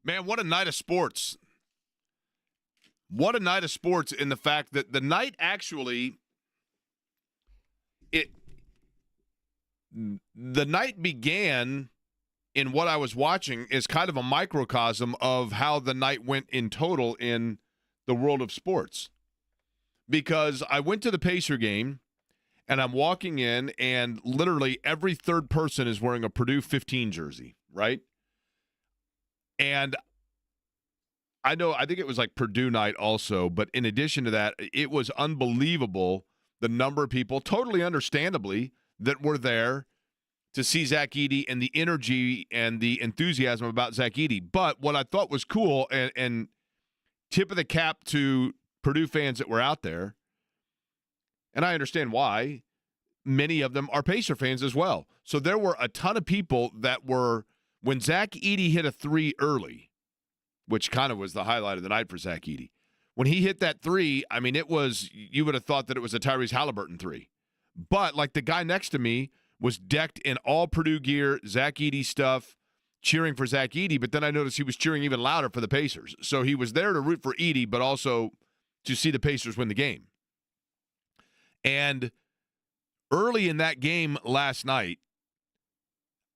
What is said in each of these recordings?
Man, what a night of sports. What a night of sports in the fact that the night actually the night began in what I was watching is kind of a microcosm of how the night went in total in the world of sports. Because I went to the Pacer game, and I'm walking in, and literally every third person is wearing a Purdue 15 jersey, right? And I think it was like Purdue night also, but in addition to that, it was unbelievable the number of people, totally understandably, that were there to see Zach Edey and the energy and the enthusiasm about Zach Edey. But what I thought was cool, and tip of the cap to Purdue fans that were out there, and I understand why, many of them are Pacer fans as well. So there were a ton of people that were, when Zach Edey hit a three early, which kind of was the highlight of the night for Zach Edey. When he hit that three, I mean, it was, you would have thought that it was a Tyrese Halliburton three. But like the guy next to me was decked in all Purdue gear, Zach Edey stuff, cheering for Zach Edey, but then I noticed he was cheering even louder for the Pacers. So he was there to root for Edey, but also to see the Pacers win the game. And early in that game last night,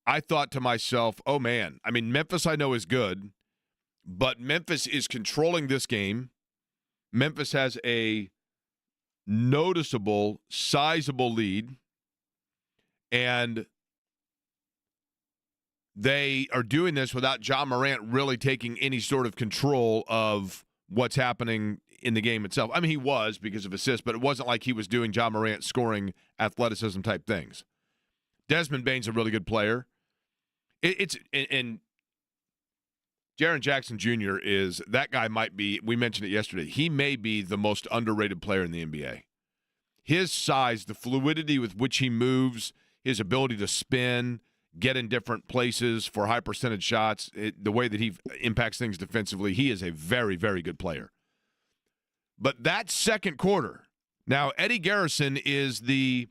I thought to myself, oh man, I mean, Memphis I know is good, but Memphis is controlling this game. Memphis has a noticeable, sizable lead, and they are doing this without Ja Morant really taking any sort of control of what's happening in the game itself. I mean, he was because of assists, but it wasn't like he was doing Ja Morant scoring athleticism type things. Desmond Bane's a really good player. And Jaren Jackson Jr. is, that guy might be, we mentioned it yesterday, he may be the most underrated player in the NBA. His size, the fluidity with which he moves, his ability to spin, get in different places for high percentage shots, the way that he impacts things defensively, he is a very, very good player. But that second quarter, now Eddie Garrison is the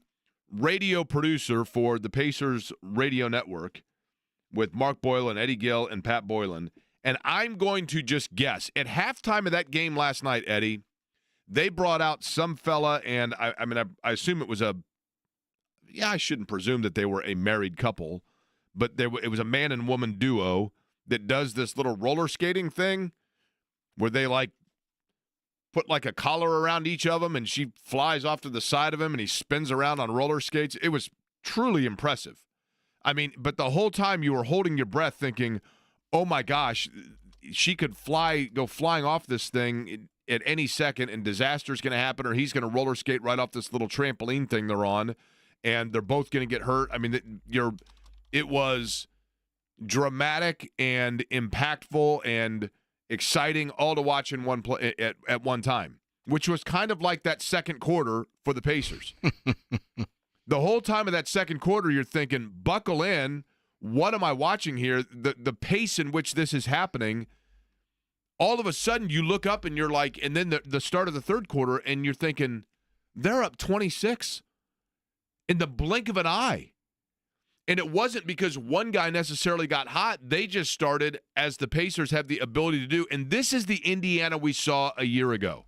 radio producer for the Pacers radio network with Mark Boylan, Eddie Gill, and Pat Boylan. And I'm going to just guess, at halftime of that game last night, Eddie, they brought out some fella, and I assume it was I shouldn't presume that they were a married couple, but it was a man and woman duo that does this little roller skating thing where they like put like a collar around each of them, and she flies off to the side of him, and he spins around on roller skates. It was truly impressive. I mean, but the whole time you were holding your breath thinking, oh my gosh, she could go flying off this thing at any second, and disaster's going to happen, or he's going to roller skate right off this little trampoline thing they're on, and they're both going to get hurt. I mean, it was dramatic and impactful and exciting, all to watch in one play at one time, which was kind of like that second quarter for the Pacers. The whole time of that second quarter, you're thinking, buckle in. What am I watching here? The pace in which this is happening. All of a sudden, you look up and you're like, and then the start of the third quarter, and you're thinking, they're up 26 in the blink of an eye. And it wasn't because one guy necessarily got hot. They just started, as the Pacers have the ability to do. And this is the Indiana we saw a year ago.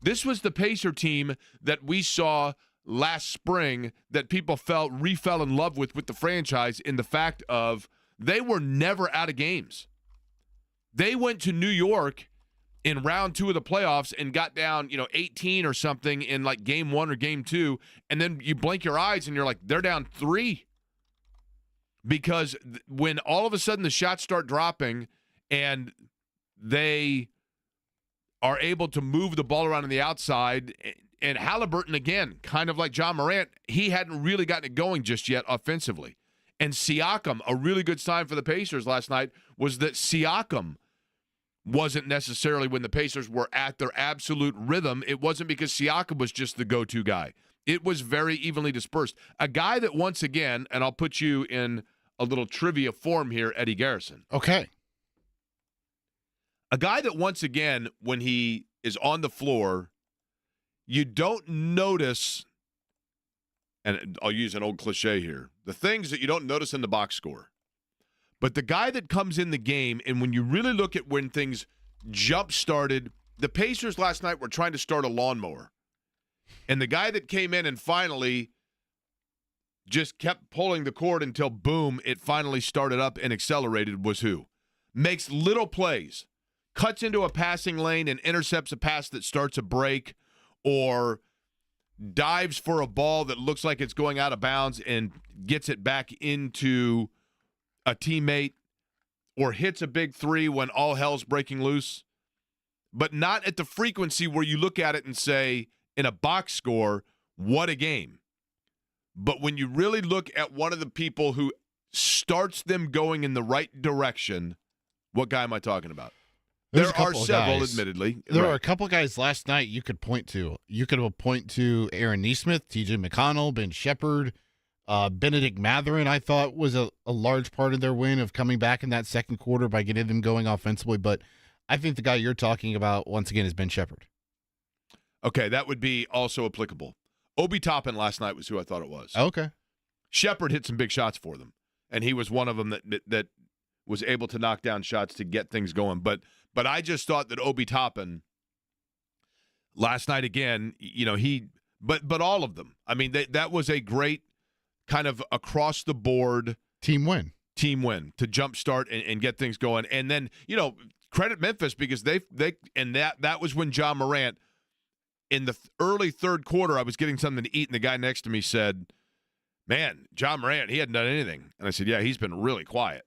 This was the Pacer team that we saw last spring that people fell in love with the franchise, in the fact of they were never out of games. They went to New York in round 2 of the playoffs and got down, 18 or something in like game 1 or game 2, and then you blink your eyes and you're like, they're down 3. Because when all of a sudden the shots start dropping and they are able to move the ball around on the outside, and Halliburton, again, kind of like Ja Morant, he hadn't really gotten it going just yet offensively. And Siakam, a really good sign for the Pacers last night was that Siakam wasn't necessarily, when the Pacers were at their absolute rhythm, it wasn't because Siakam was just the go-to guy. It was very evenly dispersed. A guy that, once again, and I'll put you in a little trivia form here, Eddie Garrison. Okay. A guy that, once again, when he is on the floor, you don't notice, and I'll use an old cliche here, the things that you don't notice in the box score. But the guy that comes in the game, and when you really look at when things jump-started, the Pacers last night were trying to start a lawnmower. And the guy that came in and finally just kept pulling the cord until, boom, it finally started up and accelerated was who? Makes little plays. Cuts into a passing lane and intercepts a pass that starts a break, or dives for a ball that looks like it's going out of bounds and gets it back into a teammate, or hits a big three when all hell's breaking loose, but not at the frequency where you look at it and say, in a box score, what a game. But when you really look at one of the people who starts them going in the right direction, what guy am I talking about? There are several, admittedly. There are a couple guys last night you could point to. You could point to Aaron Nesmith, T.J. McConnell, Ben Shepherd, Benedict Mathurin, I thought, was a large part of their win of coming back in that second quarter by getting them going offensively. But I think the guy you're talking about, once again, is Ben Shepherd. Okay, that would be also applicable. Obi Toppin last night was who I thought it was. Okay. Shepherd hit some big shots for them, and he was one of them that was able to knock down shots to get things going. But I just thought that Obi Toppin last night again, but all of them. I mean, that was a great kind of across the board team win to jumpstart and get things going. And then, credit Memphis because they that was when John Morant, in the early third quarter, I was getting something to eat, and the guy next to me said, "Man, John Morant, he hadn't done anything." And I said, "Yeah, he's been really quiet."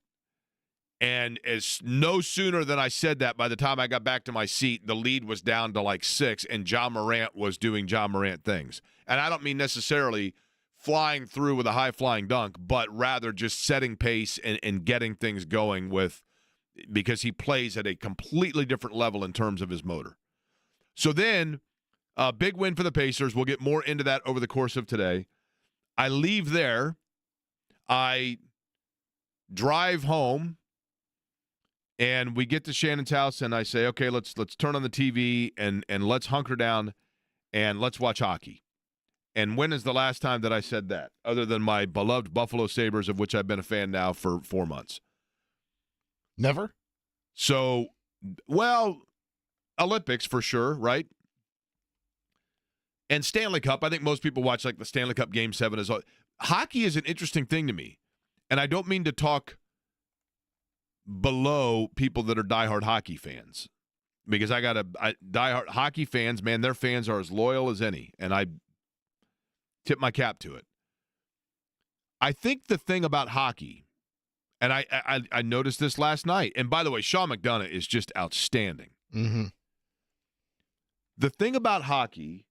And as no sooner than I said that, by the time I got back to my seat, the lead was down to like 6, and John Morant was doing John Morant things. And I don't mean necessarily flying through with a high-flying dunk, but rather just setting pace and getting things going because he plays at a completely different level in terms of his motor. So then, a big win for the Pacers. We'll get more into that over the course of today. I leave there. I drive home. And we get to Shannon's house, and I say, okay, let's turn on the TV and let's hunker down and let's watch hockey. And when is the last time that I said that, other than my beloved Buffalo Sabres, of which I've been a fan now for 4 months? Never? So, well, Olympics for sure, right? And Stanley Cup. I think most people watch like the Stanley Cup Game 7. Hockey is an interesting thing to me. And I don't mean to talk below people that are diehard hockey fans, because I got diehard hockey fans, man, their fans are as loyal as any, and I tip my cap to it. I think the thing about hockey, and I noticed this last night, and by the way, Sean McDonough is just outstanding. Mm-hmm. The thing about hockey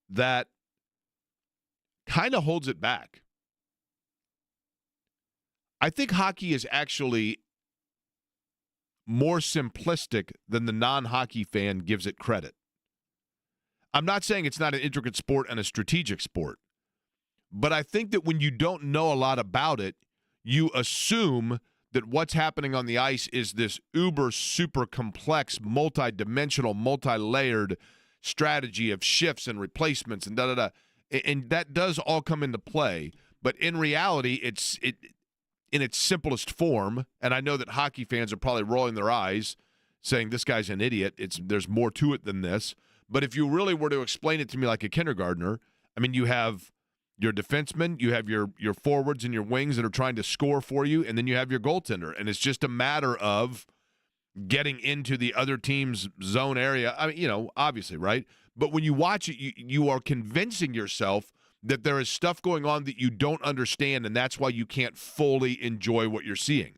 that kind of holds it back, I think hockey is actually more simplistic than the non-hockey fan gives it credit. I'm not saying it's not an intricate sport and a strategic sport, but I think that when you don't know a lot about it, you assume that what's happening on the ice is this uber super complex, multi-dimensional, multi-layered strategy of shifts and replacements and da-da-da. And that does all come into play, but in reality, it's in its simplest form, and I know that hockey fans are probably rolling their eyes saying this guy's an idiot. There's more to it than this. But if you really were to explain it to me like a kindergartner, I mean, you have your defensemen, you have your forwards and your wings that are trying to score for you, and then you have your goaltender. And it's just a matter of getting into the other team's zone area. I mean, obviously, right? But when you watch it, you are convincing yourself that there is stuff going on that you don't understand, and that's why you can't fully enjoy what you're seeing.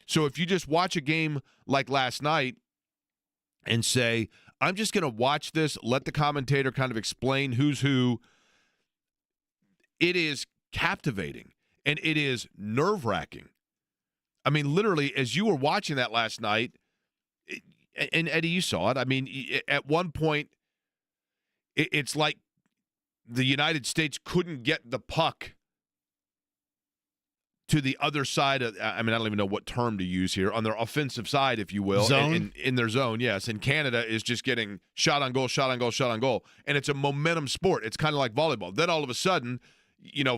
So if you just watch a game like last night and say, I'm just going to watch this, let the commentator kind of explain who's who, it is captivating, and it is nerve-wracking. I mean, literally, as you were watching that last night, and Eddie, you saw it, I mean, at one point, it's like the United States couldn't get the puck to the other side of, I mean, I don't even know what term to use here, on their offensive side, if you will. Zone? In their zone, yes. And Canada is just getting shot on goal, shot on goal, shot on goal. And it's a momentum sport. It's kind of like volleyball. Then all of a sudden,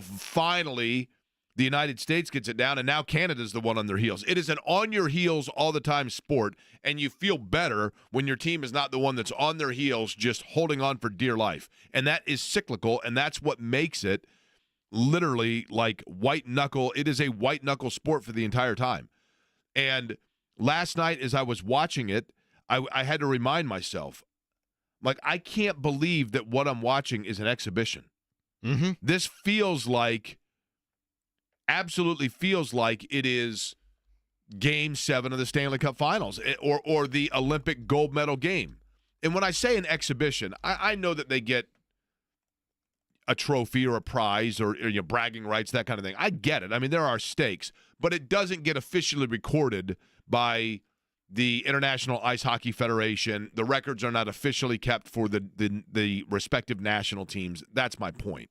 finally, The United States gets it down, and now Canada's the one on their heels. It is an on-your-heels-all-the-time sport, and you feel better when your team is not the one that's on their heels just holding on for dear life. And that is cyclical, and that's what makes it literally like white-knuckle. It is a white-knuckle sport for the entire time. And last night as I was watching it, I had to remind myself, like, I can't believe that what I'm watching is an exhibition. Mm-hmm. This absolutely feels like it is Game 7 of the Stanley Cup Finals or the Olympic gold medal game. And when I say an exhibition, I know that they get a trophy or a prize or bragging rights, that kind of thing. I get it. I mean, there are stakes, but it doesn't get officially recorded by the International Ice Hockey Federation. The records are not officially kept for the respective national teams. That's my point.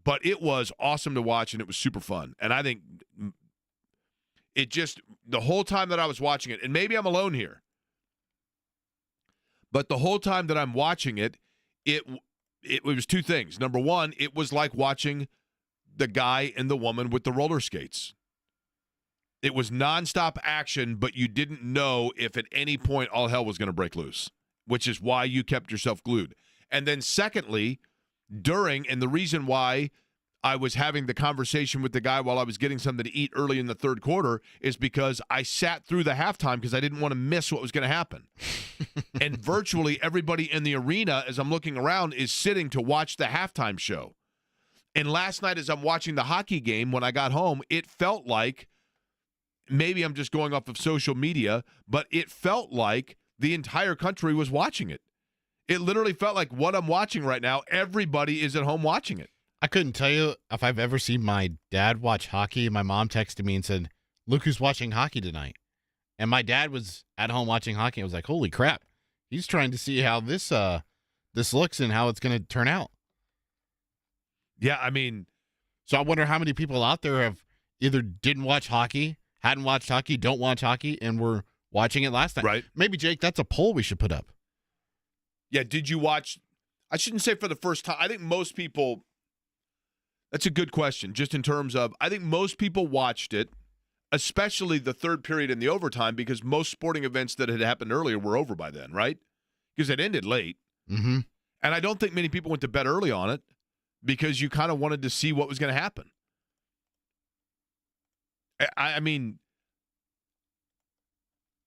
But it was awesome to watch, and it was super fun. And I think it just, the whole time that I was watching it, and maybe I'm alone here, but the whole time that I'm watching it, it was two things. Number one, it was like watching the guy and the woman with the roller skates. It was nonstop action, but you didn't know if at any point all hell was going to break loose, which is why you kept yourself glued. And then secondly, and the reason why I was having the conversation with the guy while I was getting something to eat early in the third quarter is because I sat through the halftime because I didn't want to miss what was going to happen. And virtually everybody in the arena, as I'm looking around, is sitting to watch the halftime show. And last night as I'm watching the hockey game, when I got home, it felt like, maybe I'm just going off of social media, but it felt like the entire country was watching it. It literally felt like what I'm watching right now, everybody is at home watching it. I couldn't tell you if I've ever seen my dad watch hockey. My mom texted me and said, "Look who's watching hockey tonight." And my dad was at home watching hockey. I was like, holy crap. He's trying to see how this looks and how it's going to turn out. Yeah, I mean. So I wonder how many people out there have either didn't watch hockey, hadn't watched hockey, don't watch hockey, and were watching it last night. Right. Maybe, Jake, that's a poll we should put up. Yeah, did you watch? I shouldn't say for the first time. I think most people, that's a good question, just in terms of, I think most people watched it, especially the third period and the overtime, because most sporting events that had happened earlier were over by then, right? Because it ended late. Mm-hmm. And I don't think many people went to bed early on it because you kind of wanted to see what was going to happen. I mean,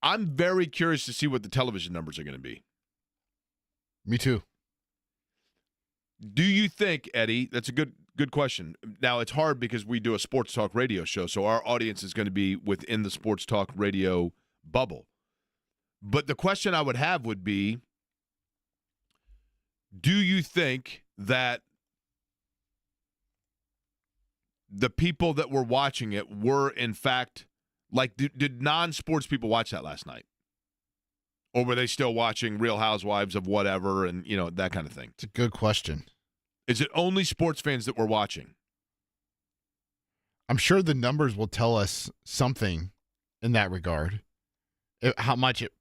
I'm very curious to see what the television numbers are going to be. Me too. Do you think, Eddie, that's a good question. Now, it's hard because we do a sports talk radio show, so our audience is going to be within the sports talk radio bubble. But the question I would have would be, do you think that the people that were watching it were, in fact, like, did non-sports people watch that last night? Or were they still watching Real Housewives of whatever and, that kind of thing? It's a good question. Is it only sports fans that were watching? I'm sure the numbers will tell us something in that regard. How much it,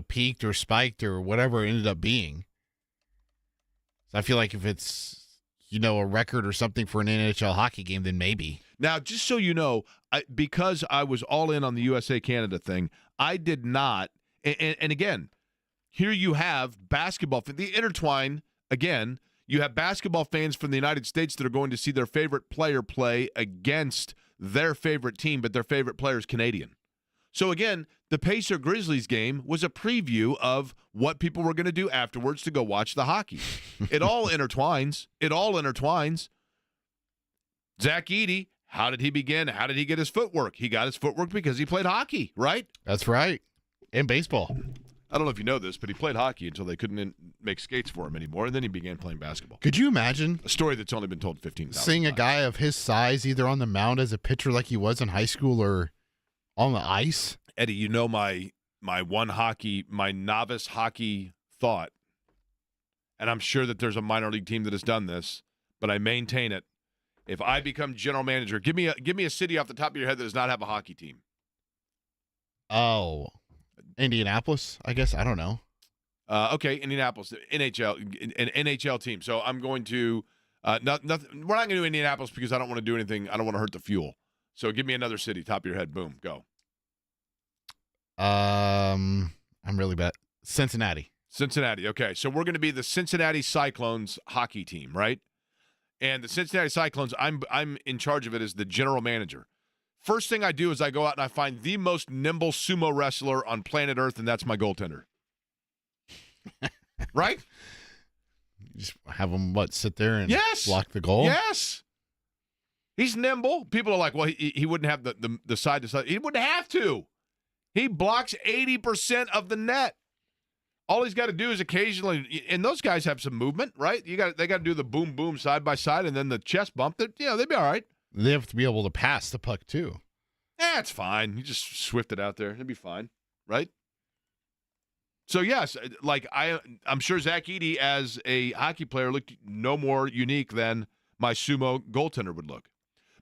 peaked or spiked or whatever it ended up being. So I feel like if it's, a record or something for an NHL hockey game, then maybe. Now, just so you know, because I was all in on the USA-Canada thing, I did not, and again, here you have basketball, the intertwine, again, you have basketball fans from the United States that are going to see their favorite player play against their favorite team, but their favorite player is Canadian. So again, the Pacer Grizzlies game was a preview of what people were going to do afterwards to go watch the hockey. It all intertwines. Zach Edey, how did he begin? How did he get his footwork? He got his footwork because he played hockey, right? That's right. And baseball. I don't know if you know this, but he played hockey until they couldn't make skates for him anymore, and then he began playing basketball. Could you imagine a story that's only been told 15,000 times? Seeing a guy of his size either on the mound as a pitcher like he was in high school or on the ice? Eddie, my novice hockey thought, and I'm sure that there's a minor league team that has done this, but I maintain it. If I become general manager, give me a city off the top of your head that does not have a hockey team. Oh, Indianapolis, I guess. I don't know. Okay, Indianapolis, NHL, an NHL team. So I'm going to Nothing. We're not going to do Indianapolis because I don't want to do anything. I don't want to hurt the fuel. So give me another city. Top of your head. Boom. Go. I'm really bad. Cincinnati. Cincinnati. Okay. So we're going to be the Cincinnati Cyclones hockey team, right? And the Cincinnati Cyclones, I'm in charge of it as the general manager. First thing I do is I go out and I find the most nimble sumo wrestler on planet Earth, and that's my goaltender. Right? You just have him, sit there and yes. block the goal? Yes. He's nimble. People are like, well, he wouldn't have the side to side. He wouldn't have to. He blocks 80% of the net. All he's got to do is occasionally, and those guys have some movement, right? They got to do the boom, boom, side by side, and then the chest bump. They'd be all right. They have to be able to pass the puck, too. Yeah, it's fine. You just swift it out there. It'd be fine, right? So, yes, I'm sure Zach Edey, as a hockey player, looked no more unique than my sumo goaltender would look.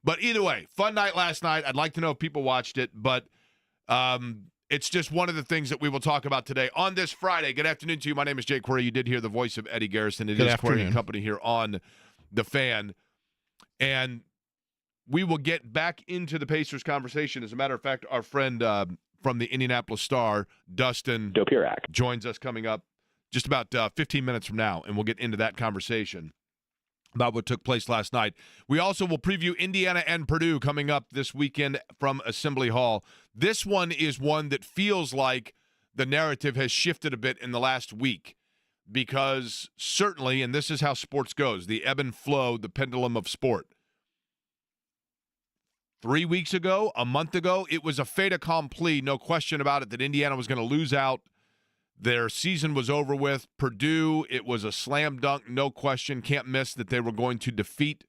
But either way, fun night last night. I'd like to know if people watched it, but it's just one of the things that we will talk about today on this Friday. Good afternoon to you. My name is Jay Query. You did hear the voice of Eddie Garrison. It is Query and Company here on The Fan. And we will get back into the Pacers conversation. As a matter of fact, our friend from the Indianapolis Star, Dustin Dopirak, joins us coming up just about 15 minutes from now, and we'll get into that conversation about what took place last night. We also will preview Indiana and Purdue coming up this weekend from Assembly Hall. This one is one that feels like the narrative has shifted a bit in the last week because certainly, and this is how sports goes, the ebb and flow, the pendulum of sport. 3 weeks ago, a month ago, it was a fait accompli, no question about it, that Indiana was going to lose out. Their season was over with. Purdue, it was a slam dunk, no question. Can't miss that they were going to defeat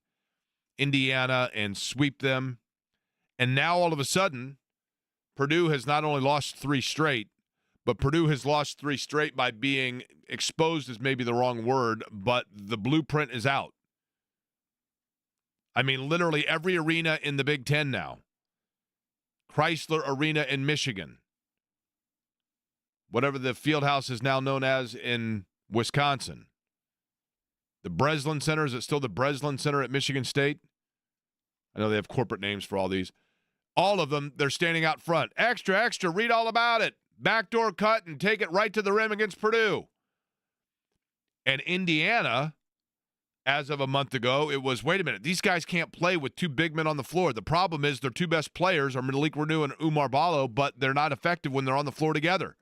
Indiana and sweep them. And now, all of a sudden, Purdue has not only lost 3 straight, but Purdue has lost 3 straight by being exposed is maybe the wrong word, but the blueprint is out. I mean, literally every arena in the Big Ten now. Chrysler Arena in Michigan. Whatever the field house is now known as in Wisconsin. The Breslin Center, is it still the Breslin Center at Michigan State? I know they have corporate names for all these. All of them, they're standing out front. Extra, extra, read all about it. Backdoor cut and take it right to the rim against Purdue. And Indiana, as of a month ago, it was, wait a minute, these guys can't play with 2 big men on the floor. The problem is their 2 best players are Malik Renew and Oumar Ballo, but they're not effective when they're on the floor together.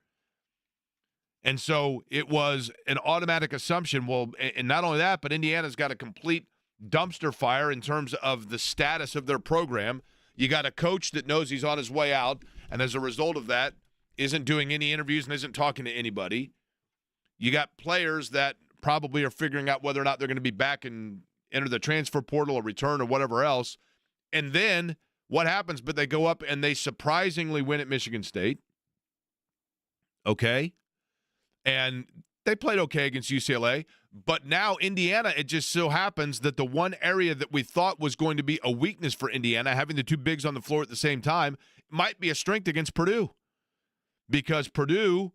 And so it was an automatic assumption. Well, and not only that, but Indiana's got a complete dumpster fire in terms of the status of their program. You got a coach that knows he's on his way out, and as a result of that, isn't doing any interviews and isn't talking to anybody. You got players that probably are figuring out whether or not they're going to be back and enter the transfer portal or return or whatever else. And then what happens? But they go up and they surprisingly win at Michigan State. Okay. And they played okay against UCLA. But now Indiana, it just so happens that the one area that we thought was going to be a weakness for Indiana, having the 2 bigs on the floor at the same time, might be a strength against Purdue. Because Purdue's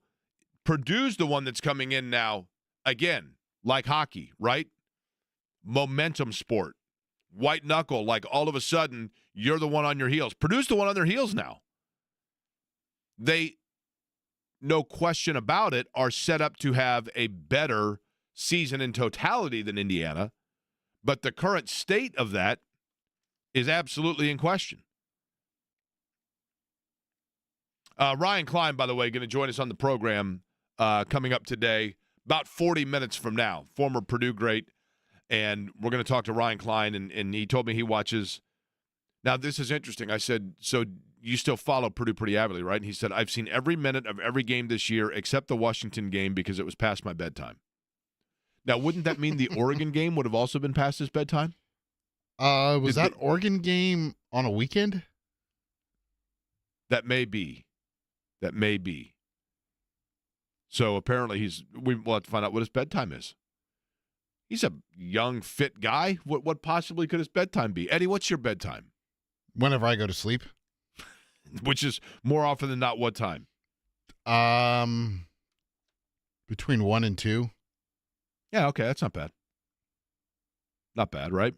the one that's coming in now, again, like hockey, right? Momentum sport. White knuckle, like all of a sudden, you're the one on your heels. Purdue's the one on their heels now. They, no question about it, are set up to have a better season in totality than Indiana, but the current state of that is absolutely in question. Ryan Klein, by the way, going to join us on the program coming up today, about 40 minutes from now, former Purdue great, and we're going to talk to Ryan Klein, and he told me he watches. Now, this is interesting. I said, so you still follow Purdue pretty avidly, right? And he said, I've seen every minute of every game this year except the Washington game because it was past my bedtime. Now, wouldn't that mean the Oregon game would have also been past his bedtime? Was that Oregon game on a weekend? That may be. That may be. So apparently we'll have to find out what his bedtime is. He's a young, fit guy. What possibly could his bedtime be? Eddie, what's your bedtime? Whenever I go to sleep. Which is more often than not what time? Between 1 and 2. Yeah, okay, that's not bad. Not bad, right?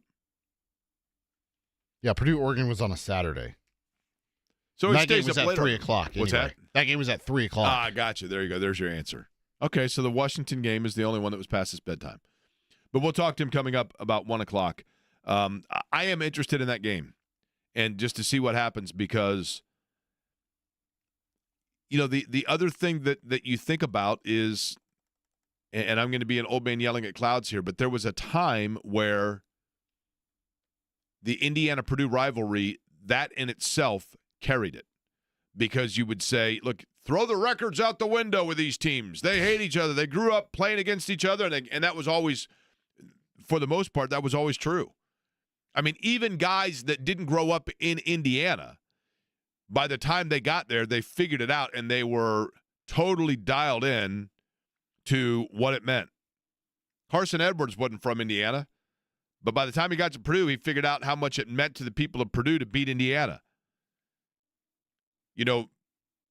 Yeah, Purdue-Oregon was on a Saturday. So that game stays was up at later. 3 o'clock. What's anyway. That game was at 3 o'clock. Ah, gotcha. There you go. There's your answer. Okay, so the Washington game is the only one that was past its bedtime. But we'll talk to him coming up about 1 o'clock. I am interested in that game, and just to see what happens, because the other thing that you think about is, and I'm going to be an old man yelling at clouds here, but there was a time where the Indiana-Purdue rivalry, that in itself carried it, because you would say, look, throw the records out the window with these teams. They hate each other. They grew up playing against each other, and that was always, for the most part, that was always true. I mean, even guys that didn't grow up in Indiana, by the time they got there, they figured it out, and they were totally dialed in to what it meant. Carson Edwards wasn't from Indiana, but by the time he got to Purdue, he figured out how much it meant to the people of Purdue to beat Indiana.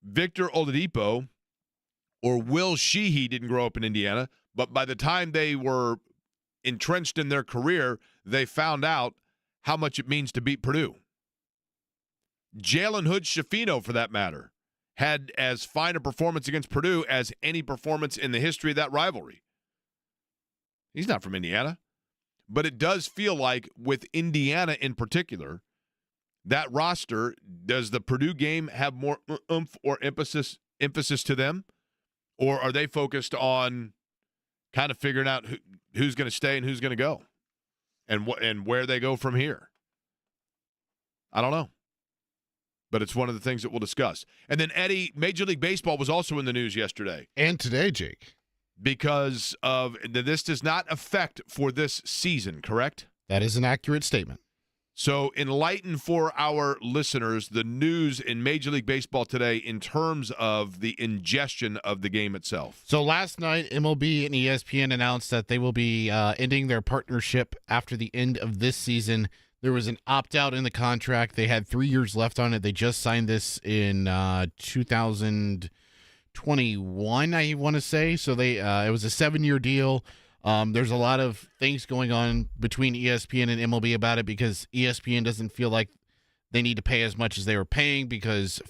Victor Oladipo or Will Sheehy didn't grow up in Indiana, but by the time they were entrenched in their career, they found out how much it means to beat Purdue. Jalen Hood-Schifino, for that matter, had as fine a performance against Purdue as any performance in the history of that rivalry. He's not from Indiana. But it does feel like, with Indiana in particular, that roster, does the Purdue game have more oomph or emphasis to them? Or are they focused on kind of figuring out who's going to stay and who's going to go? And where they go from here? I don't know. But it's one of the things that we'll discuss. And then, Eddie, Major League Baseball was also in the news yesterday. And today, Jake. Because of this does not affect for this season, correct? That is an accurate statement. So enlighten for our listeners the news in Major League Baseball today in terms of the ingestion of the game itself. So last night, MLB and ESPN announced that they will be ending their partnership after the end of this season. There was an opt-out in the contract. They had 3 years left on it. They just signed this in 2021, I want to say. So it was a 7-year deal. There's a lot of things going on between ESPN and MLB about it, because ESPN doesn't feel like they need to pay as much as they were paying because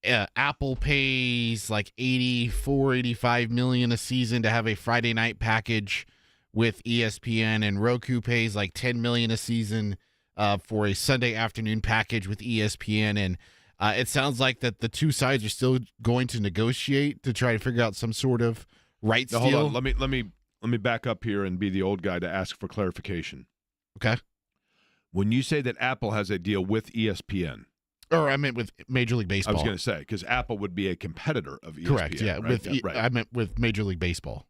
Apple pays like $85 million a season to have a Friday night package with ESPN, and Roku pays like $10 million a season for a Sunday afternoon package with ESPN. And it sounds like that the two sides are still going to negotiate to try to figure out some sort of rights deal. Hold on. Let me back up here and be the old guy to ask for clarification. Okay. When you say that Apple has a deal with ESPN, or I meant with Major League Baseball. I was going to say, because Apple would be a competitor of ESPN. Correct. Yeah. Right? Right. I meant with Major League Baseball.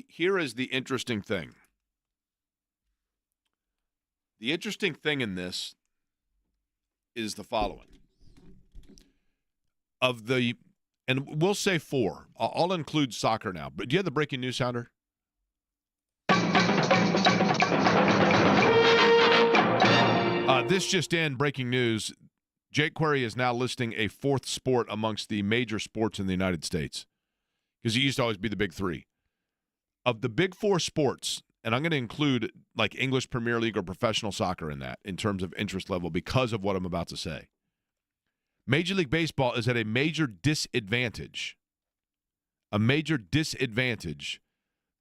Here is the interesting thing. The interesting thing in this is the following. And we'll say 4. I'll include soccer now. But do you have the breaking news sounder? This just in, breaking news. Jake Query is now listing a 4th sport amongst the major sports in the United States, because it used to always be the big 3. Of the big 4 sports, and I'm going to include like English Premier League or professional soccer in that in terms of interest level because of what I'm about to say. Major League Baseball is at a major disadvantage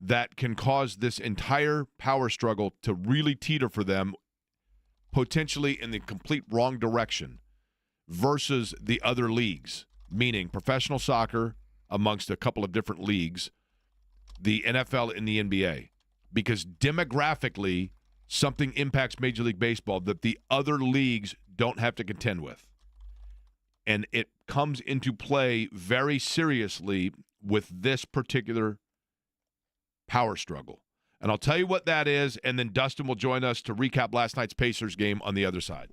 that can cause this entire power struggle to really teeter for them, potentially in the complete wrong direction, versus the other leagues, meaning professional soccer amongst a couple of different leagues, the NFL and the NBA. Because demographically, something impacts Major League Baseball that the other leagues don't have to contend with. And it comes into play very seriously with this particular power struggle. And I'll tell you what that is, and then Dustin will join us to recap last night's Pacers game on the other side.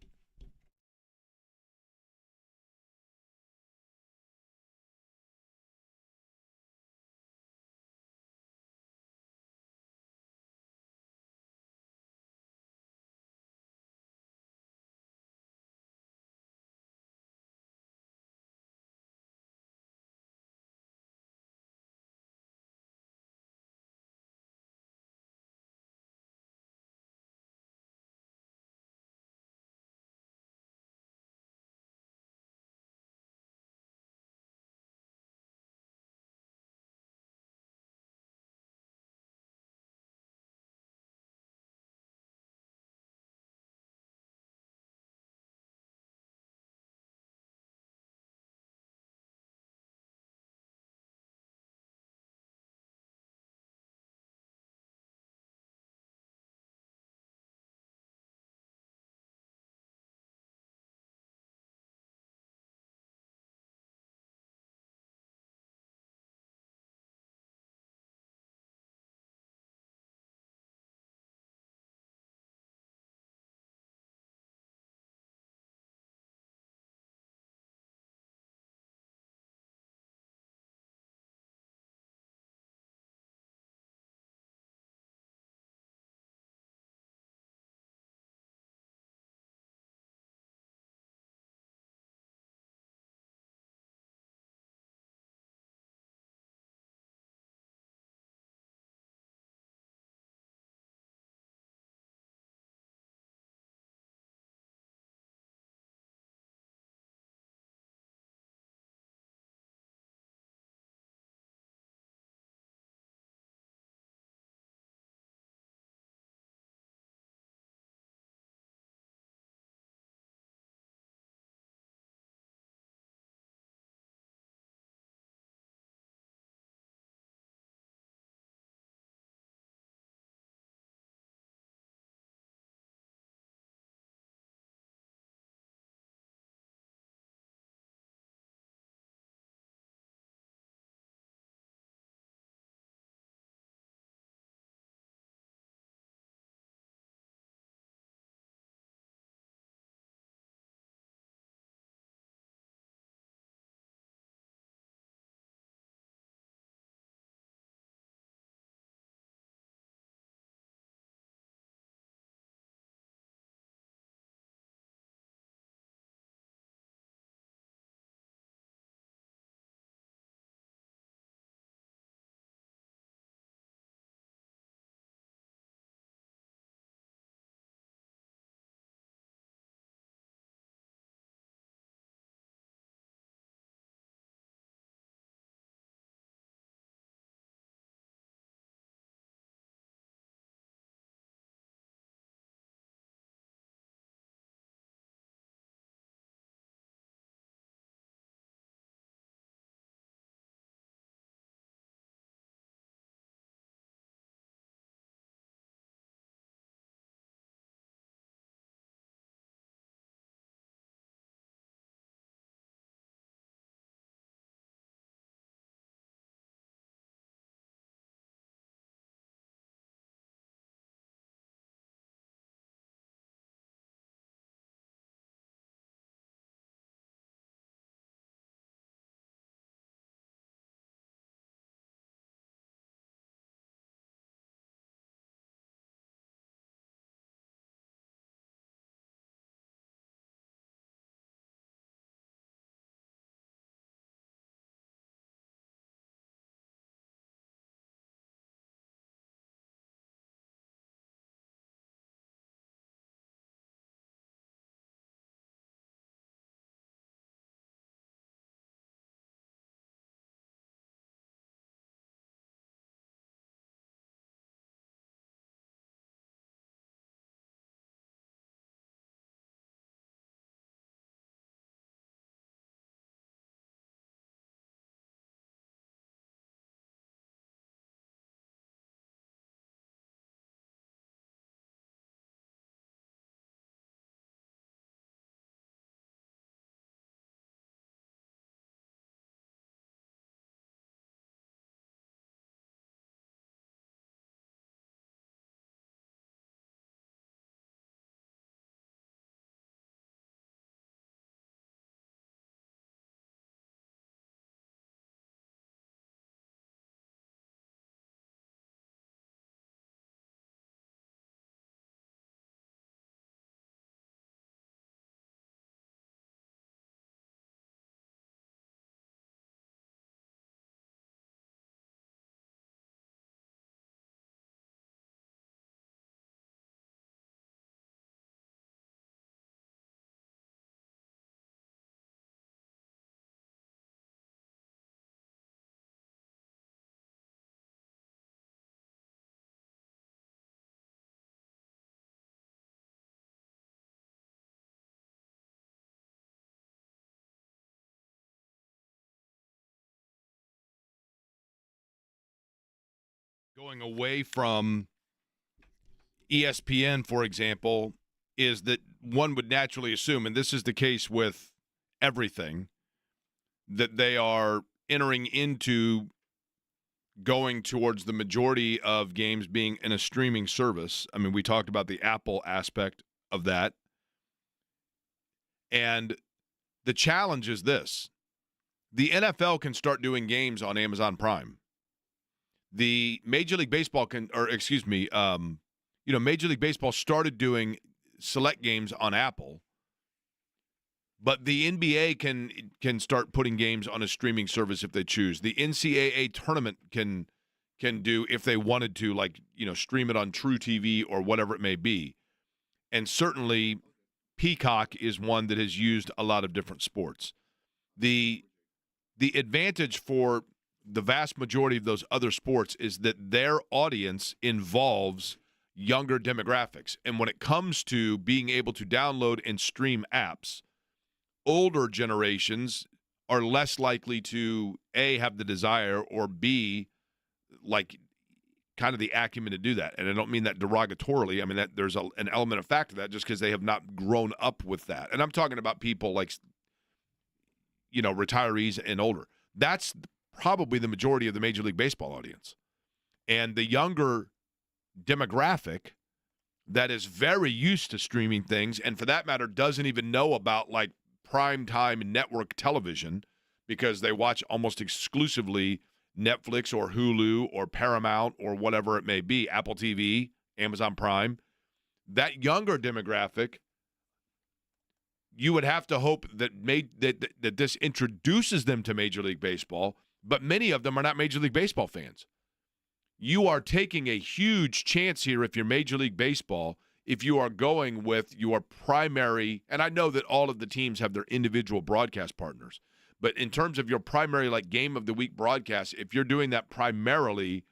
going away from ESPN, for example, is that one would naturally assume, and this is the case with everything, that they are entering into going towards the majority of games being in a streaming service. I mean, we talked about the Apple aspect of that. And the challenge is this. The NFL can start doing games on Amazon Prime. The Major League Baseball Major League Baseball started doing select games on Apple. But the NBA can start putting games on a streaming service if they choose. The NCAA tournament can do, if they wanted to, like, stream it on True TV or whatever it may be. And certainly Peacock is one that has used a lot of different sports. The advantage for the vast majority of those other sports is that their audience involves younger demographics. And when it comes to being able to download and stream apps, older generations are less likely to, A, have the desire, or B, like, kind of the acumen to do that. And I don't mean that derogatorily. I mean that there's an element of fact to that just because they have not grown up with that. And I'm talking about people like, retirees and older. That's probably the majority of the Major League Baseball audience. And the younger demographic that is very used to streaming things, and for that matter doesn't even know about, like, primetime network television because they watch almost exclusively Netflix or Hulu or Paramount or whatever it may be, Apple TV, Amazon Prime. That younger demographic, you would have to hope that that this introduces them to Major League Baseball, but many of them are not Major League Baseball fans. You are taking a huge chance here if you're Major League Baseball, if you are going with your primary, and I know that all of the teams have their individual broadcast partners, but in terms of your primary, like, game of the week broadcast, if you're doing that primarily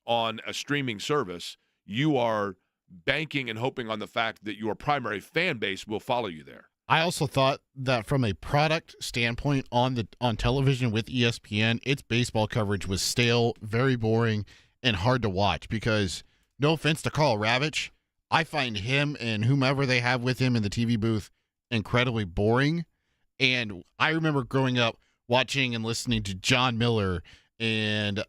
on a streaming service, you are banking and hoping on the fact that your primary fan base will follow you there. I also thought that from a product standpoint on television with ESPN, its baseball coverage was stale, very boring, and hard to watch because, no offense to Carl Ravitch, I find him and whomever they have with him in the TV booth incredibly boring. And I remember growing up watching and listening to John Miller and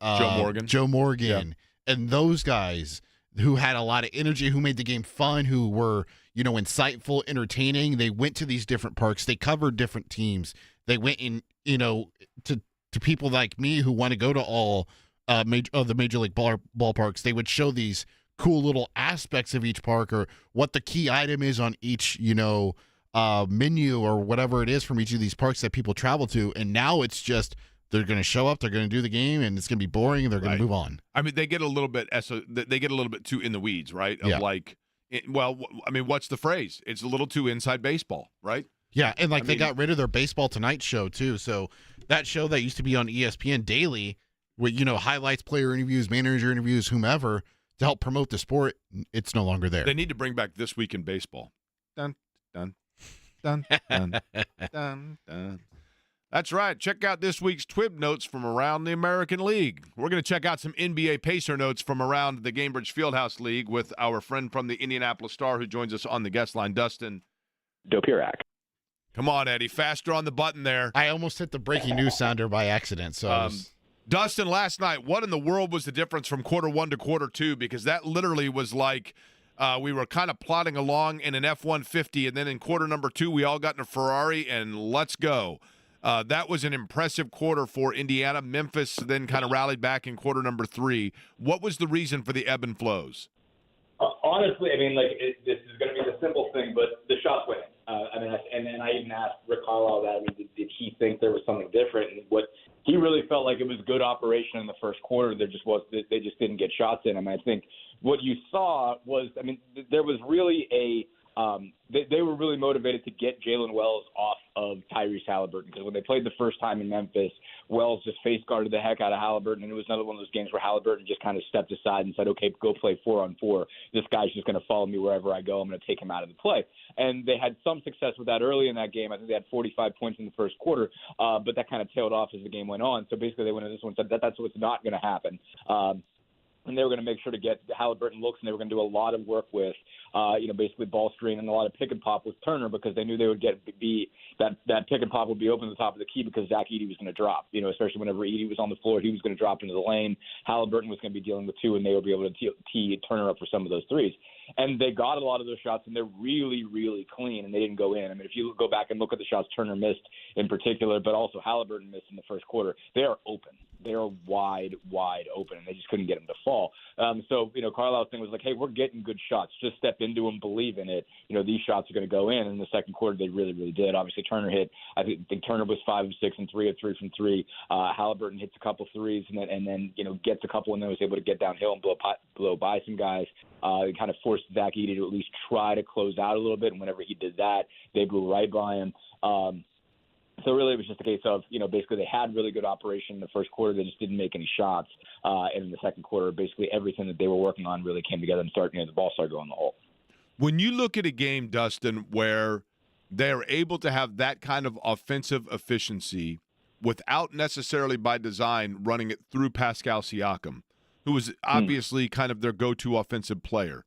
Joe Morgan, and those guys who had a lot of energy, who made the game fun, who were, insightful, entertaining. They went to these different parks. They covered different teams. They went in, to people like me who want to go to all the Major League ballparks. They would show these cool little aspects of each park or what the key item is on each, menu or whatever it is from each of these parks that people travel to. And now it's just they're going to show up, they're going to do the game, and it's going to be boring, and they're going to move on. I mean, they get a little bit too in the weeds, right? Of what's the phrase? It's a little too inside baseball, right? Yeah, and they got rid of their Baseball Tonight show too. So that show that used to be on ESPN daily with, highlights, player interviews, manager interviews, whomever, to help promote the sport, it's no longer there. They need to bring back This Week in Baseball. Dun, dun, dun, dun, dun, dun. That's right. Check out this week's TWIB notes from around the American League. We're going to check out some NBA Pacer notes from around the Gainbridge Fieldhouse League with our friend from the Indianapolis Star who joins us on the guest line, Dustin Dopirak. Come on, Eddie. Faster on the button there. I almost hit the breaking news sounder by accident. So Dustin, last night, what in the world was the difference from quarter one to quarter two? Because that literally was like we were kind of plodding along in an F-150, and then in quarter number two, we all got in a Ferrari, and let's go. That was an impressive quarter for Indiana. Memphis then kind of rallied back in quarter number three. What was the reason for the ebb and flows? Honestly, this is going to be the simple thing, but the shots winning. And I even asked Rick Carlisle that. Did he think there was something different? And what he really felt like it was good operation in the first quarter. They just didn't get shots in. I think what you saw was, there was really they were really motivated to get Jalen Wells off of Tyrese Halliburton, because when they played the first time in Memphis, Wells just face guarded the heck out of Halliburton, and it was another one of those games where Halliburton just kind of stepped aside and said, okay, go play 4-on-4. This guy's just going to follow me wherever I go. I'm going to take him out of the play. And they had some success with that early in that game. I think they had 45 points in the first quarter, but that kind of tailed off as the game went on. So basically they went into this one and said that's what's not going to happen. and they were going to make sure to get Halliburton looks, and they were going to do a lot of work with, basically ball screen and a lot of pick and pop with Turner, because they knew they would that pick and pop would be open at the top of the key because Zach Edey was going to drop, especially whenever Edey was on the floor, he was going to drop into the lane. Halliburton was going to be dealing with two, and they would be able to tee Turner up for some of those threes. And they got a lot of those shots, and they're really, really clean, and they didn't go in. I mean, if you go back and look at the shots Turner missed in particular, but also Halliburton missed in the first quarter, they are open. They are wide, wide open, and they just couldn't get them to fall. So Carlisle's thing was like, hey, we're getting good shots. Just step into them, believe in it. These shots are going to go in. And in the second quarter, they really, really did. Obviously, Turner hit. I think Turner was 5 of 6 and 3 of 3 from 3. Halliburton hits a couple threes and then gets a couple, and then was able to get downhill and blow by some guys. It kind of forced Zach Edey to at least try to close out a little bit, and whenever he did that, they blew right by him. So really it was just a case of, basically they had really good operation in the first quarter. They just didn't make any shots. And in the second quarter, basically everything that they were working on really came together and the ball started going in the hole. When you look at a game, Dustin, where they're able to have that kind of offensive efficiency without necessarily by design running it through Pascal Siakam, who was obviously kind of their go-to offensive player,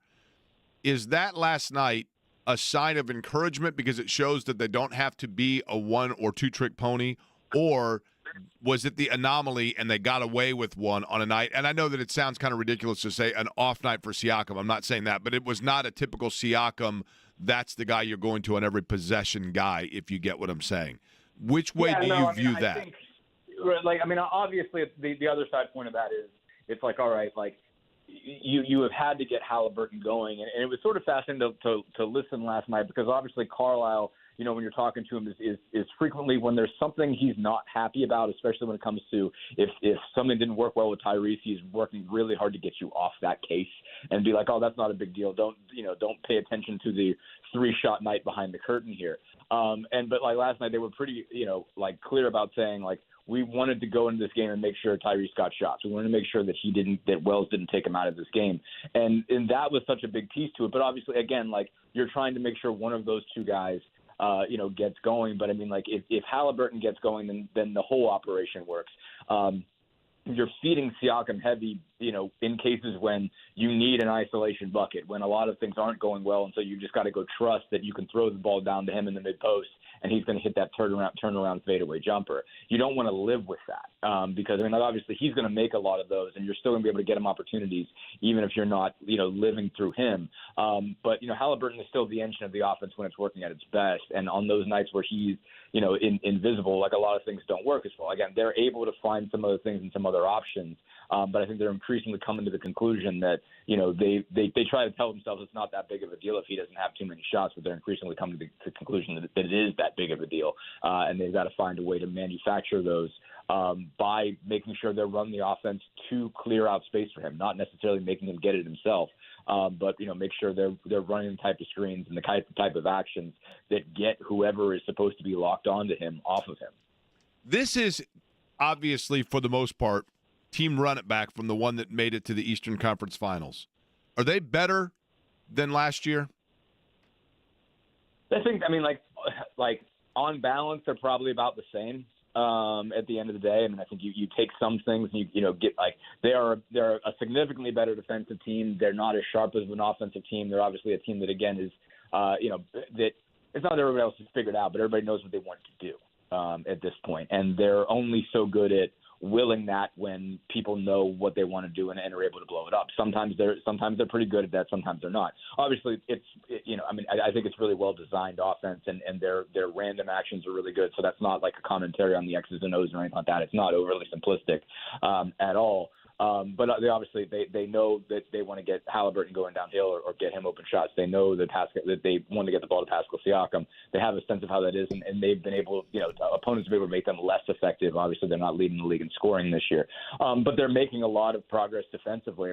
is that last night a sign of encouragement because it shows that they don't have to be a one or two trick pony, or was it the anomaly and they got away with one on a night? And I know that it sounds kind of ridiculous to say an off night for Siakam. I'm not saying that, but it was not a typical Siakam. That's the guy you're going to on every possession guy, if you get what I'm saying. Which way do you view that? Obviously the other side point of that is it's like, all right, like, you have had to get Halliburton going, and it was sort of fascinating to listen last night because obviously Carlisle, when you're talking to him, is frequently when there's something he's not happy about, especially when it comes to if something didn't work well with Tyrese, he's working really hard to get you off that case and be like, oh, that's not a big deal. Don't pay attention to the 3-shot night behind the curtain here. But like last night, they were pretty clear about saying like, we wanted to go into this game and make sure Tyrese got shots. We wanted to make sure that Wells didn't take him out of this game. And that was such a big piece to it. But obviously, again, like you're trying to make sure one of those two guys, gets going. But I mean, like if Halliburton gets going, then the whole operation works. You're feeding Siakam heavy, in cases when you need an isolation bucket, when a lot of things aren't going well. And so you just got to go trust that you can throw the ball down to him in the mid post and he's going to hit that turnaround fadeaway jumper. You don't want to live with that because, obviously he's going to make a lot of those and you're still going to be able to get him opportunities even if you're not, living through him. But Halliburton is still the engine of the offense when it's working at its best. And on those nights where he's, invisible, like a lot of things don't work as well. Again, they're able to find some other things and some other options. But I think they're increasingly coming to the conclusion that, they try to tell themselves it's not that big of a deal if he doesn't have too many shots, but they're increasingly coming to the conclusion that it is that big of a deal. And they've got to find a way to manufacture those by making sure they're running the offense to clear out space for him, not necessarily making him get it himself. But make sure they're running the type of screens and the type of actions that get whoever is supposed to be locked onto him off of him. This is obviously, for the most part, team run it back from the one that made it to the Eastern Conference Finals. Are they better than last year? I think, like on balance, they're probably about the same. At the end of the day, I think you take some things and you get like they're a significantly better defensive team. They're not as sharp as an offensive team. They're obviously a team that again is that it's not that everybody else has figured out, but everybody knows what they want to do at this point, and they're only so good at willing that when people know what they want to do and are able to blow it up. Sometimes they're pretty good at that. Sometimes they're not. Obviously, I think it's really well designed offense, and their random actions are really good. So that's not like a commentary on the X's and O's or anything like that. It's not overly simplistic at all. But they know that they want to get Halliburton going downhill or get him open shots. They know that they want to get the ball to Pascal Siakam. They have a sense of how that is, and they've been able, opponents have been able to make them less effective. Obviously, they're not leading the league in scoring this year, but they're making a lot of progress defensively.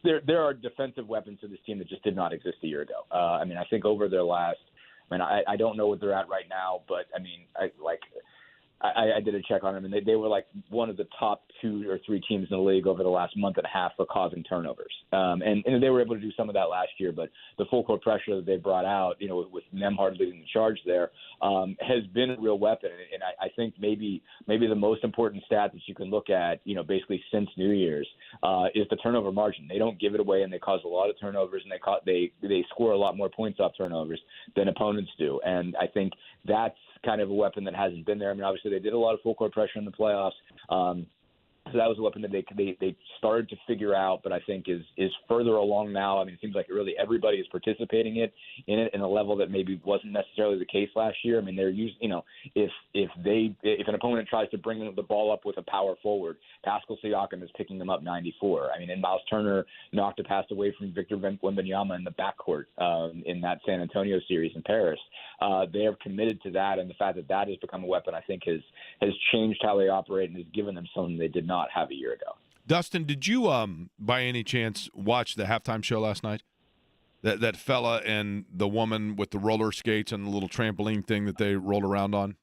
There are defensive weapons to this team that just did not exist a year ago. I think over their last, I don't know what they're at right now, but I did a check on them, and they were like one of the top 2 or 3 teams in the league over the last month and a half for causing turnovers. And they were able to do some of that last year, but the full court pressure that they brought out, with Nembhard leading the charge there, has been a real weapon. And I think maybe the most important stat that you can look at, basically since New Year's, is the turnover margin. They don't give it away, and they cause a lot of turnovers, and they score a lot more points off turnovers than opponents do. And I think that's kind of a weapon that hasn't been there. I mean, obviously they did a lot of full court pressure in the playoffs. So that was a weapon that they started to figure out, but I think is further along now. I mean, it seems like really everybody is participating in it in a level that maybe wasn't necessarily the case last year. I mean, they're using, if an opponent tries to bring the ball up with a power forward, Pascal Siakam is picking them up 94. I mean, and Miles Turner knocked a pass away from Victor Wembanyama in the backcourt in that San Antonio series in Paris. They are committed to that, and the fact that has become a weapon, I think, has changed how they operate and has given them something they did not have a year ago. Dustin, did you by any chance watch the halftime show last night? That fella and the woman with the roller skates and the little trampoline thing that they rolled around on?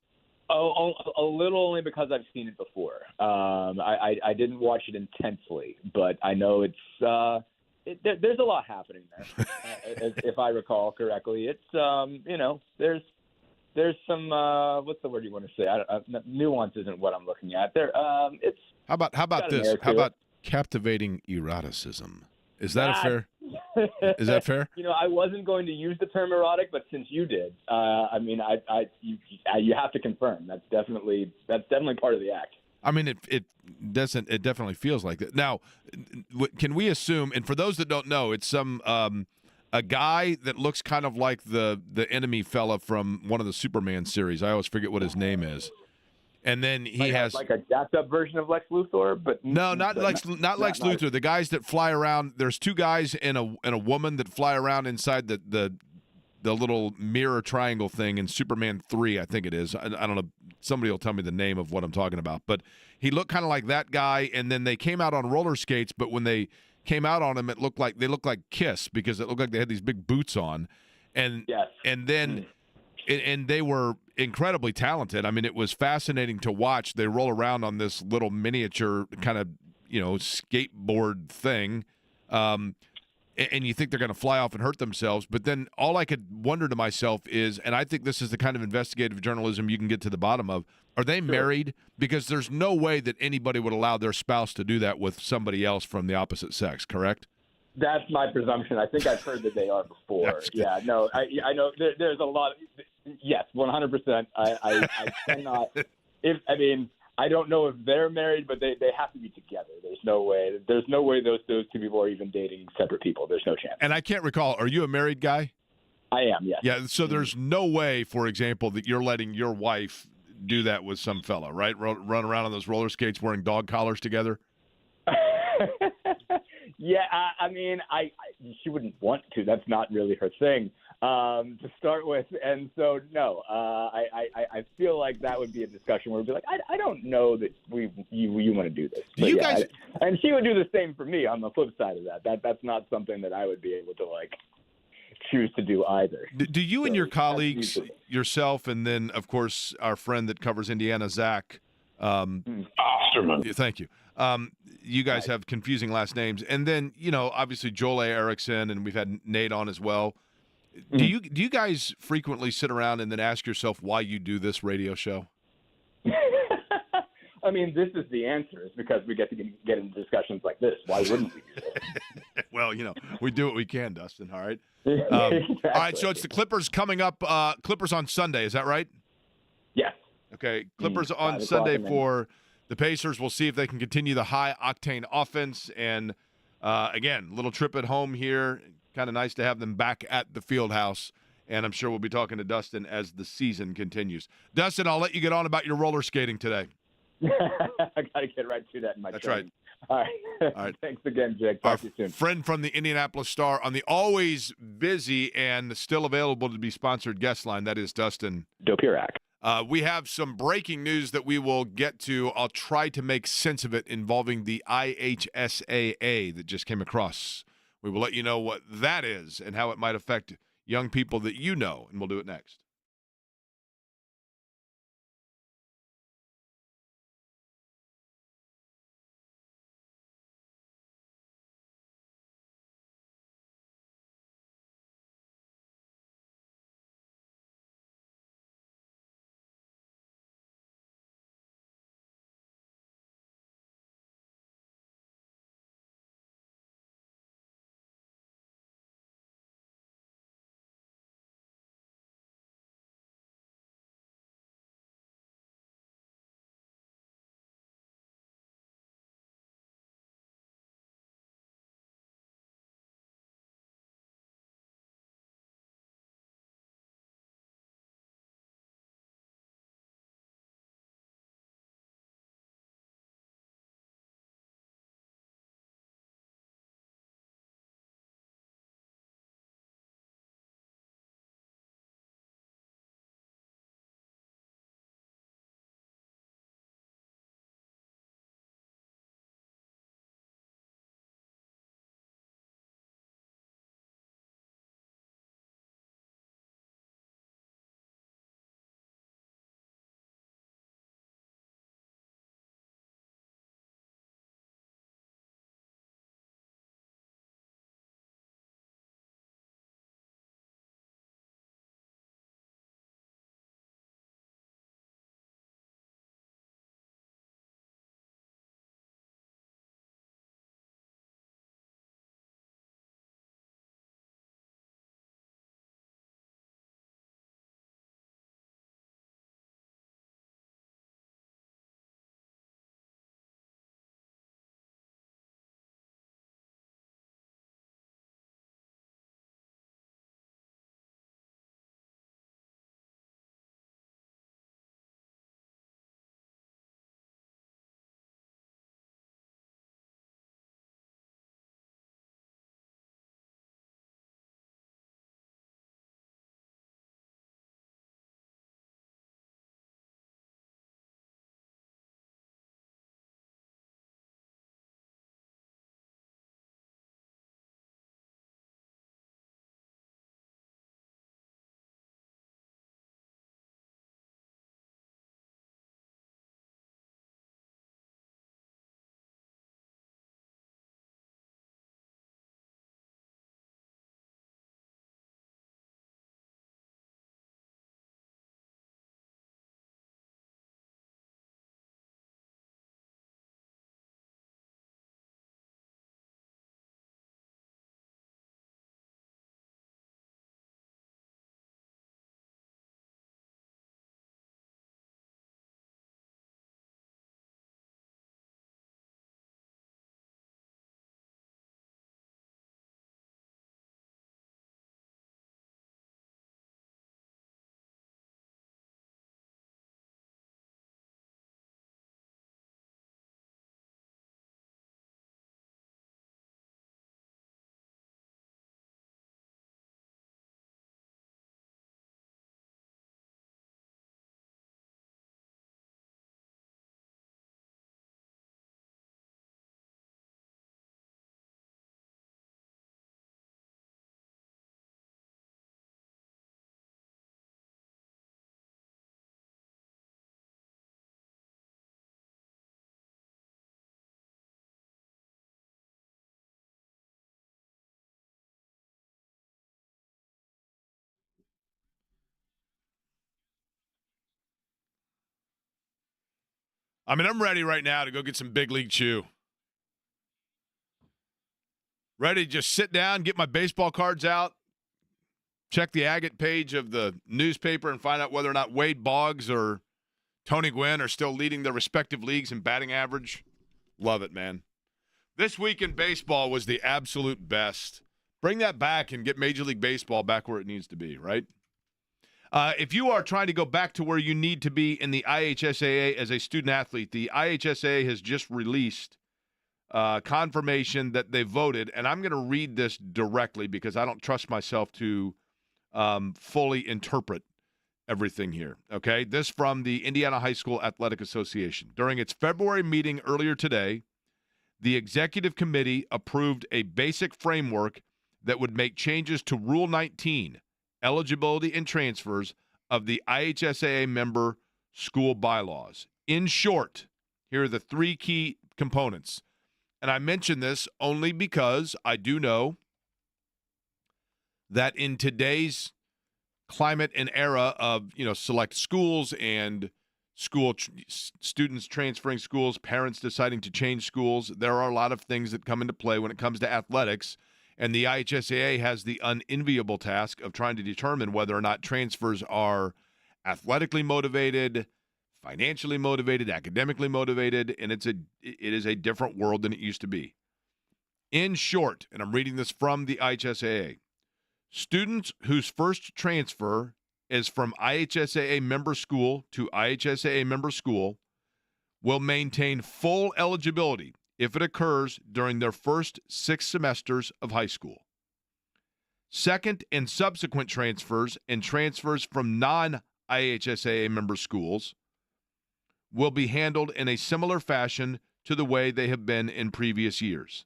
Oh, a little, only because I've seen it before. I didn't watch it intensely, but I know there's a lot happening there. If I recall correctly, it's there's some what's the word you want to say? Nuance isn't what I'm looking at. It's how about this? How about captivating eroticism? Is that fair? Is that fair? I wasn't going to use the term erotic, but since you did, you have to confirm. That's definitely part of the act. I mean, it definitely feels like that. Now, can we assume? And for those that don't know, it's some a guy that looks kind of like the enemy fella from one of the Superman series. I always forget what his name is. And then he has like a jacked up version of Lex Luthor, but no, not Lex Luthor. The guys that fly around. There's 2 guys and a woman that fly around inside the little mirror triangle thing in Superman 3, I think it is. I don't know. Somebody will tell me the name of what I'm talking about. But he looked kind of like that guy. And then they came out on roller skates, but when they came out on him, they looked like Kiss, because it looked like they had these big boots on. And yes. And then and they were incredibly talented. I mean, it was fascinating to watch. They roll around on this little miniature kind of, skateboard thing. And you think they're going to fly off and hurt themselves. But then all I could wonder to myself is, and I think this is the kind of investigative journalism you can get to the bottom of, are they married? Because there's no way that anybody would allow their spouse to do that with somebody else from the opposite sex, correct? That's my presumption. I think I've heard that they are before. Yeah, no, I know there's a lot. Yes, 100%. I cannot. I don't know if they're married, but they have to be together. There's no way those 2 people are even dating separate people. There's no chance. And I can't recall. Are you a married guy? I am. Yes. Yeah. So there's no way, for example, that you're letting your wife do that with some fella, right? Run around on those roller skates wearing dog collars together. Yeah, she wouldn't want to. That's not really her thing to start with, and so no. I feel like that would be a discussion where we'd be like, I don't know that you want to do this. Do you guys? And she would do the same for me on the flip side of that. That's not something that I would be able to choose to do either. Do you and your colleagues, yourself, and then of course our friend that covers Indiana, Zach Osterman. Thank you. You guys have confusing last names, and then obviously Joel A. Erickson, and we've had Nate on as well. Do you guys frequently sit around and then ask yourself why you do this radio show? I mean, this is the answer. Is because we get to get into discussions like this. Why wouldn't we do this? Well, we do what we can, Dustin. All right. Exactly. All right. So it's the Clippers coming up. Clippers on Sunday. Is that right? Yes. Okay. Clippers on Sunday for the Pacers. We'll see if they can continue the high-octane offense. And, again, little trip at home here. Kind of nice to have them back at the field house. And I'm sure we'll be talking to Dustin as the season continues. Dustin, I'll let you get on about your roller skating today. I got to get right to that in my That's training. right. All right. Thanks again, Jake. Talk to you soon. Friend from the Indianapolis Star on the always busy and still available to be sponsored guest line, that is Dustin Dopirak. We have some breaking news that we will get to. I'll try to make sense of it involving the IHSAA that just came across. We will let you know what that is and how it might affect young people that you know, and we'll do it next. I mean, I'm ready right now to go get some Big League Chew. Ready to just sit down, get my baseball cards out, check the agate page of the newspaper and find out whether or not Wade Boggs or Tony Gwynn are still leading their respective leagues in batting average. Love it, man. This week in baseball was the absolute best. Bring that back and get Major League Baseball back where it needs to be, right? If you are trying to go back to where you need to be in the IHSAA as a student athlete, the IHSAA has just released confirmation that they voted, and I'm going to read this directly because I don't trust myself to fully interpret everything here, okay? This from the Indiana High School Athletic Association. During its February meeting earlier today, the executive committee approved a basic framework that would make changes to Rule 19, eligibility and transfers of the IHSAA member school bylaws. In short, here are the three key components. And I mention this only because I do know that in today's climate and era of, select schools and students transferring schools, parents deciding to change schools, there are a lot of things that come into play when it comes to athletics. And the IHSAA has the unenviable task of trying to determine whether or not transfers are athletically motivated, financially motivated, academically motivated, and it is a different world than it used to be. In short, and I'm reading this from the IHSAA, students whose first transfer is from IHSAA member school to IHSAA member school will maintain full eligibility if it occurs during their first 6 semesters of high school. Second and subsequent transfers and transfers from non-IHSAA member schools will be handled in a similar fashion to the way they have been in previous years.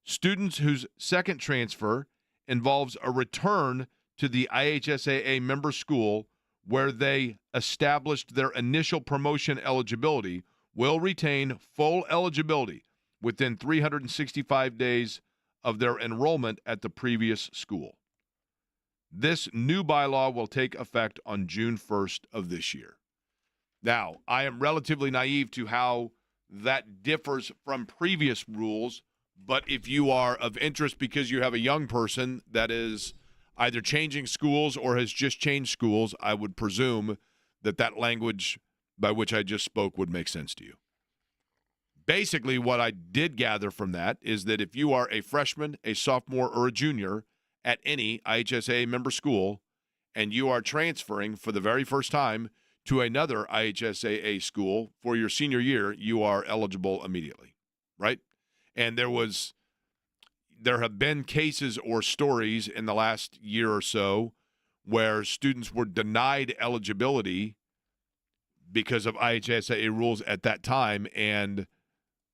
Students whose second transfer involves a return to the IHSAA member school where they established their initial promotion eligibility will retain full eligibility within 365 days of their enrollment at the previous school. This new bylaw will take effect on June 1st of this year. Now, I am relatively naive to how that differs from previous rules, but if you are of interest because you have a young person that is either changing schools or has just changed schools, I would presume that language by which I just spoke would make sense to you. Basically, what I did gather from that is that if you are a freshman, a sophomore, or a junior at any IHSAA member school and you are transferring for the very first time to another IHSAA school for your senior year, you are eligible immediately, right? And there have been cases or stories in the last year or so where students were denied eligibility because of IHSAA rules at that time, and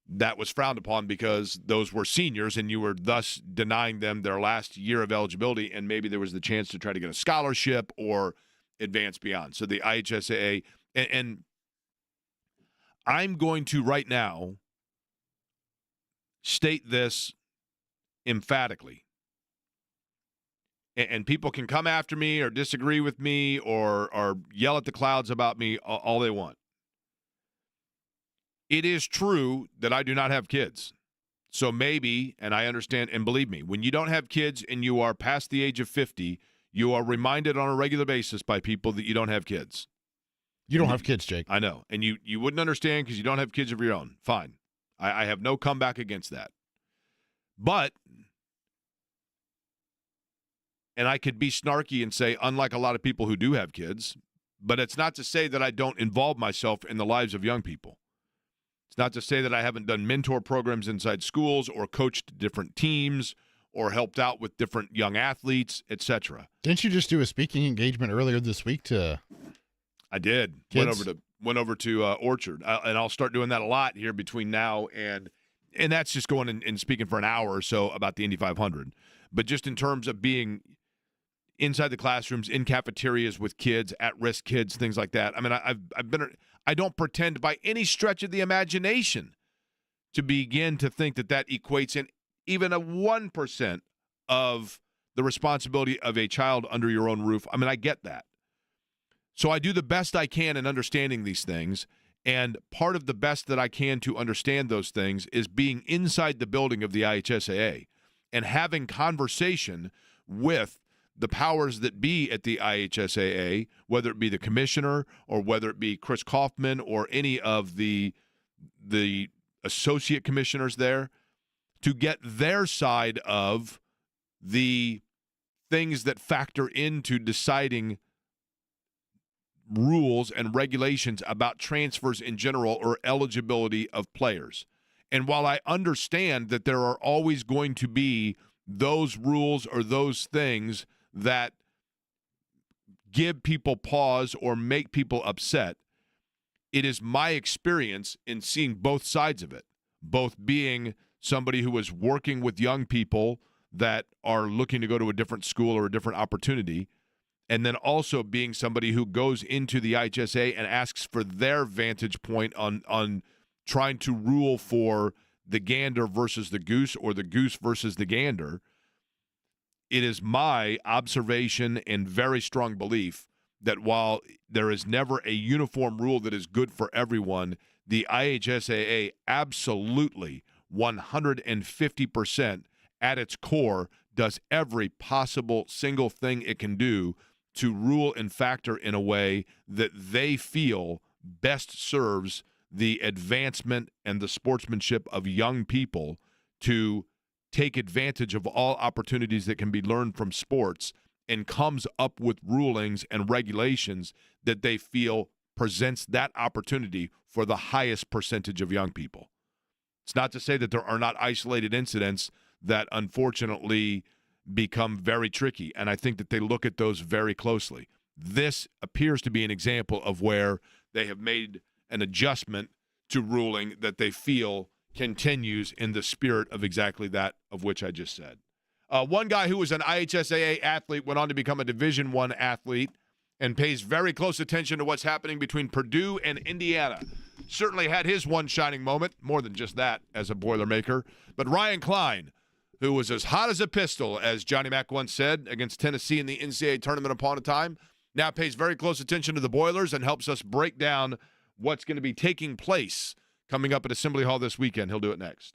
that was frowned upon because those were seniors and you were thus denying them their last year of eligibility, and maybe there was the chance to try to get a scholarship or advance beyond. So the IHSAA, and I'm going to right now state this emphatically, and people can come after me or disagree with me or yell at the clouds about me all they want. It is true that I do not have kids. So maybe, and I understand, and believe me, when you don't have kids and you are past the age of 50, you are reminded on a regular basis by people that you don't have kids. You don't have kids, Jake. I know. And you wouldn't understand because you don't have kids of your own. Fine. I have no comeback against that. But, and I could be snarky and say, unlike a lot of people who do have kids, but it's not to say that I don't involve myself in the lives of young people. It's not to say that I haven't done mentor programs inside schools or coached different teams or helped out with different young athletes, etc. Didn't you just do a speaking engagement earlier this week to I did. kids? Went over to Orchard, and I'll start doing that a lot here between now and that's just going and speaking for an hour or so about the Indy 500. But just in terms of being inside the classrooms, in cafeterias with kids, at-risk kids, things like that. I mean, I've been. I don't pretend by any stretch of the imagination to begin to think that equates in even a 1% of the responsibility of a child under your own roof. I mean, I get that. So I do the best I can in understanding these things. And part of the best that I can to understand those things is being inside the building of the IHSAA and having conversation with the powers that be at the IHSAA, whether it be the commissioner or whether it be Chris Kaufman or any of the associate commissioners there, to get their side of the things that factor into deciding rules and regulations about transfers in general or eligibility of players. And while I understand that there are always going to be those rules or those things that give people pause or make people upset, it is my experience in seeing both sides of it, both being somebody who is working with young people that are looking to go to a different school or a different opportunity, and then also being somebody who goes into the IHSA and asks for their vantage point on trying to rule for the gander versus the goose or the goose versus the gander. It is my observation and very strong belief that while there is never a uniform rule that is good for everyone, the IHSAA absolutely 150% at its core does every possible single thing it can do to rule and factor in a way that they feel best serves the advancement and the sportsmanship of young people to take advantage of all opportunities that can be learned from sports, and comes up with rulings and regulations that they feel presents that opportunity for the highest percentage of young people. It's not to say that there are not isolated incidents that unfortunately become very tricky, and I think that they look at those very closely. This appears to be an example of where they have made an adjustment to ruling that they feel continues in the spirit of exactly that of which I just said. One guy who was an IHSAA athlete went on to become a Division I athlete and pays very close attention to what's happening between Purdue and Indiana. Certainly had his one shining moment, more than just that as a Boilermaker. But Ryan Cline, who was as hot as a pistol, as Johnny Mack once said, against Tennessee in the NCAA tournament upon a time, now pays very close attention to the Boilers and helps us break down what's going to be taking place coming up at Assembly Hall this weekend. He'll do it next.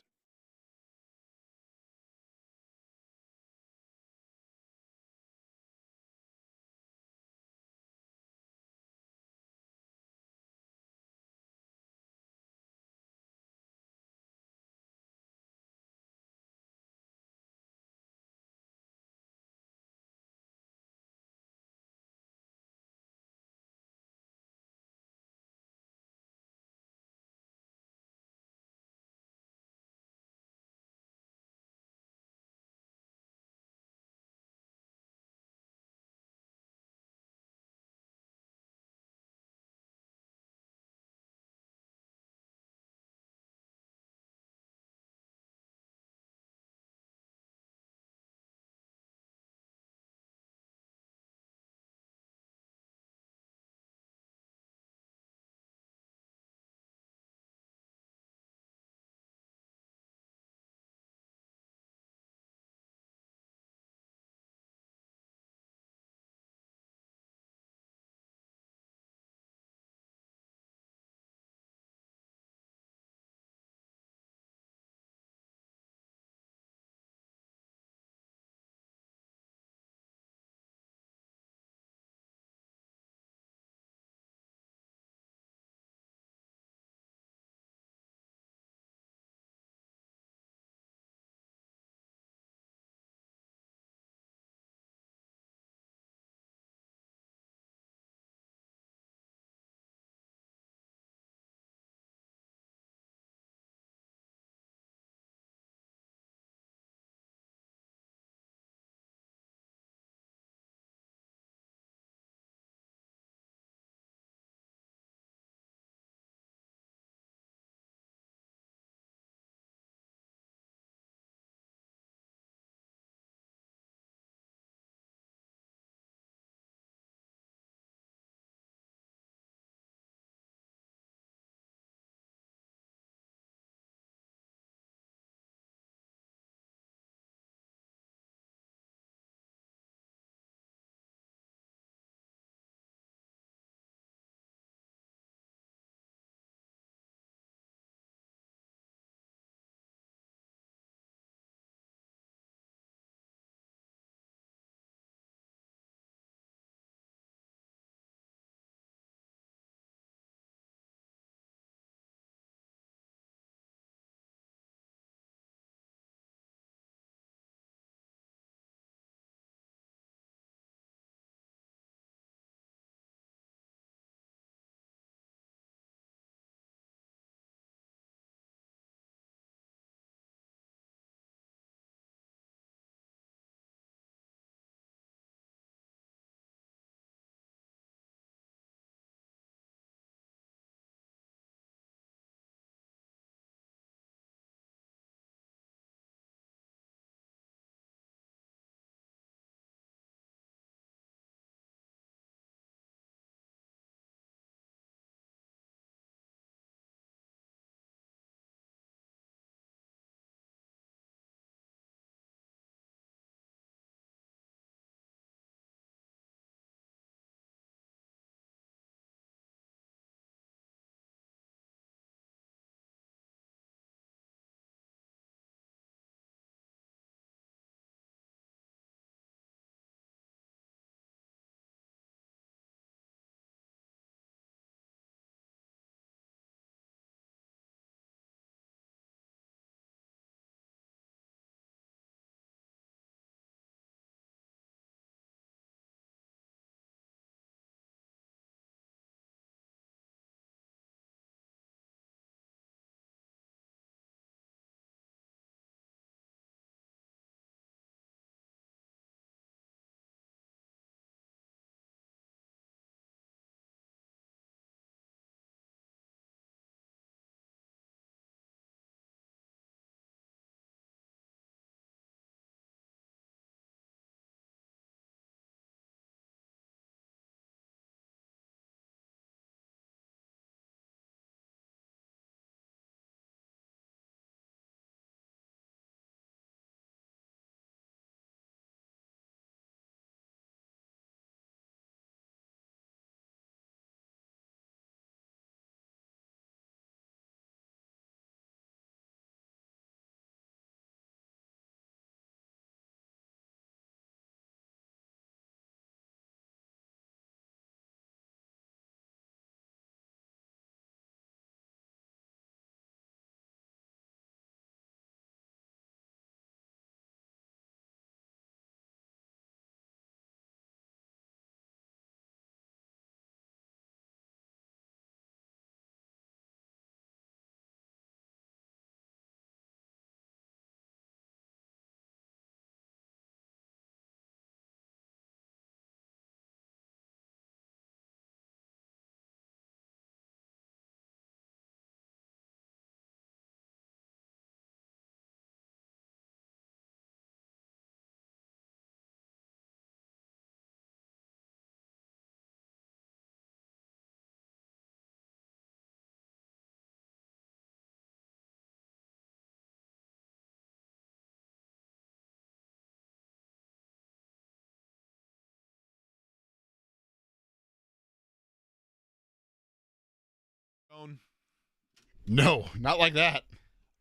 No, not like that.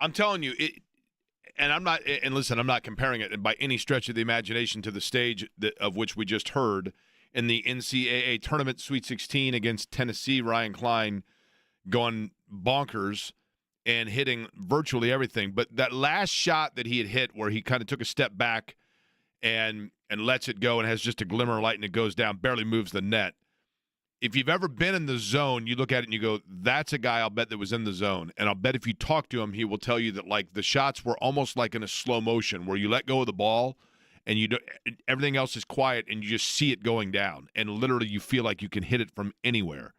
I'm telling you, and I'm not. And listen, I'm not comparing it by any stretch of the imagination to the stage of which we just heard in the NCAA tournament Sweet 16 against Tennessee. Ryan Klein going bonkers and hitting virtually everything. But that last shot that he had hit, where he kind of took a step back and lets it go and has just a glimmer of light and it goes down, barely moves the net. If you've ever been in the zone, you look at it and you go, that's a guy I'll bet that was in the zone. And I'll bet if you talk to him, he will tell you that, like, the shots were almost like in a slow motion where you let go of the ball and everything else is quiet and you just see it going down. And literally you feel like you can hit it from anywhere.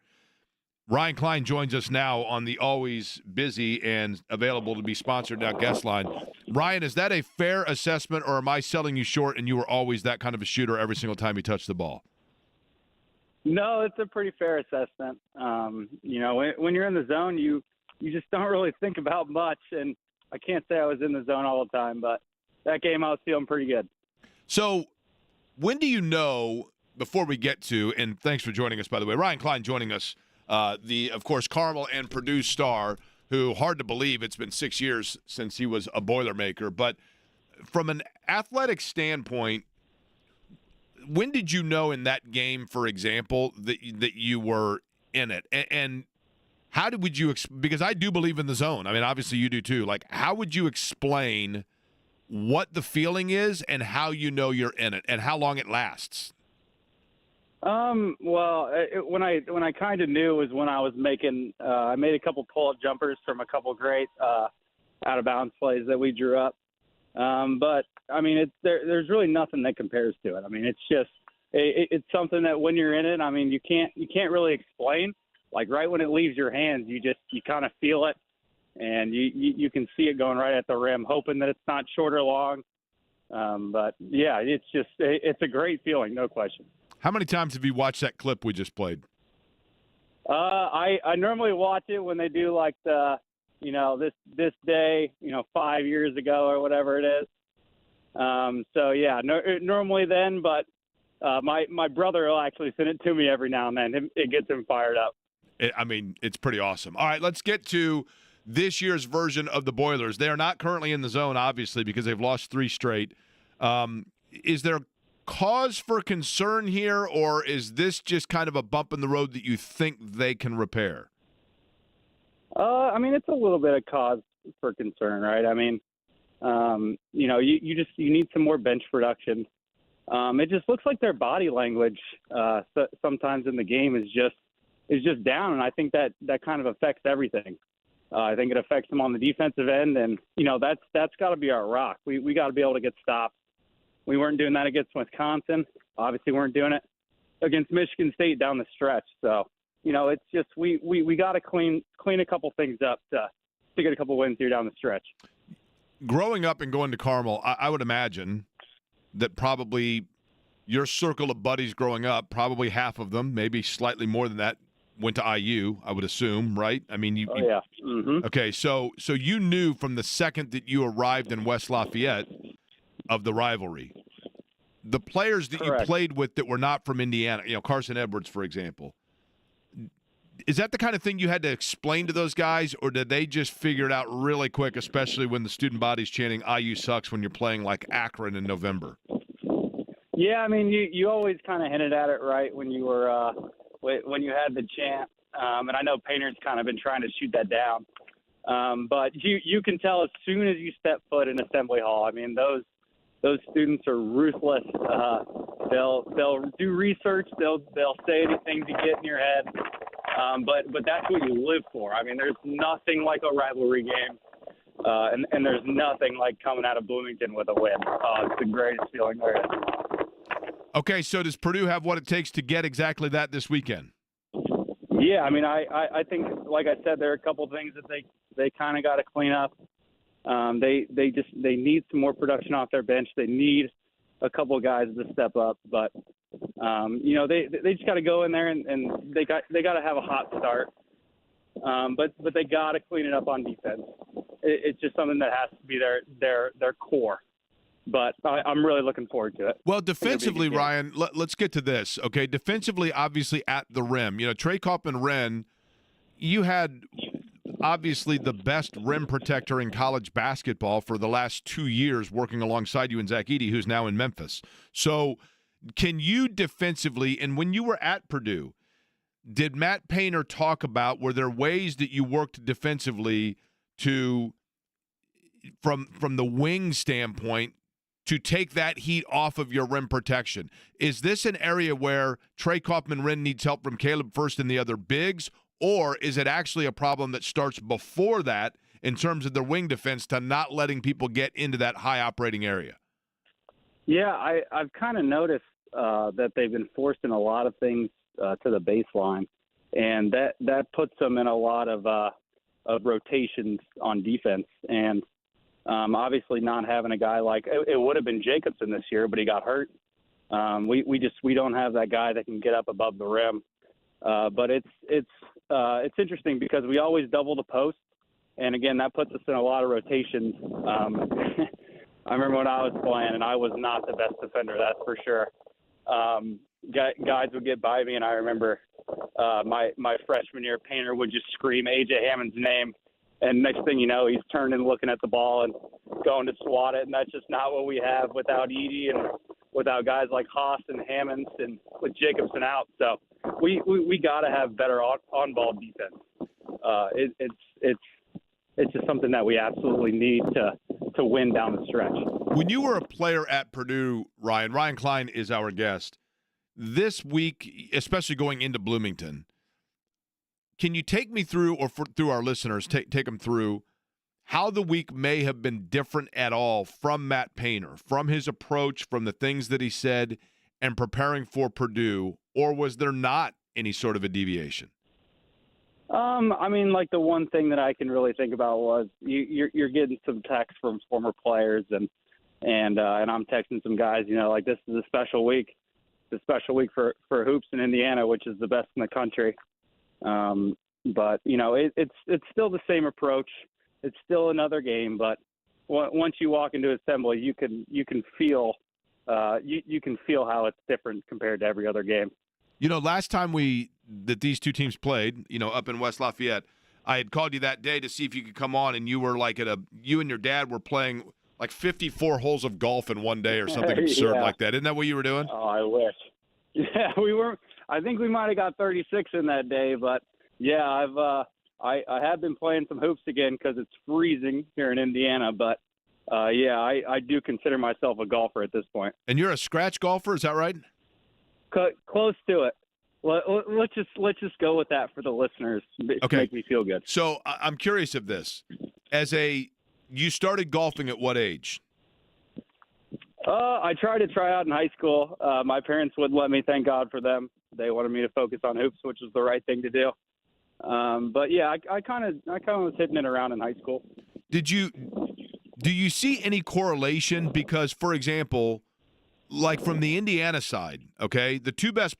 Ryan Klein joins us now on the always busy and available to be sponsored now guest line. Ryan, is that a fair assessment, or am I selling you short and you were always that kind of a shooter every single time you touched the ball? No, it's a pretty fair assessment. When you're in the zone, you just don't really think about much. And I can't say I was in the zone all the time, but that game I was feeling pretty good. So when do you know, before we get to, and thanks for joining us, by the way, Ryan Klein joining us, of course, Carmel and Purdue star, who, hard to believe, it's been 6 years since he was a Boilermaker. But from an athletic standpoint, when did you know in that game, for example, that you were in it? And how would you because I do believe in the zone. I mean, obviously you do too. Like, how would you explain what the feeling is and how you know you're in it and how long it lasts? When I kind of knew was when I was making I made a couple pull-up jumpers from a couple great out-of-bounds plays that we drew up. But I mean, there's really nothing that compares to it. I mean, it's just it's something that when you're in it, I mean, you can't really explain. Like, right when it leaves your hands, you kind of feel it, and you can see it going right at the rim, hoping that it's not short or long. But yeah, it's a great feeling, no question. How many times have you watched that clip we just played? I normally watch it when they do like the, this day, 5 years ago or whatever it is. So yeah, normally then, but my brother will actually send it to me every now and then. It gets him fired up. It's pretty awesome. All right, let's get to this year's version of the Boilers. They are not currently in the zone, obviously, because they've lost 3 straight. Is there cause for concern here, or is this just kind of a bump in the road that you think they can repair? I mean, it's a little bit of cause for concern, right? I mean, you need some more bench production. It just looks like their body language sometimes in the game is just down, and I think that kind of affects everything. I think it affects them on the defensive end, and that's got to be our rock. We got to be able to get stops. We weren't doing that against Wisconsin. Obviously, weren't doing it against Michigan State down the stretch. So, it's just we got to clean a couple things up to get a couple wins here down the stretch. Growing up and going to Carmel, I would imagine that probably your circle of buddies growing up, probably half of them, maybe slightly more than that, went to IU, I would assume, right? I mean, yeah. Mm-hmm. Okay, so you knew from the second that you arrived in West Lafayette of the rivalry. The players that Correct. You played with that were not from Indiana, Carson Edwards, for example, is that the kind of thing you had to explain to those guys, or did they just figure it out really quick, especially when the student body's chanting IU sucks when you're playing like Akron in November? Yeah, I mean, you always kind of hinted at it, right, when you were when you had the chant. And I know Painter's kind of been trying to shoot that down. But you can tell as soon as you step foot in Assembly Hall. I mean, those students are ruthless. They'll do research. They'll say anything to get in your head. But that's what you live for. I mean, there's nothing like a rivalry game, and there's nothing like coming out of Bloomington with a win. It's the greatest feeling there is. Okay, so does Purdue have what it takes to get exactly that this weekend? Yeah, I mean, I think, like I said, there are a couple things that they kind of got to clean up. They need some more production off their bench. They need a couple of guys to step up, but they just got to go in there and they got to have a hot start. But they got to clean it up on defense. It's just something that has to be their core. But I'm really looking forward to it. Well, defensively, Ryan, let's get to this. Okay, defensively, obviously at the rim. Trey Kaufman-Wren, you had obviously the best rim protector in college basketball for the last 2 years working alongside you and Zach Edey, who's now in Memphis. So can you defensively, and when you were at Purdue, did Matt Painter talk about, were there ways that you worked defensively to, from the wing standpoint, to take that heat off of your rim protection? Is this an area where Trey Kaufman-Renn needs help from Caleb First and the other bigs, or is it actually a problem that starts before that in terms of the wing defense to not letting people get into that high operating area? Yeah, I've kind of noticed that they've been forcing a lot of things to the baseline, and that puts them in a lot of rotations on defense. And obviously, not having a guy like it would have been Jacobson this year, but he got hurt. We don't have that guy that can get up above the rim. But it's interesting because we always double the post, and again that puts us in a lot of rotations. I remember when I was playing, and I was not the best defender, that's for sure. Guys would get by me, and I remember my freshman year, Painter would just scream A.J. Hammond's name, and next thing you know, he's turning, looking at the ball, and going to swat it, and that's just not what we have without Edey and without guys like Haas and Hammonds and with Jacobson out. So we got to have better on-ball defense. It's just something that we absolutely need to win down the stretch. When you were a player at Purdue, Ryan Klein is our guest. This week, especially going into Bloomington, can you take me through, or through our listeners, take them through how the week may have been different at all from Matt Painter, from his approach, from the things that he said, and preparing for Purdue, or was there not any sort of a deviation? I mean, like the one thing that I can really think about was you're getting some texts from former players, and I'm texting some guys, like this is a special week. It's a special week for hoops in Indiana, which is the best in the country. But it's still the same approach. It's still another game, but once you walk into assembly, you can feel you can feel how it's different compared to every other game. Last time that these two teams played, up in West Lafayette, I had called you that day to see if you could come on, and you were like you and your dad were playing like 54 holes of golf in one day or something absurd like that. Isn't that what you were doing? Oh, I wish. Yeah, we were. I think we might have got 36 in that day, but yeah, I have been playing some hoops again because it's freezing here in Indiana. But yeah, I do consider myself a golfer at this point. And you're a scratch golfer, is that right? Close to it. Let's just go with that for the listeners. Okay. Make me feel good. So I'm curious of this. You started golfing at what age? I tried to try out in high school. My parents wouldn't let me. Thank God for them. They wanted me to focus on hoops, which was the right thing to do. But yeah, I kind of was hitting it around in high school. Do you see any correlation? Because, for example, like from the Indiana side, okay,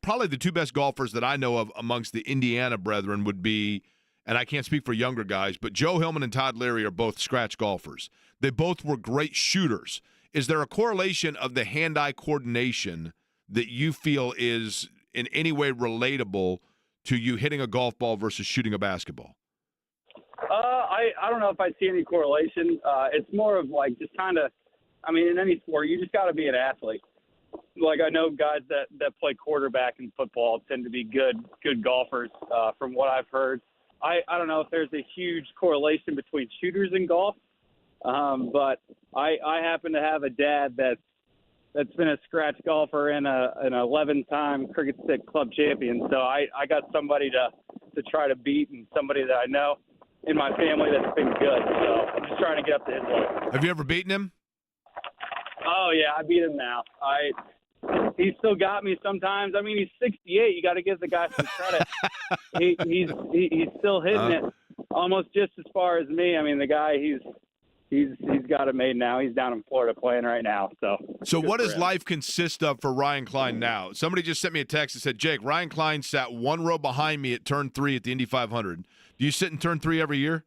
probably the two best golfers that I know of amongst the Indiana brethren would be, and I can't speak for younger guys, but Joe Hillman and Todd Leary are both scratch golfers. They both were great shooters. Is there a correlation of the hand-eye coordination that you feel is in any way relatable to you hitting a golf ball versus shooting a basketball? I don't know if I see any correlation. It's more of like just kind of, in any sport, you just got to be an athlete. Like I know guys that play quarterback in football tend to be good golfers from what I've heard. I don't know if there's a huge correlation between shooters and golf, but I happen to have a dad that's been a scratch golfer and an 11-time cricket stick club champion. So I got somebody to try to beat, and somebody that I know in my family that's been good. So I'm just trying to get up to his level. Have you ever beaten him? Oh yeah, I beat him now. He's still got me sometimes. He's 68. You got to give the guy some credit. He's still hitting it almost just as far as me. The guy he's got it made now. He's down in Florida playing right now. So what does life consist of for Ryan Klein now? Somebody just sent me a text that said, Jake, Ryan Klein sat one row behind me at turn 3 at the Indy 500. Do you sit in turn 3 every year?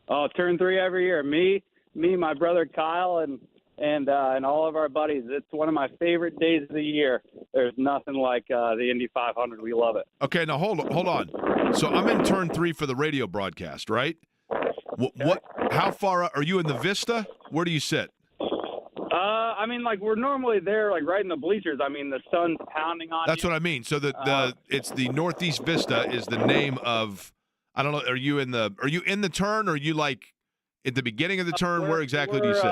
Oh, turn 3 every year. Me, my brother Kyle, and and all of our buddies. It's one of my favorite days of the year. There's nothing like the Indy 500. We love it. Okay, now hold on. So I'm in turn 3 for the radio broadcast, right? What? How far are you in the Vista? Where do you sit? I mean, like, we're normally there, like, right in the bleachers. I mean, the sun's pounding on That's you. what I mean. So it's the Northeast Vista is the name of. I don't know. Are you in the turn? Or are you like at the beginning of the turn? Where exactly do you sit?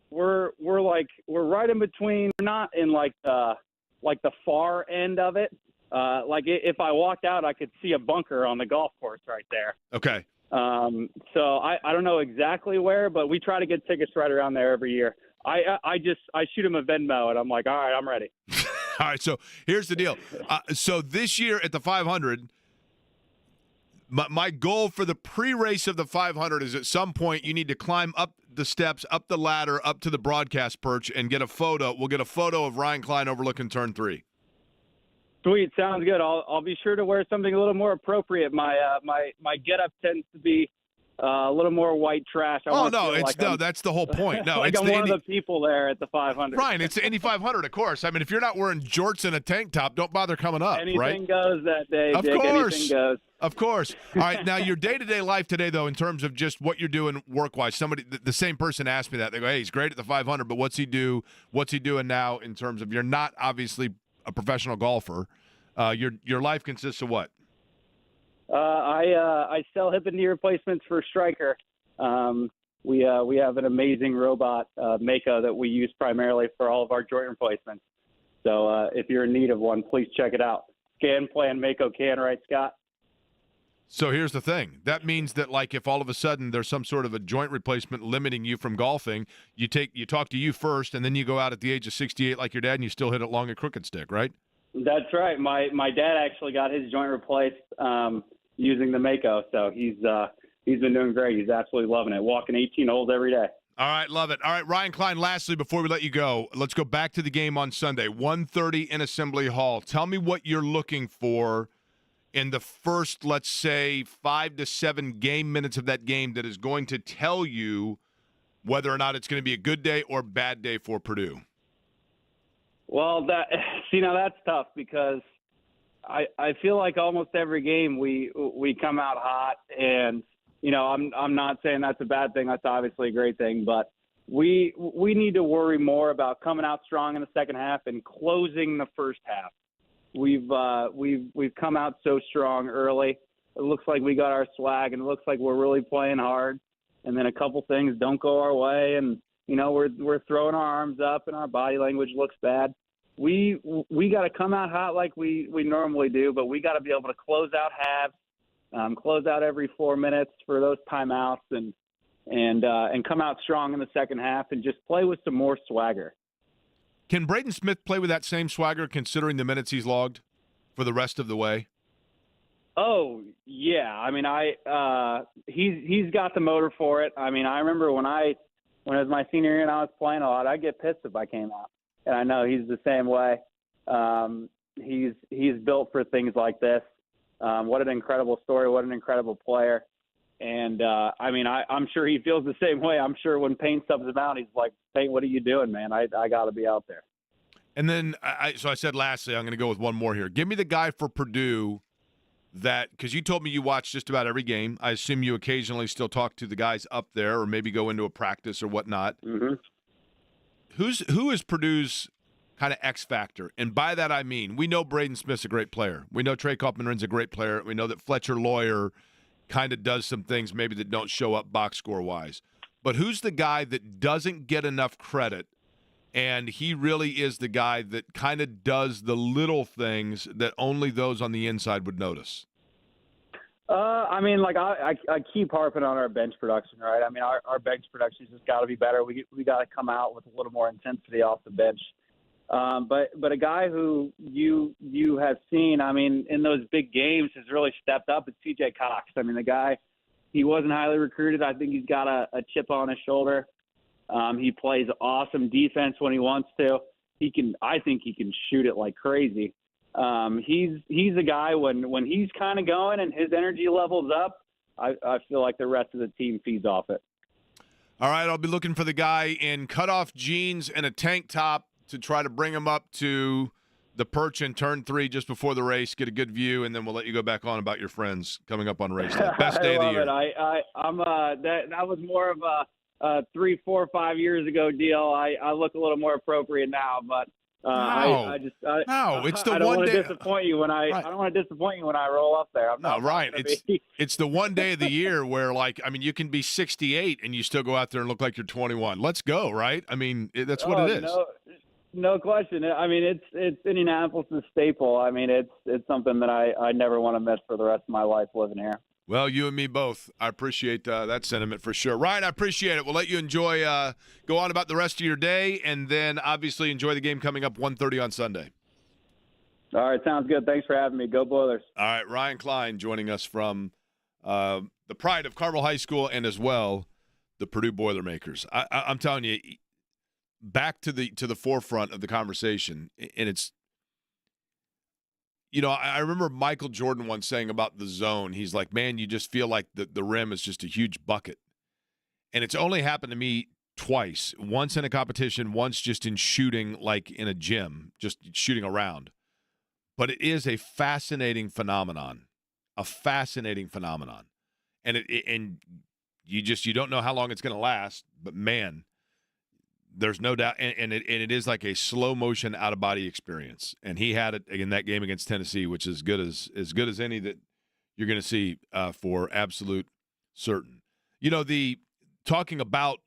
We're right in between. We're not in like the far end of it. Like, if I walked out, I could see a bunker on the golf course right there. Okay. So I don't know exactly where, but we try to get tickets right around there every year. I shoot him a Venmo, and I'm like, all right, I'm ready. All right, so here's the deal. So this year at the 500, my goal for the pre-race of the 500 is at some point you need to climb up the steps, up the ladder, up to the broadcast perch, and get a photo. We'll get a photo of Ryan Klein overlooking turn 3. Sweet, sounds good. I'll be sure to wear something a little more appropriate. My getup tends to be a little more white trash. That's the whole point. No, like it's I'm one of the people there at the 500. Ryan, it's the Indy 500, of course. I mean, if you're not wearing jorts and a tank top, don't bother coming up. Anything goes that day. Of Dick. course. Anything goes. Of course. All right. Now, your day-to-day life today, though, in terms of just what you're doing work-wise, the same person asked me that. They go, hey, he's great at the 500, but what's he do? What's he doing now in terms of you're not obviously a professional golfer. Your life consists of what? I sell hip and knee replacements for Stryker. We have an amazing robot, Mako, that we use primarily for all of our joint replacements. So if you're in need of one, please check it out. Scan Plan Mako can, right, Scott? So here's the thing. That means that, like, if all of a sudden there's some sort of a joint replacement limiting you from golfing, you talk to you first, and then you go out at the age of 68 like your dad, and you still hit it long at crooked stick, right? That's right. My dad actually got his joint replaced using the Mako, so he's been doing great. He's absolutely loving it. Walking 18 holes every day. All right, love it. All right, Ryan Klein, lastly, before we let you go, let's go back to the game on Sunday, 1:30 in Assembly Hall. Tell me what you're looking for in the first, let's say, 5 to 7 game minutes of that game that is going to tell you whether or not it's going to be a good day or bad day for Purdue. Well, now that's tough because I feel like almost every game we come out hot, and I'm not saying that's a bad thing. That's obviously a great thing, but we need to worry more about coming out strong in the second half and closing the first half. We've come out so strong early. It looks like we got our swag, and it looks like we're really playing hard. And then a couple things don't go our way, and we're throwing our arms up, and our body language looks bad. We got to come out hot like we normally do, but we got to be able to close out halves, close out every 4 minutes for those timeouts, and come out strong in the second half and just play with some more swagger. Can Braden Smith play with that same swagger considering the minutes he's logged for the rest of the way? Oh, yeah. I mean, he's got the motor for it. I mean, I remember when it was my senior year and I was playing a lot, I'd get pissed if I came out. And I know he's the same way. He's built for things like this. What an incredible story. What an incredible player. And, I'm sure he feels the same way. I'm sure when Payne subs him out, he's like, Payne, what are you doing, man? I got to be out there. And then, I said lastly, I'm going to go with one more here. Give me the guy for Purdue that, because you told me you watch just about every game. I assume you occasionally still talk to the guys up there or maybe go into a practice or whatnot. Mm-hmm. Who is Purdue's kind of X factor? And by that I mean, we know Braden Smith's a great player. We know Trey Kaufman-Ren's a great player. We know that Fletcher Lawyer kind of does some things maybe that don't show up box score wise. But who's the guy that doesn't get enough credit, and he really is the guy that kind of does the little things that only those on the inside would notice? I keep harping on our bench production, right? I mean, our bench production has got to be better. We got to come out with a little more intensity off the bench. But a guy who you have seen, I mean, in those big games has really stepped up is C.J. Cox. I mean, the guy, he wasn't highly recruited. I think he's got a chip on his shoulder. He plays awesome defense when he wants to. I think he can shoot it like crazy. He's a guy when he's kind of going and his energy level's up, I feel like the rest of the team feeds off it. All right, I'll be looking for the guy in cutoff jeans and a tank top to try to bring him up to the perch in turn 3 just before the race, get a good view, and then we'll let you go back on about your friends coming up on race day. Best day of the year. That was more of a 3, 4, 5 years ago deal. I look a little more appropriate now, but I it's the I don't one want day. to disappoint you when I don't want to disappoint you when I roll up there. It's the one day of the year where, like, I mean, you can be 68 and you still go out there and look like you're 21. Let's go, right? I mean, that's what it is. No question. I mean, it's Indianapolis' staple. I mean, it's something that I never want to miss for the rest of my life living here. Well, you and me both. I appreciate that sentiment for sure. Ryan, I appreciate it. We'll let you enjoy, go on about the rest of your day, and then obviously enjoy the game coming up 1:30 on Sunday. All right, sounds good. Thanks for having me. Go Boilers. All right, Ryan Klein joining us from the pride of Carmel High School and as well the Purdue Boilermakers. I'm telling you, back to the forefront of the conversation, and it's, you know, I remember Michael Jordan once saying about the zone, he's like, man, you just feel like the rim is just a huge bucket. And it's only happened to me twice, once in a competition, once just in shooting, like in a gym, just shooting around. But it is a fascinating phenomenon, And you don't know how long it's going to last, but man, there's no doubt, and it is like a slow motion out of body experience. And he had it in that game against Tennessee, which is as good as any that you're going to see for absolute certain. You know, talking about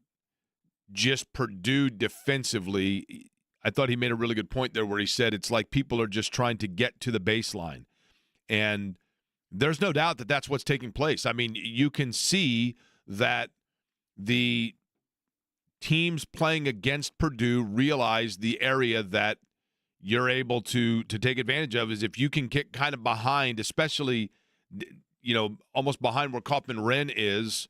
just Purdue defensively, I thought he made a really good point there where he said it's like people are just trying to get to the baseline, and there's no doubt that that's what's taking place. I mean, you can see that the teams playing against Purdue realize the area that you're able to take advantage of is if you can get kind of behind, especially, you know, almost behind where Kaufman-Wren is,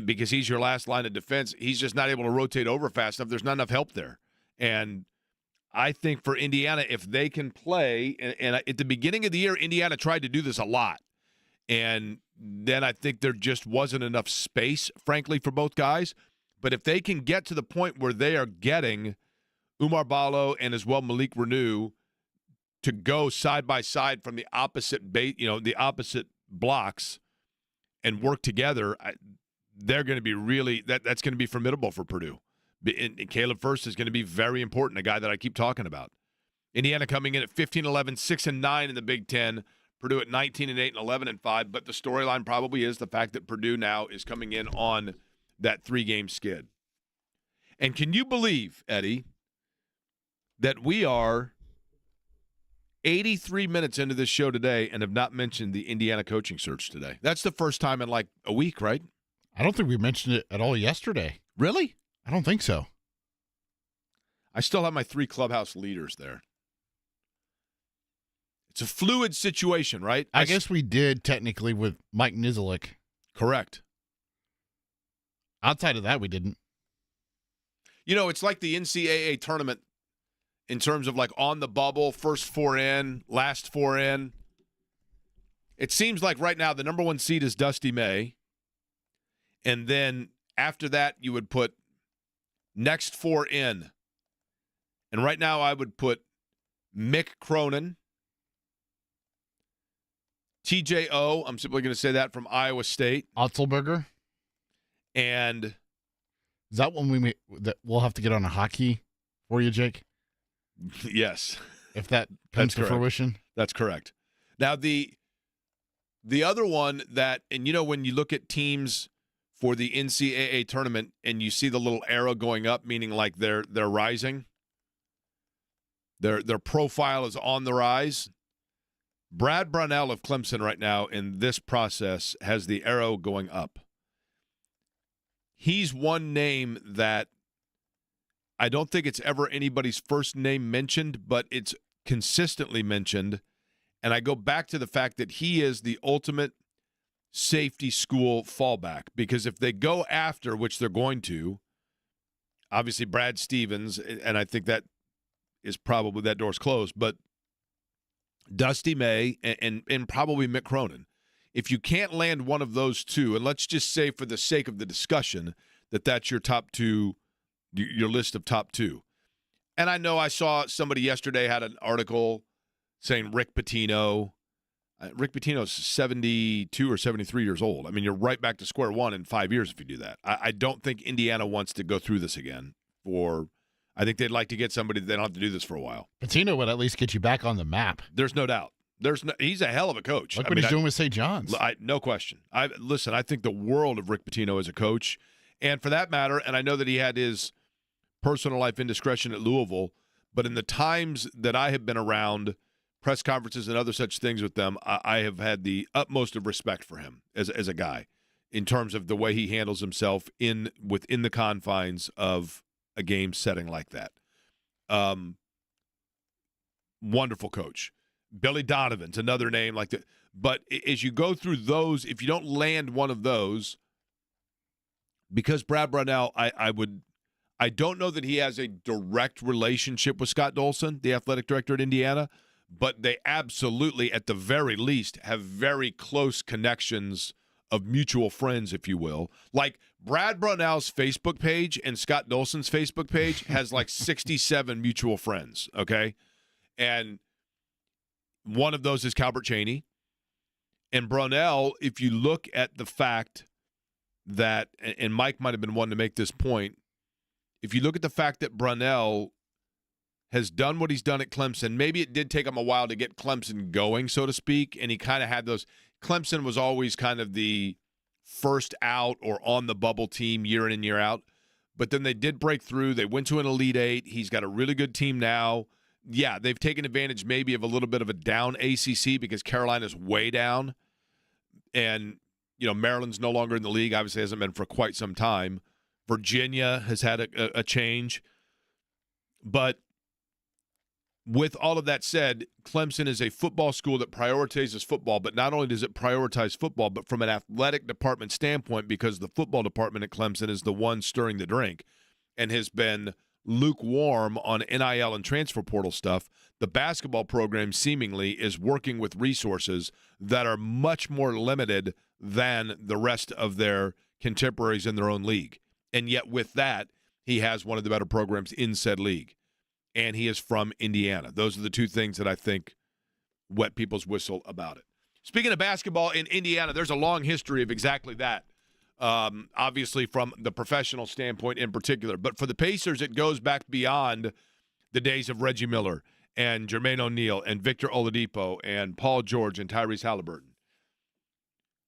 because he's your last line of defense. He's just not able to rotate over fast enough. There's not enough help there. And I think for Indiana, if they can play, and at the beginning of the year, Indiana tried to do this a lot. And then I think there just wasn't enough space, frankly, for both guys. But if they can get to the point where they are getting Umar Ballo and as well Malik Renew to go side by side from the opposite the opposite blocks and work together, they're going to be really that's going to be formidable for Purdue. And Caleb First is going to be very important, a guy that I keep talking about. Indiana coming in at 15-11, 6-9 in the Big Ten. Purdue at 19-8 and 11-5. But the storyline probably is the fact that Purdue now is coming in on that 3-game skid. And can you believe, Eddie, that we are 83 minutes into this show today and have not mentioned the Indiana coaching search today? That's the first time in like a week, right? I don't think we mentioned it at all yesterday. Really? I don't think so. I still have my 3 clubhouse leaders there. It's a fluid situation, right? I guess we did technically with Mike Nizilik. Correct. Outside of that, we didn't. You know, it's like the NCAA tournament in terms of like on the bubble, first 4 in, last 4 in. It seems like right now the number 1 seed is Dusty May. And then after that, you would put next 4 in. And right now I would put Mick Cronin, TJO, I'm simply going to say that, from Iowa State. Otzelberger. And is that one we'll have to get on a hockey for you, Jake? Yes. If that comes to fruition. That's correct. Now, the other one that, and you know, when you look at teams for the NCAA tournament and you see the little arrow going up, meaning like they're rising, their profile is on the rise. Brad Brownell of Clemson right now in this process has the arrow going up. He's one name that I don't think it's ever anybody's first name mentioned, but it's consistently mentioned. And I go back to the fact that he is the ultimate safety school fallback, because if they go after, which they're going to, obviously Brad Stevens, and I think that is probably, that door's closed, but Dusty May and probably Mick Cronin. If you can't land one of those two, and let's just say for the sake of the discussion that's your top two, your list of top two. And I know I saw somebody yesterday had an article saying Rick Pitino. Rick Pitino's 72 or 73 years old. I mean, you're right back to square one in 5 years if you do that. I don't think Indiana wants to go through this again. I think they'd like to get somebody that they don't have to do this for a while. Pitino would at least get you back on the map. There's no doubt. He's a hell of a coach. Look what he's doing with St. John's. No question. Listen, I think the world of Rick Pitino as a coach. And for that matter, and I know that he had his personal life indiscretion at Louisville, but in the times that I have been around press conferences and other such things with them, I have had the utmost of respect for him as a guy in terms of the way he handles himself within the confines of a game setting like that. Wonderful coach. Billy Donovan's another name like that. But as you go through those, if you don't land one of those, because Brad Brownell, I don't know that he has a direct relationship with Scott Dolson, the athletic director at Indiana, but they absolutely, at the very least, have very close connections of mutual friends, if you will. Like Brad Brownell's Facebook page and Scott Dolson's Facebook page has like 67 mutual friends, okay? And one of those is Calbert Chaney. And Brownell, if you look at the fact that, and Mike might have been one to make this point, if you look at the fact that Brownell has done what he's done at Clemson, maybe it did take him a while to get Clemson going, so to speak, and he kind of had those. Clemson was always kind of the first out or on the bubble team year in and year out, but then they did break through. They went to an Elite Eight. He's got a really good team now. Yeah, they've taken advantage maybe of a little bit of a down ACC because Carolina's way down, and Maryland's no longer in the league. Obviously hasn't been for quite some time. Virginia has had a change. But with all of that said, Clemson is a football school that prioritizes football, but not only does it prioritize football, but from an athletic department standpoint, because the football department at Clemson is the one stirring the drink and has been lukewarm on NIL and transfer portal stuff, the basketball program seemingly is working with resources that are much more limited than the rest of their contemporaries in their own league. And yet with that, he has one of the better programs in said league. And he is from Indiana. Those are the two things that I think wet people's whistle about it. Speaking of basketball in Indiana, there's a long history of exactly that. Obviously from the professional standpoint in particular. But for the Pacers, it goes back beyond the days of Reggie Miller and Jermaine O'Neal and Victor Oladipo and Paul George and Tyrese Halliburton.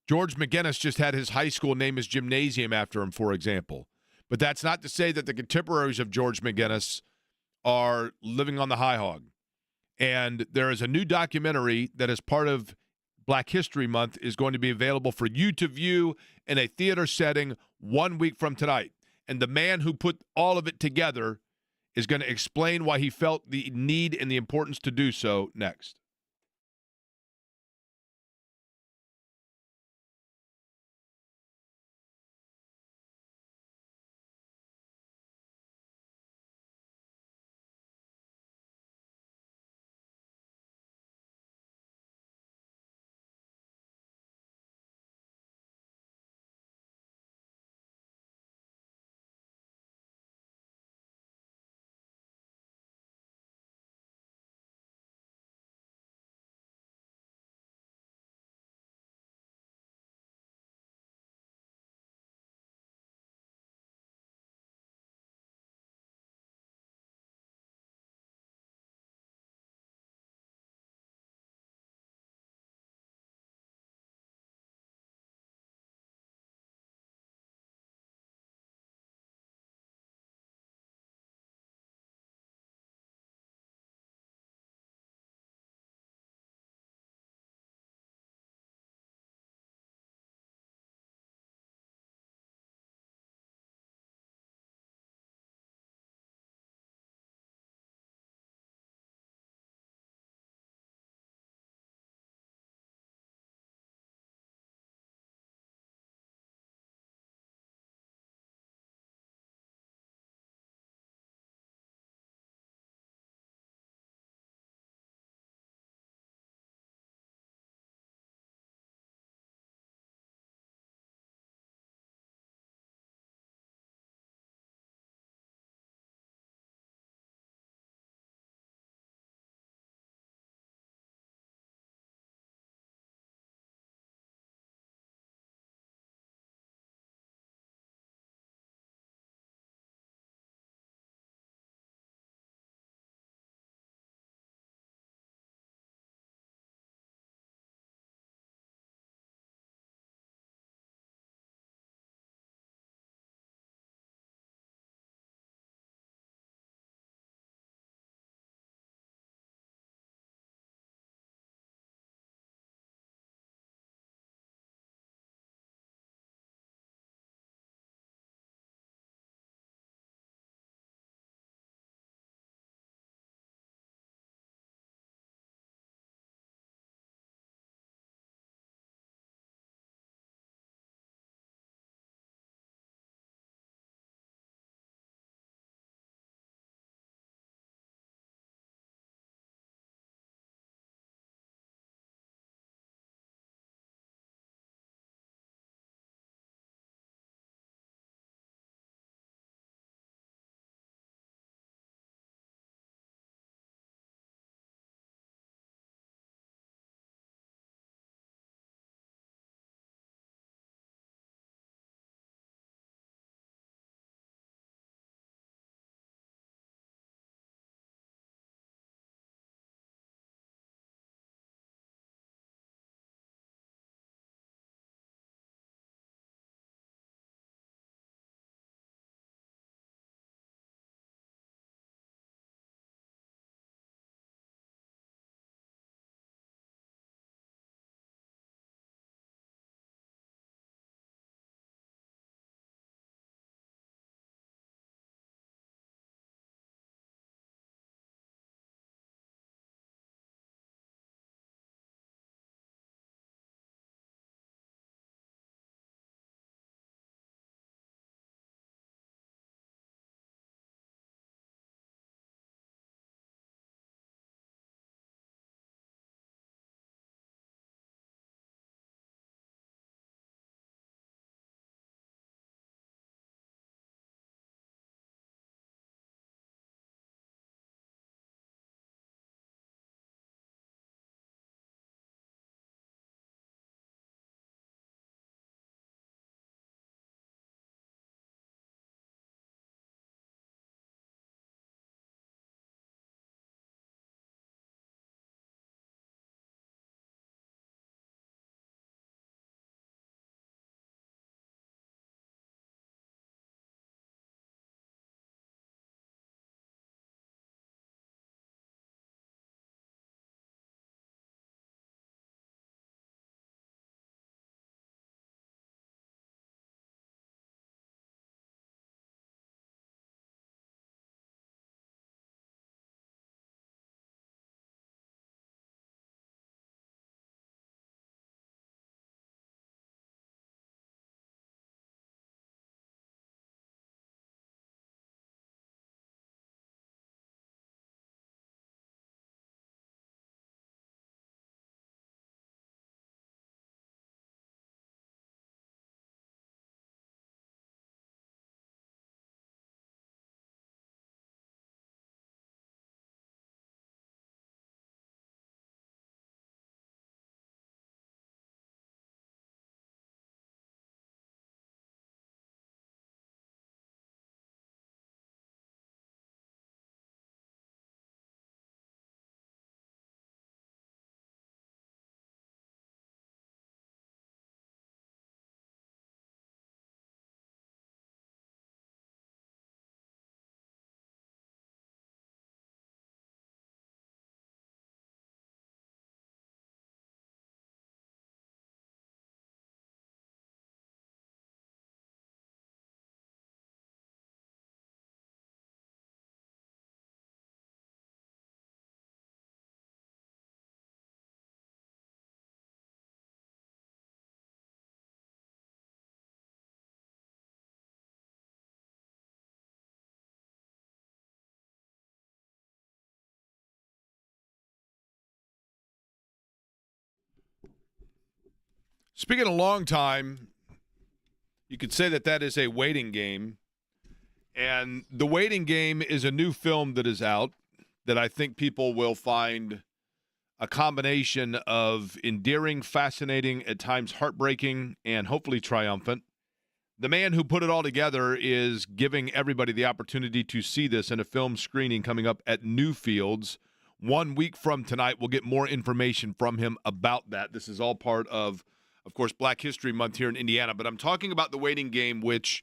George McGinnis just had his high school name his gymnasium after him, for example. But that's not to say that the contemporaries of George McGinnis are living on the high hog. And there is a new documentary that is part of Black History Month is going to be available for you to view in a theater setting 1 week from tonight. And the man who put all of it together is going to explain why he felt the need and the importance to do so next. speaking of long time, you could say that is a waiting game. And The Waiting Game is a new film that is out that I think people will find a combination of endearing, fascinating, at times heartbreaking, and hopefully triumphant. The man who put it all together is giving everybody the opportunity to see this in a film screening coming up at Newfields 1 week from tonight. We'll get more information from him about that. This is all part of course, Black History Month here in Indiana. But I'm talking about The Waiting Game, which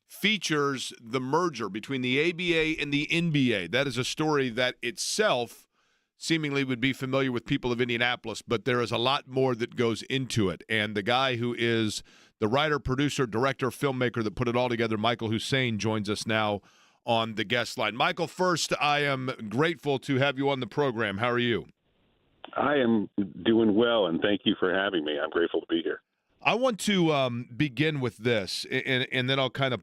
features the merger between the ABA and the NBA. That is a story that itself seemingly would be familiar with people of Indianapolis, but there is a lot more that goes into it. And the guy who is the writer, producer, director, filmmaker that put it all together, Michael Hussein, joins us now on the guest line. Michael, first, I am grateful to have you on the program. How are you? I am doing well, and thank you for having me. I'm grateful to be here. I want to begin with this, and then I'll kind of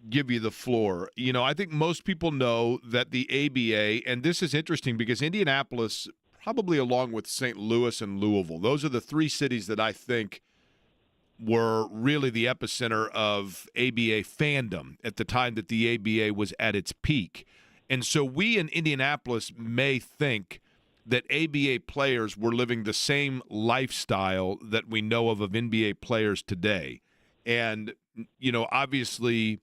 give you the floor. You know, I think most people know that the ABA, and this is interesting because Indianapolis, probably along with St. Louis and Louisville, those are the three cities that I think were really the epicenter of ABA fandom at the time that the ABA was at its peak. And so we in Indianapolis may think that ABA players were living the same lifestyle that we know of NBA players today. And, you know, obviously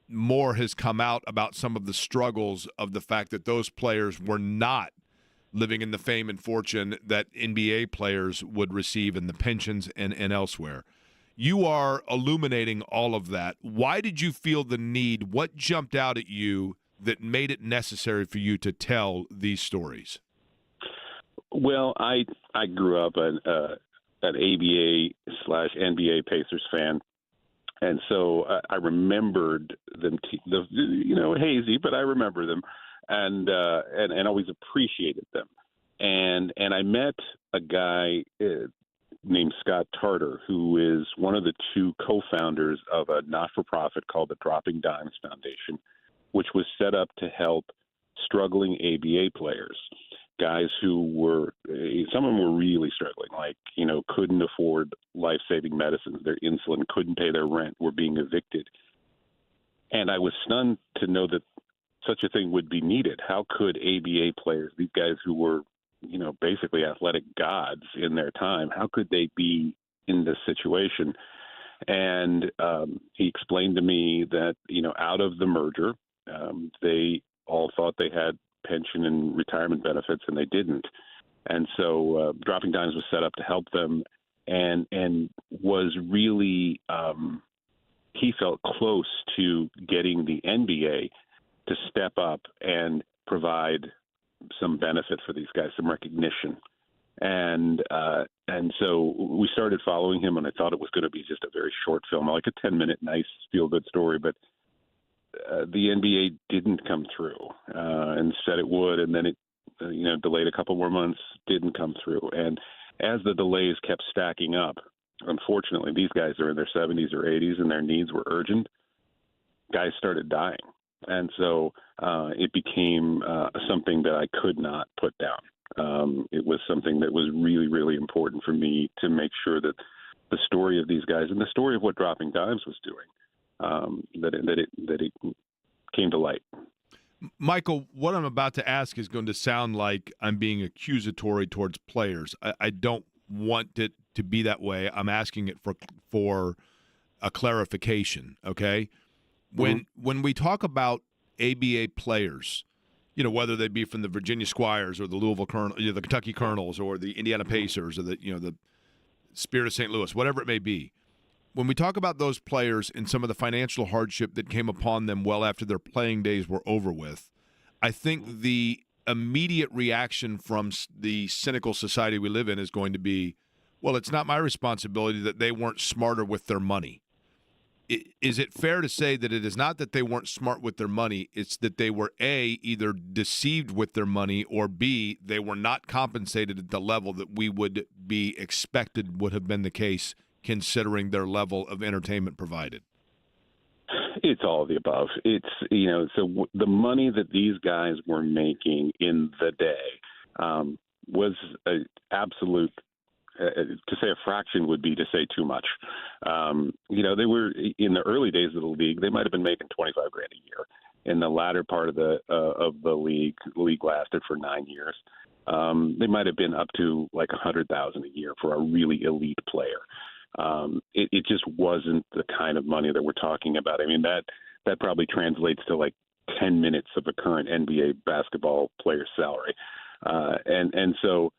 more has come out about some of the struggles of the fact that those players were not living in the fame and fortune that NBA players would receive in the pensions and elsewhere. You are illuminating all of that. Why did you feel the need? What jumped out at you that made it necessary for you to tell these stories? Well, I grew up an ABA/NBA Pacers fan, and so I remembered them. Hazy, but I remember them, and always appreciated them. And I met a guy named Scott Tarter, who is one of the two co-founders of a not-for-profit called the Dropping Dimes Foundation, which was set up to help struggling ABA players. Guys who were, some of them were really struggling, like, couldn't afford life-saving medicines. Their insulin, couldn't pay their rent, were being evicted. And I was stunned to know that such a thing would be needed. How could ABA players, these guys who were, basically athletic gods in their time, how could they be in this situation? And he explained to me that, out of the merger, they all thought they had pension and retirement benefits, and they didn't. And so Dropping Dimes was set up to help them, and was really he felt close to getting the NBA to step up and provide some benefit for these guys, some recognition. And so we started following him, and I thought it was going to be just a very short film, like a 10-minute nice feel-good story, but the NBA didn't come through, and said it would, and then it, delayed a couple more months, didn't come through. And as the delays kept stacking up, unfortunately, these guys are in their 70s or 80s, and their needs were urgent. Guys started dying, and so it became something that I could not put down. It was something that was really, really important for me to make sure that the story of these guys and the story of what Dropping Dimes was doing, that it came to light. Michael, what I'm about to ask is going to sound like I'm being accusatory towards players. I don't want it to be that way. I'm asking it for a clarification, okay? When we talk about ABA players, whether they be from the Virginia Squires or the Louisville the Kentucky Colonels or the Indiana Pacers or the Spirit of St. Louis, whatever it may be, when we talk about those players and some of the financial hardship that came upon them well after their playing days were over with, I think the immediate reaction from the cynical society we live in is going to be, well, it's not my responsibility that they weren't smarter with their money. Is it fair to say that it is not that they weren't smart with their money, it's that they were, A, either deceived with their money, or B, they were not compensated at the level that we would be expected would have been the case considering their level of entertainment provided? It's all of the above. It's, so the money that these guys were making in the day was an absolute, to say a fraction would be to say too much. They were in the early days of the league. They might have been making $25,000 a year. In the latter part of the league lasted for 9 years. They might have been up to like $100,000 a year for a really elite player. It just wasn't the kind of money that we're talking about. I mean, that probably translates to like 10 minutes of a current NBA basketball player's salary. And so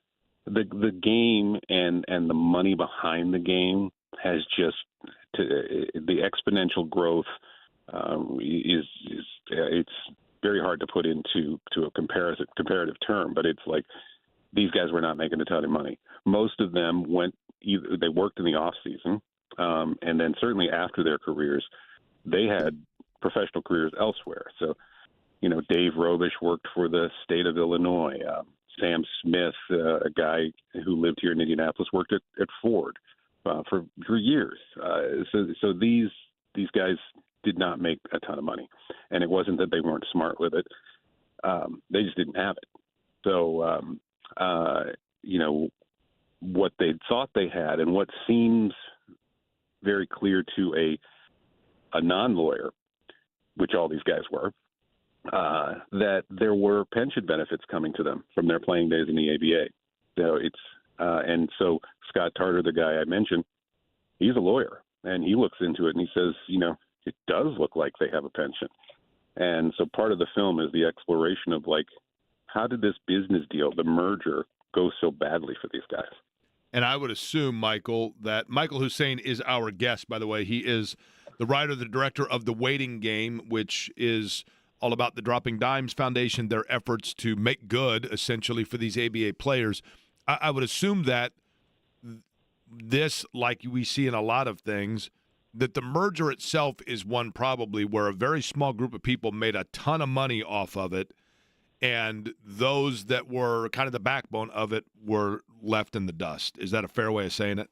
the game and the money behind the game has just the exponential growth it's very hard to put into a comparative term, but it's like these guys were not making a ton of money. Most of them they worked in the off season, and then certainly after their careers, they had professional careers elsewhere. So, Dave Robish worked for the state of Illinois. Sam Smith, a guy who lived here in Indianapolis, worked at Ford for years. So these guys did not make a ton of money, and it wasn't that they weren't smart with it. They just didn't have it. So, what they thought they had, and what seems very clear to a non-lawyer, which all these guys were, that there were pension benefits coming to them from their playing days in the ABA. So and so Scott Tarter, the guy I mentioned, he's a lawyer, and he looks into it and he says, it does look like they have a pension. And so part of the film is the exploration of like, how did this business deal, the merger, go so badly for these guys? And I would assume, Michael, that Michael Hussein is our guest, by the way. He is the writer, the director of The Waiting Game, which is all about the Dropping Dimes Foundation, their efforts to make good, essentially, for these ABA players. I would assume that this, like we see in a lot of things, that the merger itself is one probably where a very small group of people made a ton of money off of it, and those that were kind of the backbone of it were left in the dust. Is that a fair way of saying it?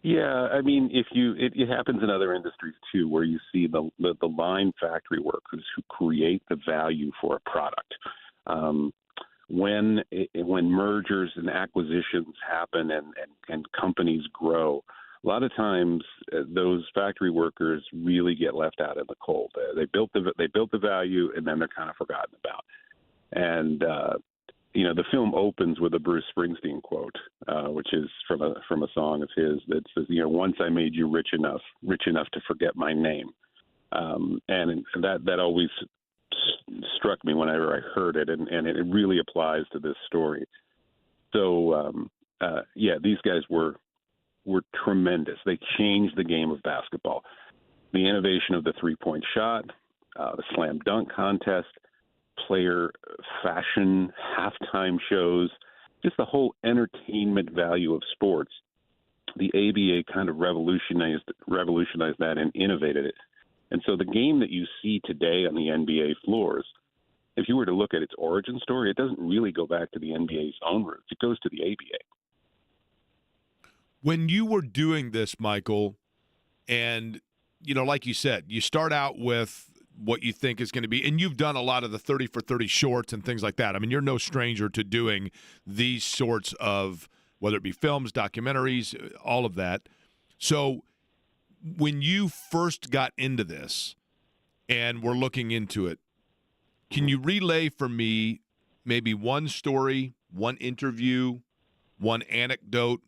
Yeah, I mean, it happens in other industries too, where you see the line factory workers who create the value for a product. When mergers and acquisitions happen and companies grow, a lot of times those factory workers really get left out in the cold. They built the value, and then they're kind of forgotten about. And the film opens with a Bruce Springsteen quote, which is from a song of his that says, "Once I made you rich enough to forget my name," and that always struck me whenever I heard it, and it really applies to this story. So these guys were tremendous. They changed the game of basketball. The innovation of the three-point shot, the slam dunk contest, player fashion, halftime shows, just the whole entertainment value of sports. The ABA kind of revolutionized that and innovated it. And so the game that you see today on the NBA floors, if you were to look at its origin story, it doesn't really go back to the NBA's own roots. It goes to the ABA. When you were doing this, Michael, and, like you said, you start out with what you think is going to be, and you've done a lot of the 30 for 30 shorts and things like that. I mean, you're no stranger to doing these sorts of, whether it be films, documentaries, all of that. So when you first got into this and were looking into it, can you relay for me maybe one story, one interview, one anecdote,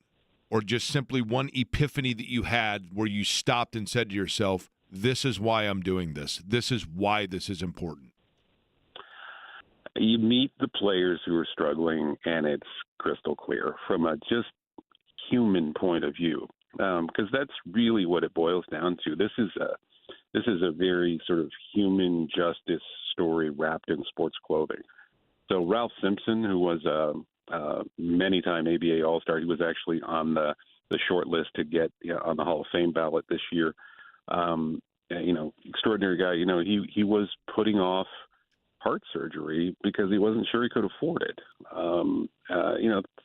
or just simply one epiphany that you had where you stopped and said to yourself, this is why I'm doing this. This is why this is important? You meet the players who are struggling, and it's crystal clear from a just human point of view, because that's really what it boils down to. This is a very sort of human justice story wrapped in sports clothing. So Ralph Simpson, who was a many-time ABA All-Star, he was actually on the short list to get on the Hall of Fame ballot this year. Extraordinary guy. He was putting off heart surgery because he wasn't sure he could afford it.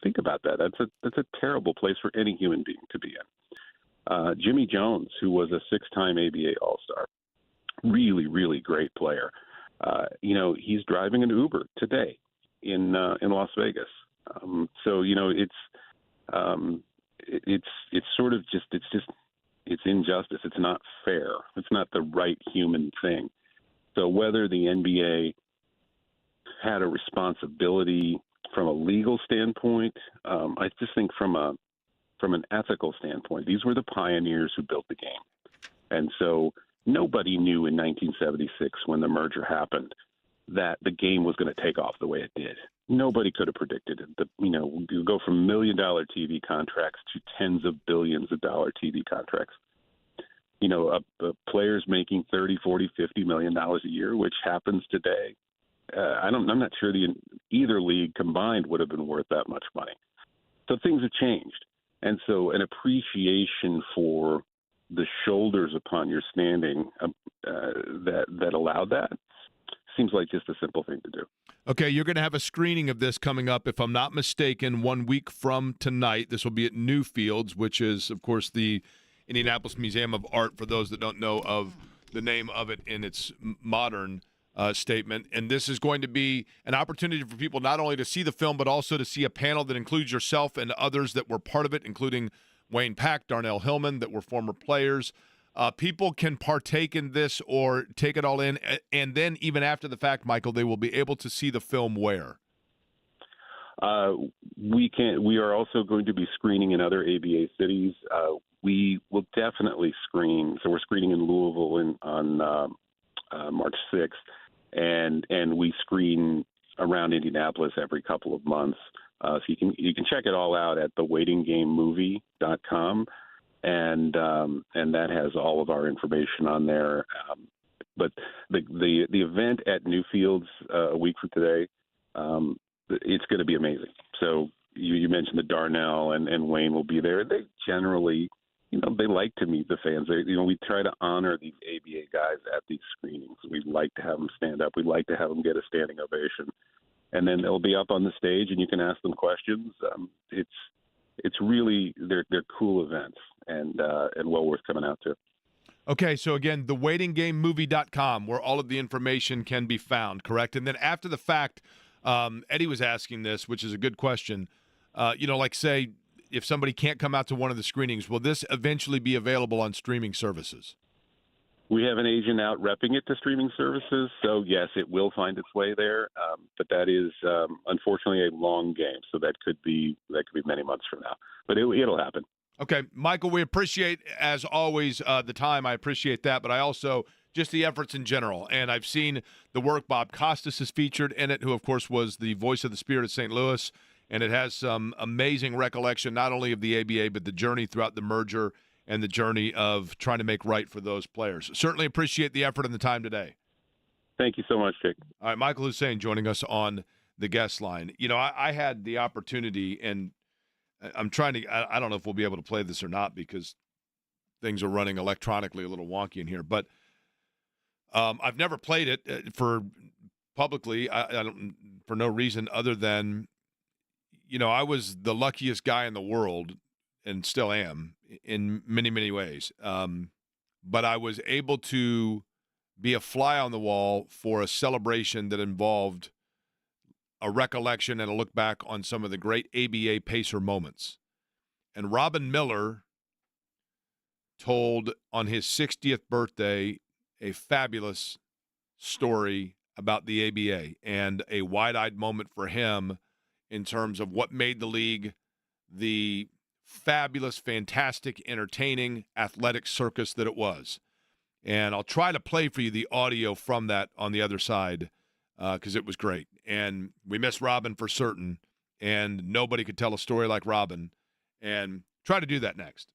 Think about that. That's a terrible place for any human being to be in. Jimmy Jones, who was a 6-time ABA All-Star, really, really great player. He's driving an Uber today in Las Vegas. it's sort of just it's injustice. It's not fair. It's not the right human thing. So whether the NBA had a responsibility from a legal standpoint, I just think from an ethical standpoint, these were the pioneers who built the game. And so nobody knew in 1976 when the merger happened that the game was going to take off the way it did. Nobody could have predicted it. You go from $1 million TV contracts to tens of billions of dollar TV contracts. Players making 30, 40, 50 million dollars a year, which happens today. I'm not sure either league combined would have been worth that much money. So things have changed. And so an appreciation for the shoulders upon your standing that allowed that seems like just a simple thing to do. Okay, you're going to have a screening of this coming up, if I'm not mistaken, 1 week from tonight. This will be at Newfields, which is, of course, the Indianapolis Museum of Art, for those that don't know of the name of it in its modern statement. And this is going to be an opportunity for people not only to see the film, but also to see a panel that includes yourself and others that were part of it, including Wayne Pack, Darnell Hillman, that were former players. People can partake in this or take it all in, and then even after the fact, Michael, they will be able to see the film where? We are also going to be screening in other ABA cities. We will definitely screen. So we're screening in Louisville on March 6th, and we screen around Indianapolis every couple of months. So you can check it all out at thewaitinggamemovie.com. And that has all of our information on there. But the event at Newfields a week from today, it's going to be amazing. So you mentioned that Darnell and Wayne will be there. They generally, they like to meet the fans. We try to honor these ABA guys at these screenings. We'd like to have them stand up. We'd like to have them get a standing ovation. And then they'll be up on the stage, and you can ask them questions. It's really they're cool events and well worth coming out to. Okay, so again, thewaitinggamemovie.com, where all of the information can be found, correct? And then after the fact, Eddie was asking this, which is a good question. Like say, if somebody can't come out to one of the screenings, will this eventually be available on streaming services? We have an agent out repping it to streaming services, so yes, it will find its way there. But that is unfortunately a long game, so that could be many months from now. But it'll happen. Okay, Michael, we appreciate, as always, the time. I appreciate that, but I also just the efforts in general. And I've seen the work Bob Costas has featured in it, who, of course, was the voice of the Spirit of St. Louis. And it has some amazing recollection, not only of the ABA, but the journey throughout the merger and the journey of trying to make right for those players. Certainly appreciate the effort and the time today. Thank you so much, Jake. All right, Michael Hussein joining us on the guest line. I had the opportunity, and I'm trying to – I don't know if we'll be able to play this or not because things are running electronically a little wonky in here. But I've never played it for publicly I don't, for no reason other than, I was the luckiest guy in the world and still am in many, many ways. But I was able to be a fly on the wall for a celebration that involved a recollection and a look back on some of the great ABA Pacer moments. And Robin Miller told on his 60th birthday a fabulous story about the ABA and a wide-eyed moment for him in terms of what made the league the fabulous, fantastic, entertaining, athletic circus that it was. And I'll try to play for you the audio from that on the other side because it was great. And we miss Robin for certain, and nobody could tell a story like Robin. And try to do that next.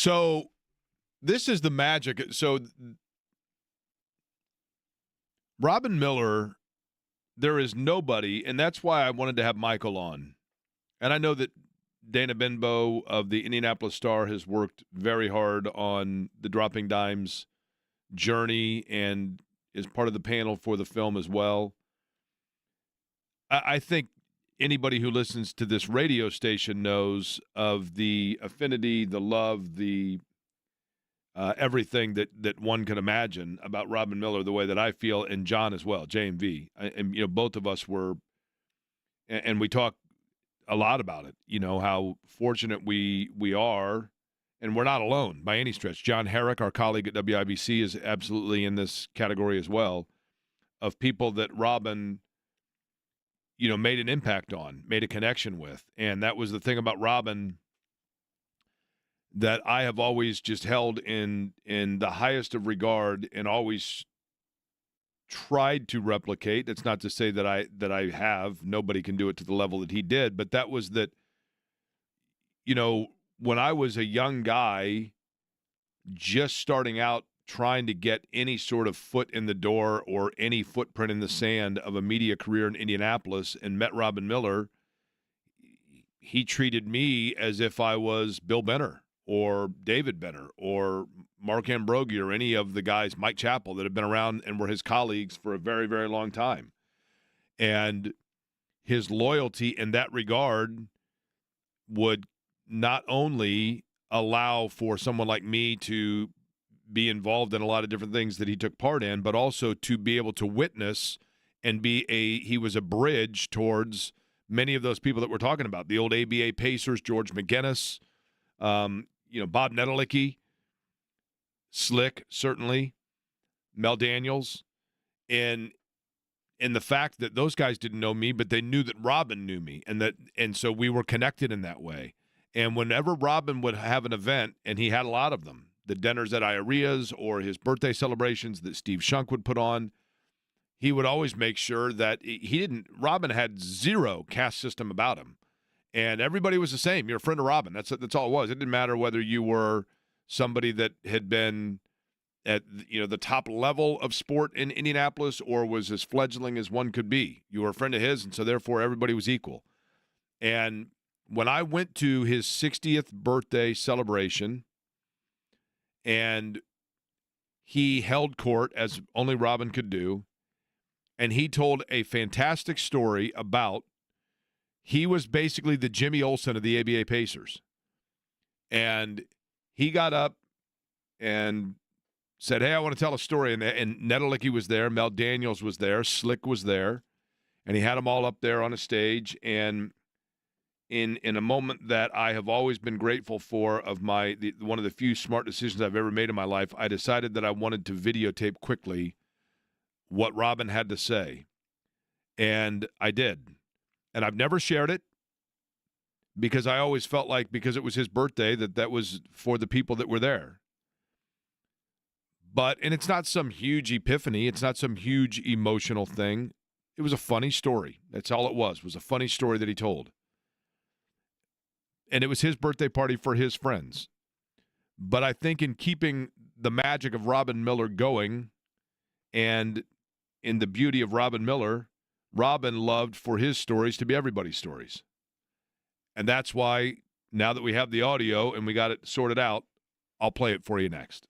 So this is the magic. So Robin Miller, there is nobody, and that's why I wanted to have Michael on. And I know that Dana Benbow of the Indianapolis Star has worked very hard on the Dropping Dimes journey and is part of the panel for the film as well. I think anybody who listens to this radio station knows of the affinity, the love, the everything that one can imagine about Robin Miller, the way that I feel, and John as well, JMV. And both of us were, and we talk a lot about it, how fortunate we are, and we're not alone by any stretch. John Herrick, our colleague at WIBC, is absolutely in this category as well, of people that Robin, made an impact on, made a connection with. And that was the thing about Robin that I have always just held in the highest of regard and always tried to replicate. That's not to say that I have. Nobody can do it to the level that he did, but that was that, when I was a young guy just starting out trying to get any sort of foot in the door or any footprint in the sand of a media career in Indianapolis and met Robin Miller, he treated me as if I was Bill Benner or David Benner or Mark Ambrogi or any of the guys, Mike Chappell, that have been around and were his colleagues for a very, very long time. And his loyalty in that regard would not only allow for someone like me to be involved in a lot of different things that he took part in, but also to be able to witness and he was a bridge towards many of those people that we're talking about. The old ABA Pacers, George McGinnis, Bob Nedelicki, Slick, certainly, Mel Daniels, and the fact that those guys didn't know me, but they knew that Robin knew me, and so we were connected in that way. And whenever Robin would have an event, and he had a lot of them, the dinners at IHSAA's or his birthday celebrations that Steve Shunk would put on, he would always make sure that Robin had zero caste system about him. And everybody was the same. You're a friend of Robin. That's all it was. It didn't matter whether you were somebody that had been at the top level of sport in Indianapolis or was as fledgling as one could be. You were a friend of his, and so therefore everybody was equal. And when I went to his 60th birthday celebration, and he held court as only Robin could do, and he told a fantastic story about he was basically the Jimmy Olsen of the ABA Pacers. And he got up and said, hey, I want to tell a story. And Nedelicki was there. Mel Daniels was there. Slick was there. And he had them all up there on a stage. And in a moment that I have always been grateful for of one of the few smart decisions I've ever made in my life, I decided that I wanted to videotape quickly what Robin had to say. And I did. And I've never shared it because I always felt like because it was his birthday that was for the people that were there. And it's not some huge epiphany. It's not some huge emotional thing. It was a funny story. That's all it was a funny story that he told. And it was his birthday party for his friends. But I think in keeping the magic of Robin Miller going and in the beauty of Robin Miller, Robin loved for his stories to be everybody's stories. And that's why now that we have the audio and we got it sorted out, I'll play it for you next.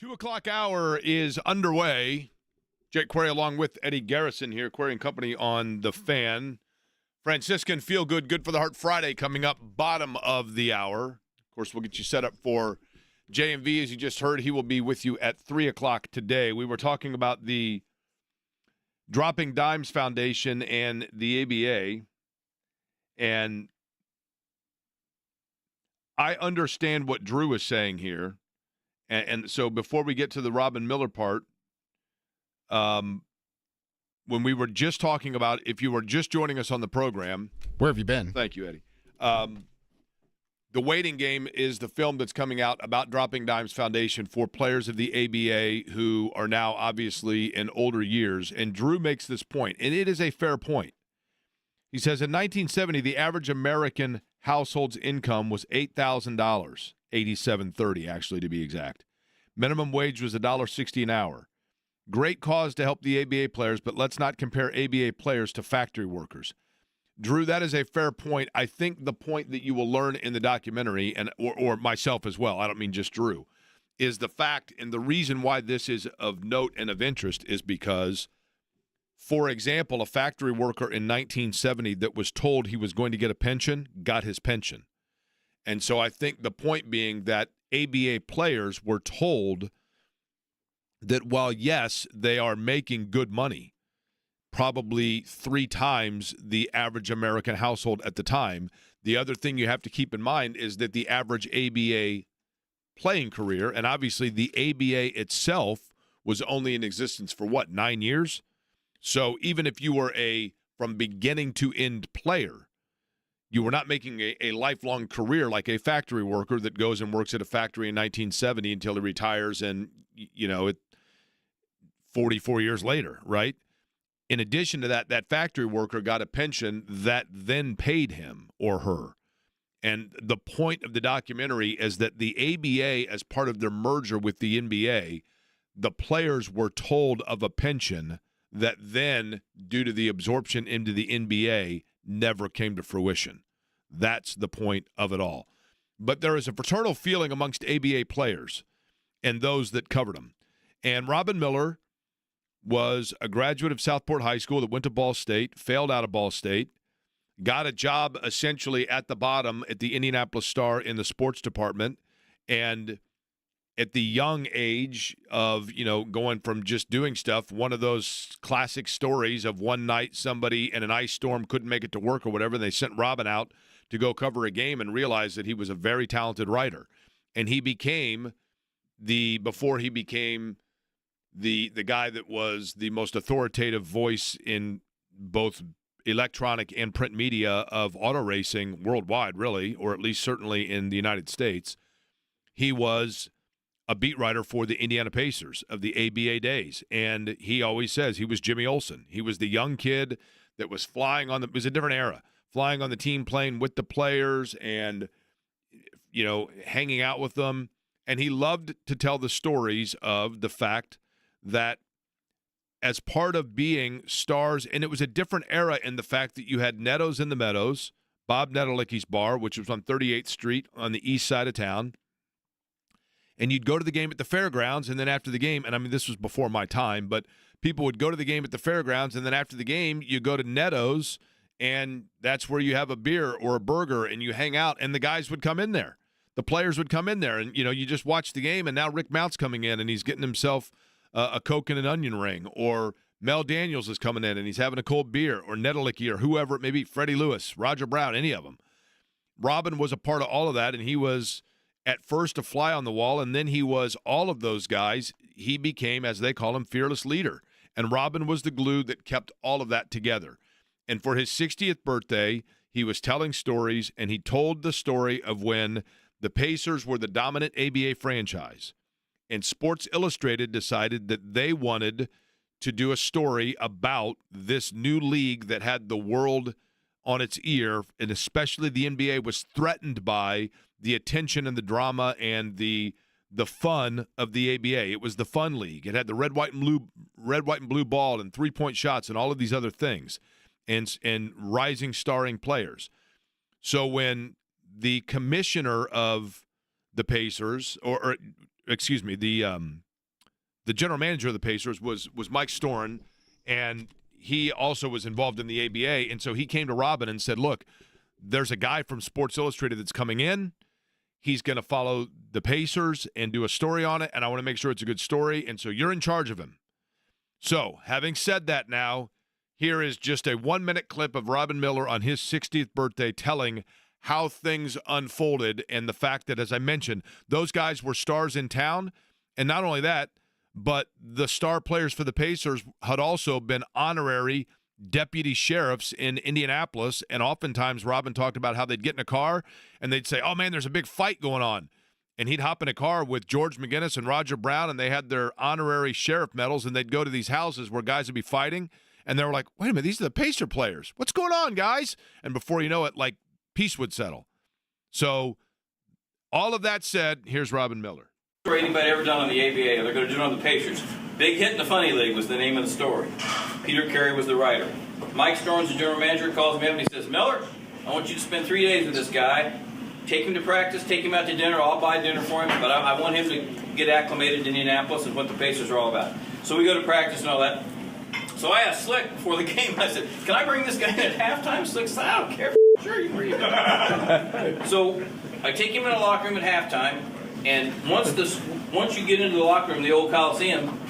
2 o'clock hour is underway. Jake Query along with Eddie Garrison here, Query and Company on The Fan. Franciscan Feel Good, Good for the Heart Friday coming up, bottom of the hour. Of course, we'll get you set up for JMV. As you just heard, he will be with you at 3 o'clock today. We were talking about the Dropping Dimes Foundation and the ABA, and I understand what Drew is saying here. And so before we get to the Robin Miller part, when we were just talking about, if you were just joining us on the program. Where have you been? Thank you, Eddie. The Waiting Game is the film that's coming out about Dropping Dimes Foundation for players of the ABA who are now obviously in older years. And Drew makes this point, and it is a fair point. He says, in 1970, the average American household's income was $8,000, $87.30 actually to be exact. Minimum wage was $1.60 an hour. Great cause to help the ABA players, but let's not compare ABA players to factory workers. Drew, that is a fair point. I think the point that you will learn in the documentary, and or myself as well, I don't mean just Drew, is the fact, and the reason why this is of note and of interest is because, for example, a factory worker in 1970 that was told he was going to get a pension got his pension. And so I think the point being that ABA players were told that while, yes, they are making good money, probably 3 times the average American household at the time, the other thing you have to keep in mind is that the average ABA playing career, and obviously the ABA itself was only in existence for, 9 years? So even if you were a from beginning to end player, you were not making a lifelong career like a factory worker that goes and works at a factory in 1970 until he retires and, 44 years later, right? In addition to that, that factory worker got a pension that then paid him or her. And the point of the documentary is that the ABA, as part of their merger with the NBA, the players were told of a pension that then, due to the absorption into the NBA, never came to fruition. That's the point of it all. But there is a fraternal feeling amongst ABA players and those that covered them. And Robin Miller was a graduate of Southport High School that went to Ball State, failed out of Ball State, got a job essentially at the bottom at the Indianapolis Star in the sports department, and at the young age of, going from just doing stuff, one of those classic stories of one night somebody in an ice storm couldn't make it to work or whatever, and they sent Robin out to go cover a game and realized that he was a very talented writer. And he became before he became the guy that was the most authoritative voice in both electronic and print media of auto racing worldwide, really, or at least certainly in the United States. He was a beat writer for the Indiana Pacers of the ABA days, and he always says he was Jimmy Olsen. He was the young kid that was flying on it was a different era, flying on the team plane with the players and, hanging out with them. And he loved to tell the stories of the fact that as part of being stars, and it was a different era in the fact that you had Netto's in the Meadows, Bob Nettalicky's bar, which was on 38th Street on the east side of town, and you'd go to the game at the fairgrounds, and then after the game, and I mean this was before my time, but people would go to the game at the fairgrounds, and then after the game, you go to Netto's, and that's where you have a beer or a burger, and you hang out, and the guys would come in there. The players would come in there, and, you just watch the game, and now Rick Mount's coming in, and he's getting himself a Coke and an onion ring, or Mel Daniels is coming in and he's having a cold beer, or Nettalicky, or whoever it may be, Freddie Lewis, Roger Brown, any of them. Robin was a part of all of that, and he was at first a fly on the wall, and then he was all of those guys. He became, as they call him, fearless leader, and Robin was the glue that kept all of that together. And for his 60th birthday, he was telling stories, and he told the story of when the Pacers were the dominant ABA franchise. And Sports Illustrated decided that they wanted to do a story about this new league that had the world on its ear, and especially the NBA was threatened by the attention and the drama and the fun of the ABA. It was the fun league. It had the red, white, and blue ball and three-point shots and all of these other things, and rising, starring players. So when the commissioner of the Pacers, the the general manager of the Pacers was Mike Storin, and he also was involved in the ABA. And so he came to Robin and said, look, there's a guy from Sports Illustrated that's coming in. He's going to follow the Pacers and do a story on it, and I want to make sure it's a good story, and so you're in charge of him. So, having said that now, here is just a 1-minute clip of Robin Miller on his 60th birthday telling how things unfolded and the fact that, as I mentioned, those guys were stars in town, and not only that, but the star players for the Pacers had also been honorary deputy sheriffs in Indianapolis, and oftentimes Robin talked about how they'd get in a car and they'd say, oh man, there's a big fight going on, and he'd hop in a car with George McGinnis and Roger Brown, and they had their honorary sheriff medals, and they'd go to these houses where guys would be fighting, and they were like, wait a minute, these are the Pacer players, what's going on, guys? And before you know it, like, peace would settle. So all of that said, here's Robin Miller. For anybody ever done on the ABA, they're going to do it on the Pacers. Big Hit in the Funny League was the name of the story. Peter Carey was the writer. Mike Storms, the general manager, calls me up and he says, Miller, I want you to spend 3 days with this guy. Take him to practice, take him out to dinner. I'll buy dinner for him, but I want him to get acclimated to Indianapolis and what the Pacers are all about. So we go to practice and all that. So I asked Slick before the game, I said, can I bring this guy in at halftime? Slick said, I don't care. Sure, you bring him. So I take him in a locker room at halftime. And once you get into the locker room, the old Coliseum,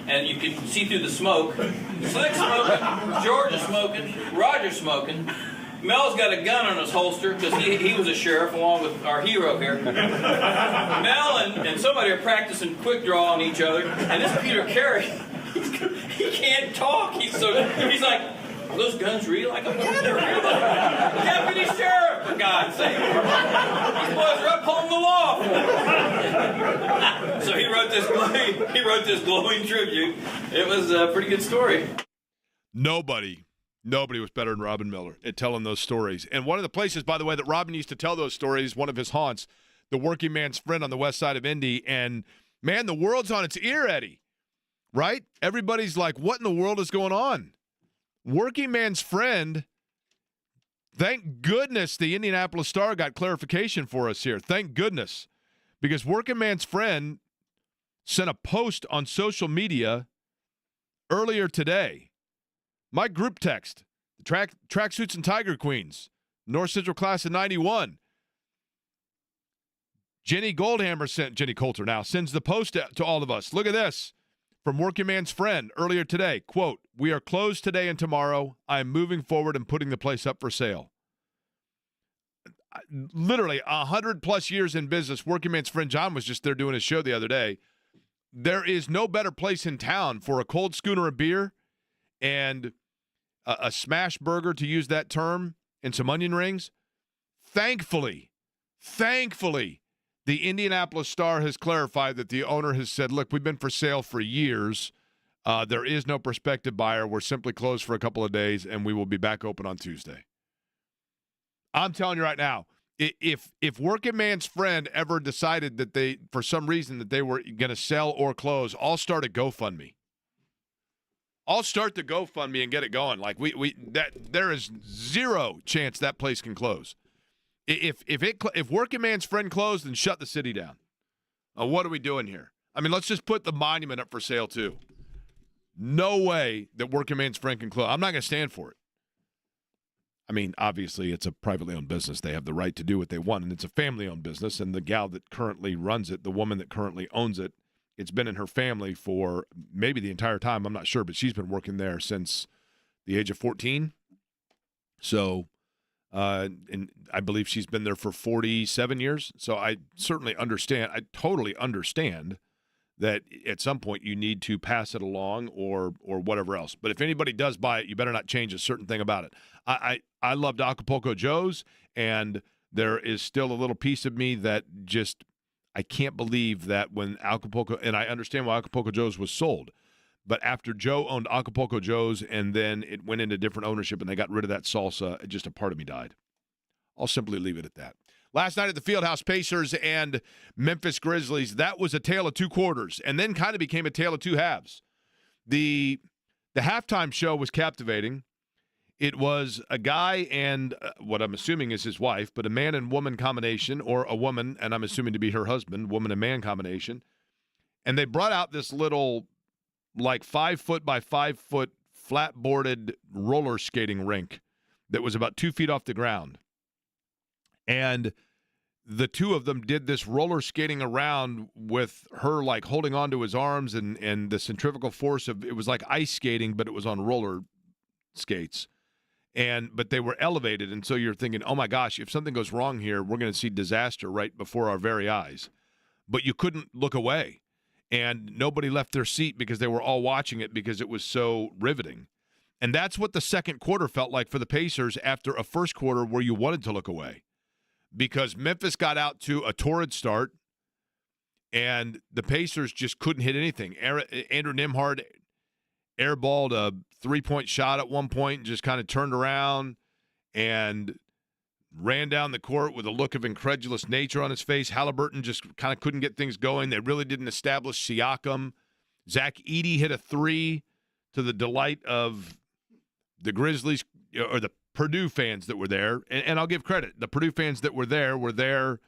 and you can see through the smoke, Slick's smoking, George is smoking, Roger's smoking, Mel's got a gun on his holster because he was a sheriff along with our hero here. Mel and somebody are practicing quick draw on each other, and this Peter Carey, he can't talk. He's like, are those guns real? I go, yeah, they're real. Deputy sheriff, for God's sake. These boys are upholding the law. So he wrote this glowing tribute. It was a pretty good story. Nobody was better than Robin Miller at telling those stories. And one of the places, by the way, that Robin used to tell those stories, one of his haunts, the Working Man's Friend on the west side of Indy. And, man, the world's on its ear, Eddie. Right? Everybody's like, what in the world is going on? Working Man's Friend, thank goodness the Indianapolis Star got clarification for us here. Thank goodness. Because Working Man's Friend sent a post on social media earlier today. My group text, the Tracksuits and Tiger Queens, North Central class of 91. Jenny Coulter now sends the post to all of us. Look at this. From Working Man's Friend earlier today, quote, we are closed today and tomorrow. I am moving forward and putting the place up for sale. Literally 100+ years in business. Working Man's Friend John was just there doing his show the other day. There is no better place in town for a cold schooner of beer and a smash burger, to use that term, and some onion rings. Thankfully, the Indianapolis Star has clarified that the owner has said, look, we've been for sale for years. There is no prospective buyer. We're simply closed for a couple of days, and we will be back open on Tuesday. I'm telling you right now, if Working Man's Friend ever decided that they, for some reason, that they were going to sell or close, I'll start a GoFundMe. I'll start the GoFundMe and get it going. Like there is zero chance that place can close. If Working Man's Friend closed, then shut the city down. What are we doing here? I mean, let's just put the monument up for sale too. No way that Working Man's Friend can close. I'm not going to stand for it. I mean, obviously, it's a privately owned business. They have the right to do what they want, and it's a family-owned business. And the gal that currently runs it, the woman that currently owns it, it's been in her family for maybe the entire time. I'm not sure, but she's been working there since the age of 14. So, and I believe she's been there for 47 years. So I certainly understand. I totally understand that at some point you need to pass it along or whatever else. But if anybody does buy it, you better not change a certain thing about it. I loved Acapulco Joe's, and there is still a little piece of me that just – I can't believe that when Acapulco – and I understand why Acapulco Joe's was sold. But after Joe owned Acapulco Joe's and then it went into different ownership and they got rid of that salsa, just a part of me died. I'll simply leave it at that. Last night at the Fieldhouse, Pacers and Memphis Grizzlies, that was a tale of two quarters and then kind of became a tale of two halves. The halftime show was captivating. It was a guy and what I'm assuming is his wife, but a man and woman combination, or a woman, and I'm assuming to be her husband, woman and man combination. And they brought out this little, like 5 foot by 5 foot flat boarded roller skating rink that was about 2 feet off the ground. And the two of them did this roller skating around with her like holding onto his arms and the centrifugal force of, it was like ice skating, but it was on roller skates. But they were elevated. And so you're thinking, oh my gosh, if something goes wrong here, we're going to see disaster right before our very eyes. But you couldn't look away. And nobody left their seat because they were all watching it because it was so riveting. And that's what the second quarter felt like for the Pacers after a first quarter where you wanted to look away. Because Memphis got out to a torrid start, and the Pacers just couldn't hit anything. Andrew Nembhard airballed a three-point shot at one point and just kind of turned around and ran down the court with a look of incredulous nature on his face. Halliburton just kind of couldn't get things going. They really didn't establish Siakam. Zach Edey hit a three to the delight of the Grizzlies, or the Purdue fans that were there, and I'll give credit. The Purdue fans that were there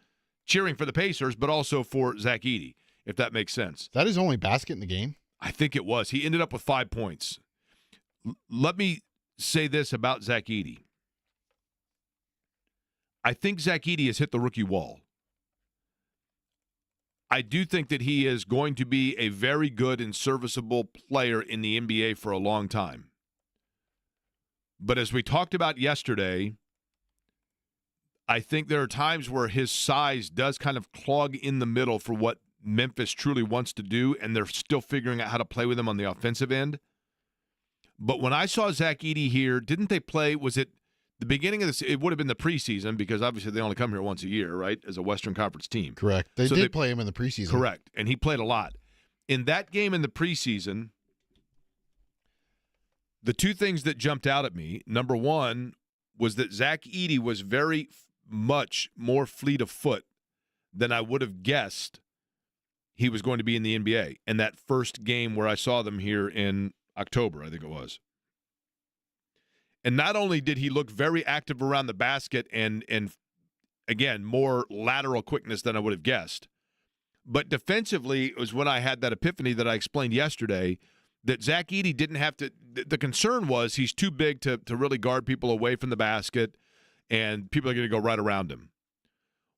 cheering for the Pacers, but also for Zach Edey, if that makes sense. Is that his only basket in the game? I think it was. He ended up with 5 points. Let me say this about Zach Edey. I think Zach Edey has hit the rookie wall. I do think that he is going to be a very good and serviceable player in the NBA for a long time. But as we talked about yesterday, I think there are times where his size does kind of clog in the middle for what Memphis truly wants to do, and they're still figuring out how to play with him on the offensive end. But when I saw Zach Edey here, didn't they play, was it the beginning of this? It would have been the preseason because obviously they only come here once a year, right, as a Western Conference team. Correct. They did play him in the preseason. Correct, and he played a lot. In that game in the preseason, the two things that jumped out at me, number one, was that Zach Edey was very much more fleet of foot than I would have guessed he was going to be in the NBA in that first game where I saw them here in October, I think it was. And not only did he look very active around the basket and again, more lateral quickness than I would have guessed, but defensively it was when I had that epiphany that I explained yesterday that Zach Edey didn't have to – the concern was he's too big to really guard people away from the basket, and people are going to go right around him.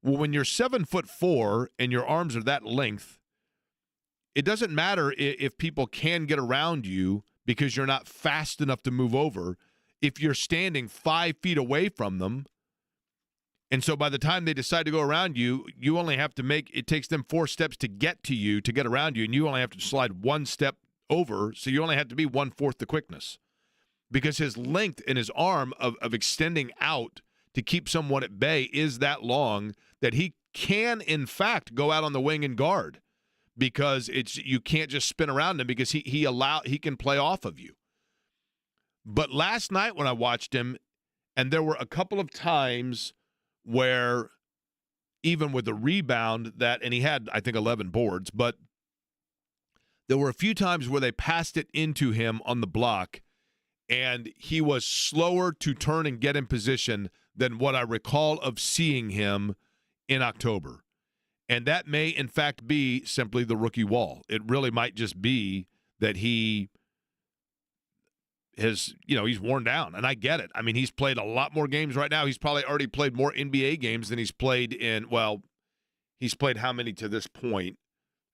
Well, when you're 7'4" and your arms are that length, it doesn't matter if people can get around you because you're not fast enough to move over. If you're standing 5 feet away from them, and so by the time they decide to go around you, you only have to make – it takes them 4 steps to get to you, to get around you, and you only have to slide 1 step over, so you only have to be 1/4 the quickness. Because his length in his arm of extending out to keep someone at bay is that long that he can, in fact, go out on the wing and guard because you can't just spin around him because he can play off of you. But last night when I watched him, and there were a couple of times where even with the rebound and he had, I think, 11 boards, but there were a few times where they passed it into him on the block, and he was slower to turn and get in position than what I recall of seeing him in October. And that may, in fact, be simply the rookie wall. It really might just be that he has, he's worn down, and I get it. I mean, he's played a lot more games right now. He's probably already played more NBA games than he's played he's played how many to this point?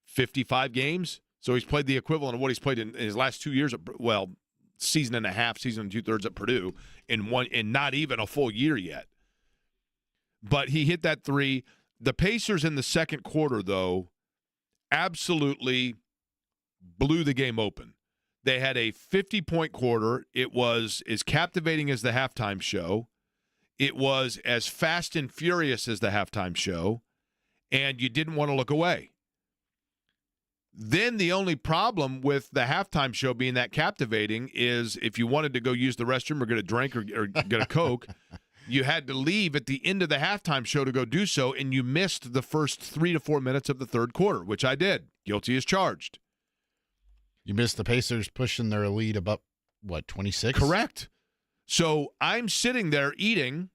55 games? So he's played the equivalent of what he's played in his last 2 years, season and a half, season and 2/3 at Purdue, in not even a full year yet. But he hit that three. The Pacers in the second quarter, though, absolutely blew the game open. They had a 50-point quarter. It was as captivating as the halftime show. It was as fast and furious as the halftime show, and you didn't want to look away. Then the only problem with the halftime show being that captivating is if you wanted to go use the restroom or get a drink or get a Coke, you had to leave at the end of the halftime show to go do so, and you missed the first 3 to 4 minutes of the third quarter, which I did. Guilty as charged. You missed the Pacers pushing their lead about, 26? Correct. So I'm sitting there eating,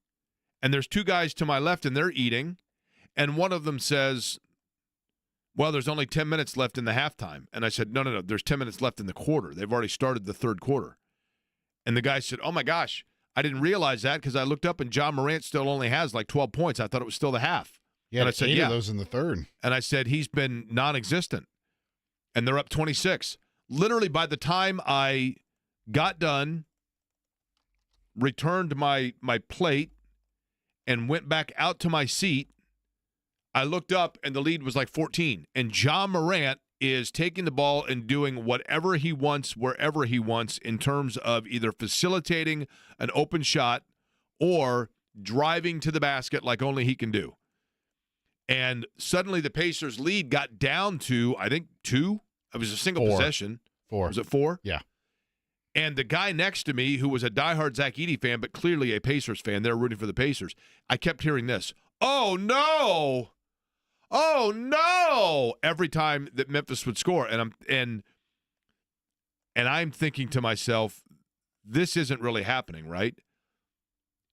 and there's two guys to my left, and they're eating, and one of them says, Well, there's only 10 minutes left in the halftime. And I said, no, there's 10 minutes left in the quarter. They've already started the third quarter. And the guy said, oh, my gosh, I didn't realize that because I looked up and John Morant still only has like 12 points. I thought it was still the half. Yeah, and I said, 8 of those in the third. And I said, he's been non-existent. And they're up 26. Literally, by the time I got done, returned my plate, and went back out to my seat, I looked up, and the lead was like 14. And John Morant is taking the ball and doing whatever he wants, wherever he wants, in terms of either facilitating an open shot or driving to the basket like only he can do. And suddenly the Pacers' lead got down to, I think, 2. It was a single 4. possession. 4. Was it 4? Yeah. And the guy next to me, who was a diehard Zach Edey fan, but clearly a Pacers fan, they're rooting for the Pacers, I kept hearing this, oh, no! Oh, no! Every time that Memphis would score. And I'm thinking to myself, this isn't really happening, right?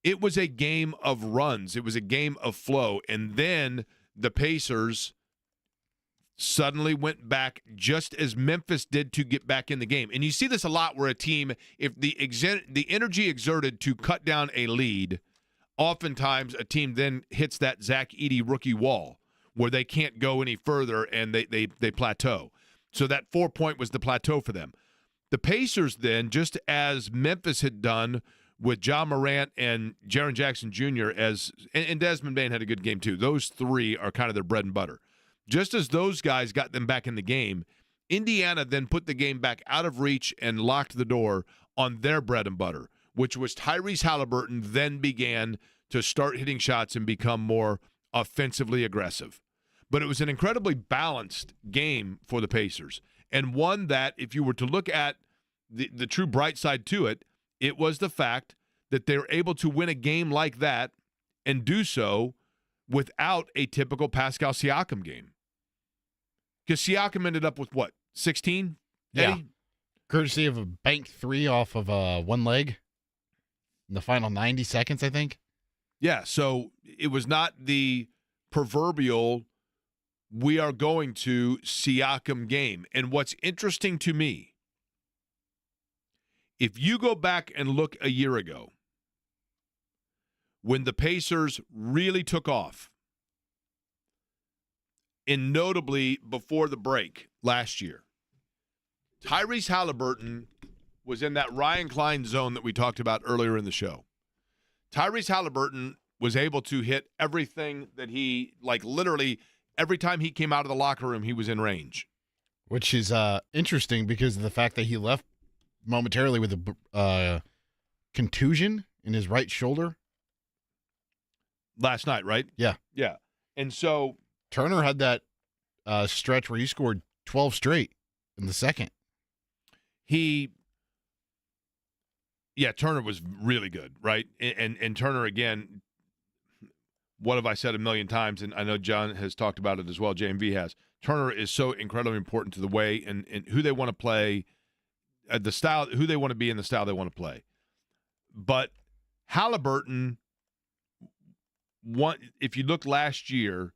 It was a game of runs. It was a game of flow. And then the Pacers suddenly went back just as Memphis did to get back in the game. And you see this a lot where a team, if the energy exerted to cut down a lead, oftentimes a team then hits that Zach Edey rookie wall where they can't go any further and they plateau. So that 4-point was the plateau for them. The Pacers then, just as Memphis had done with John Morant and Jaren Jackson Jr., and Desmond Bane had a good game too. Those three are kind of their bread and butter. Just as those guys got them back in the game, Indiana then put the game back out of reach and locked the door on their bread and butter, which was Tyrese Halliburton then began to start hitting shots and become more offensively aggressive. But it was an incredibly balanced game for the Pacers, and one that, if you were to look at the true bright side to it, it was the fact that they were able to win a game like that and do so without a typical Pascal Siakam game. Because Siakam ended up with, what, 16? Yeah. Eddie? Courtesy of a banked 3 off of one leg in the final 90 seconds, I think. Yeah, so it was not the proverbial we are going to Siakam game. And what's interesting to me, if you go back and look a year ago, when the Pacers really took off, and notably before the break last year, Tyrese Halliburton was in that Ryan Klein zone that we talked about earlier in the show. Tyrese Halliburton was able to hit everything that he, like literally every time he came out of the locker room, he was in range. Which is interesting because of the fact that he left momentarily with a contusion in his right shoulder. Last night, right? Yeah. Yeah. And so Turner had that stretch where he scored 12 straight in the second. Turner was really good, right? And Turner, again, what have I said a million times, and I know John has talked about it as well, JMV has. Turner is so incredibly important to the way and who they want to play, the style, who they want to be in the style they want to play. But Halliburton, if you look last year,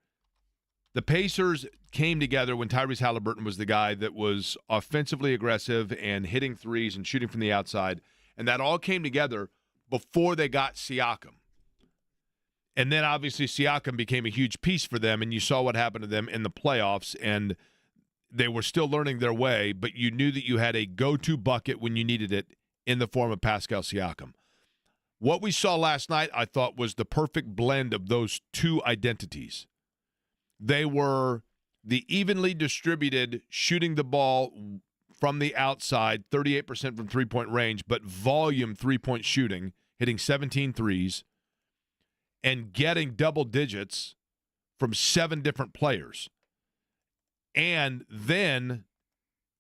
the Pacers came together when Tyrese Halliburton was the guy that was offensively aggressive and hitting threes and shooting from the outside, and that all came together before they got Siakam. And then obviously Siakam became a huge piece for them, and you saw what happened to them in the playoffs, and they were still learning their way, but you knew that you had a go-to bucket when you needed it in the form of Pascal Siakam. What we saw last night, I thought, was the perfect blend of those two identities. They were the evenly distributed shooting the ball from the outside, 38% from three-point range, but volume three-point shooting, hitting 17 threes, and getting double digits from 7 different players. And then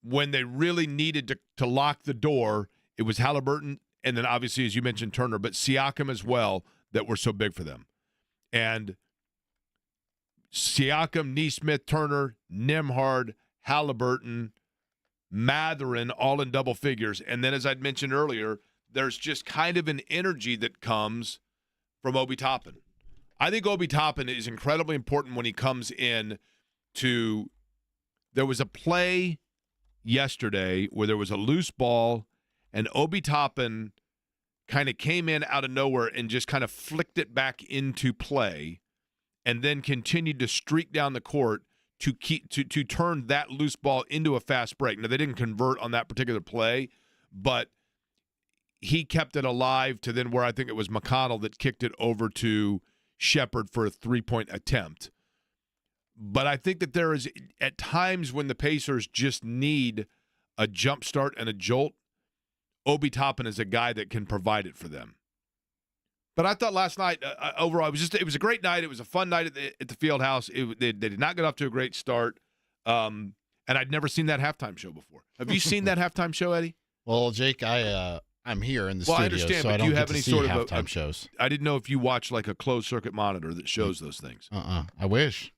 when they really needed to lock the door, it was Halliburton, and then obviously, as you mentioned, Turner, but Siakam as well, that were so big for them. And Siakam, Nesmith, Turner, Nembhard, Halliburton, Mathurin, all in double figures. And then, as I'd mentioned earlier, there's just kind of an energy that comes from Obi Toppin. I think Obi Toppin is incredibly important when he comes in to there was a play yesterday where there was a loose ball, and Obi Toppin kind of came in out of nowhere and just kind of flicked it back into play, and then continued to streak down the court to turn that loose ball into a fast break. Now, they didn't convert on that particular play, but he kept it alive to then where I think it was McConnell that kicked it over to Shepard for a three-point attempt. But I think that there is, at times when the Pacers just need a jump start and a jolt, Obi Toppin is a guy that can provide it for them. But I thought last night, overall, it was a great night. It was a fun night at the field house. They did not get off to a great start. And I'd never seen that halftime show before. Have you seen that halftime show, Eddie? Well, Jake, I'm here in the Well, I studio, understand, so but I do don't you get have to any see sort of halftime shows. I didn't know if you watch like a closed circuit monitor that shows those things. I wish.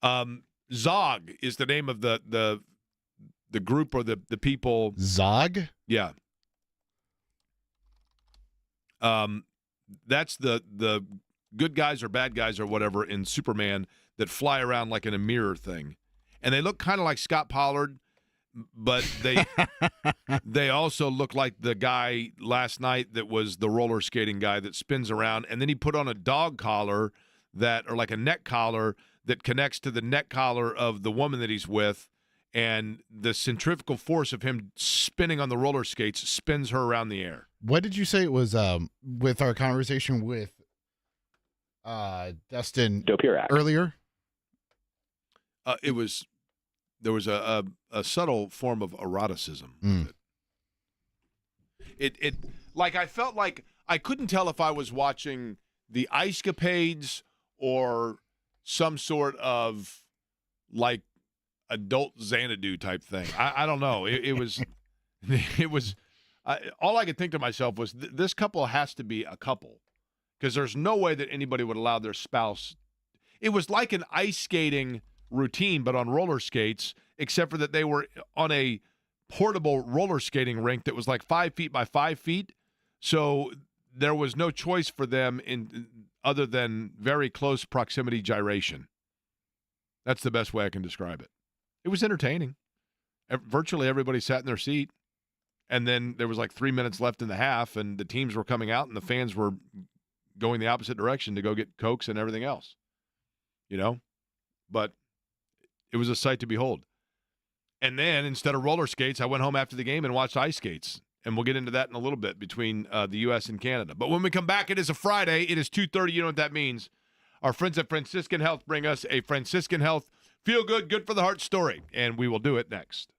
Zog is the name of the group or the people. Zog? Yeah. That's the good guys or bad guys or whatever in Superman that fly around like in a mirror thing. And they look kind of like Scott Pollard, but they also look like the guy last night that was the roller skating guy that spins around, and then he put on a dog collar or like a neck collar that connects to the neck collar of the woman that he's with, and the centrifugal force of him spinning on the roller skates spins her around the air. What did you say it was with our conversation with Dustin Dopirak earlier? There was a subtle form of eroticism. It like I felt like I couldn't tell if I was watching the Ice Capades or some sort of like adult Xanadu type thing. I don't know. It was all I could think to myself was this couple has to be a couple, because there's no way that anybody would allow their spouse. It was like an ice skating routine, but on roller skates, except for that they were on a portable roller skating rink that was like 5 feet by 5 feet. So there was no choice for them in other than very close proximity gyration. That's the best way I can describe it. It was entertaining. Virtually everybody sat in their seat. And then there was like 3 minutes left in the half, and the teams were coming out, and the fans were going the opposite direction to go get Cokes and everything else. You know? But it was a sight to behold. And then instead of roller skates, I went home after the game and watched ice skates. And we'll get into that in a little bit between the U.S. and Canada. But when we come back, it is a Friday. It is 2:30. You know what that means. Our friends at Franciscan Health bring us a Franciscan Health feel good, good for the heart story. And we will do it next.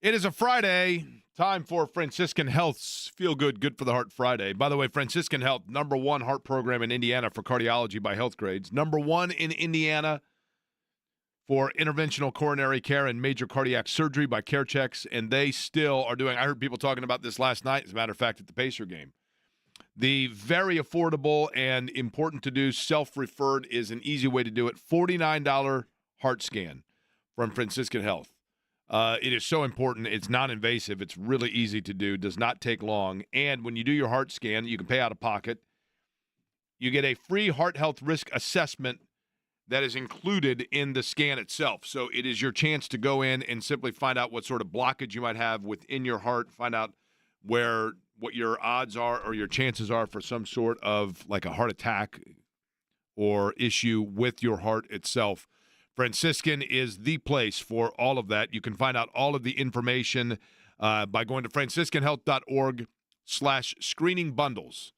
It is a Friday. Time for Franciscan Health's Feel Good, Good for the Heart Friday. By the way, Franciscan Health, #1 heart program in Indiana for cardiology by health grades. #1 in Indiana for interventional coronary care and major cardiac surgery by care checks. And they still are doing, I heard people talking about this last night, as a matter of fact, at the Pacer game. The very affordable and important to do self-referred is an easy way to do it. $49 heart scan from Franciscan Health. It is so important. It's non-invasive. It's really easy to do. Does not take long. And when you do your heart scan, you can pay out of pocket. You get a free heart health risk assessment that is included in the scan itself. So it is your chance to go in and simply find out what sort of blockage you might have within your heart, find out what your odds are or your chances are for some sort of like a heart attack or issue with your heart itself. Franciscan is the place for all of that. You can find out all of the information by going to franciscanhealth.org/screening bundles.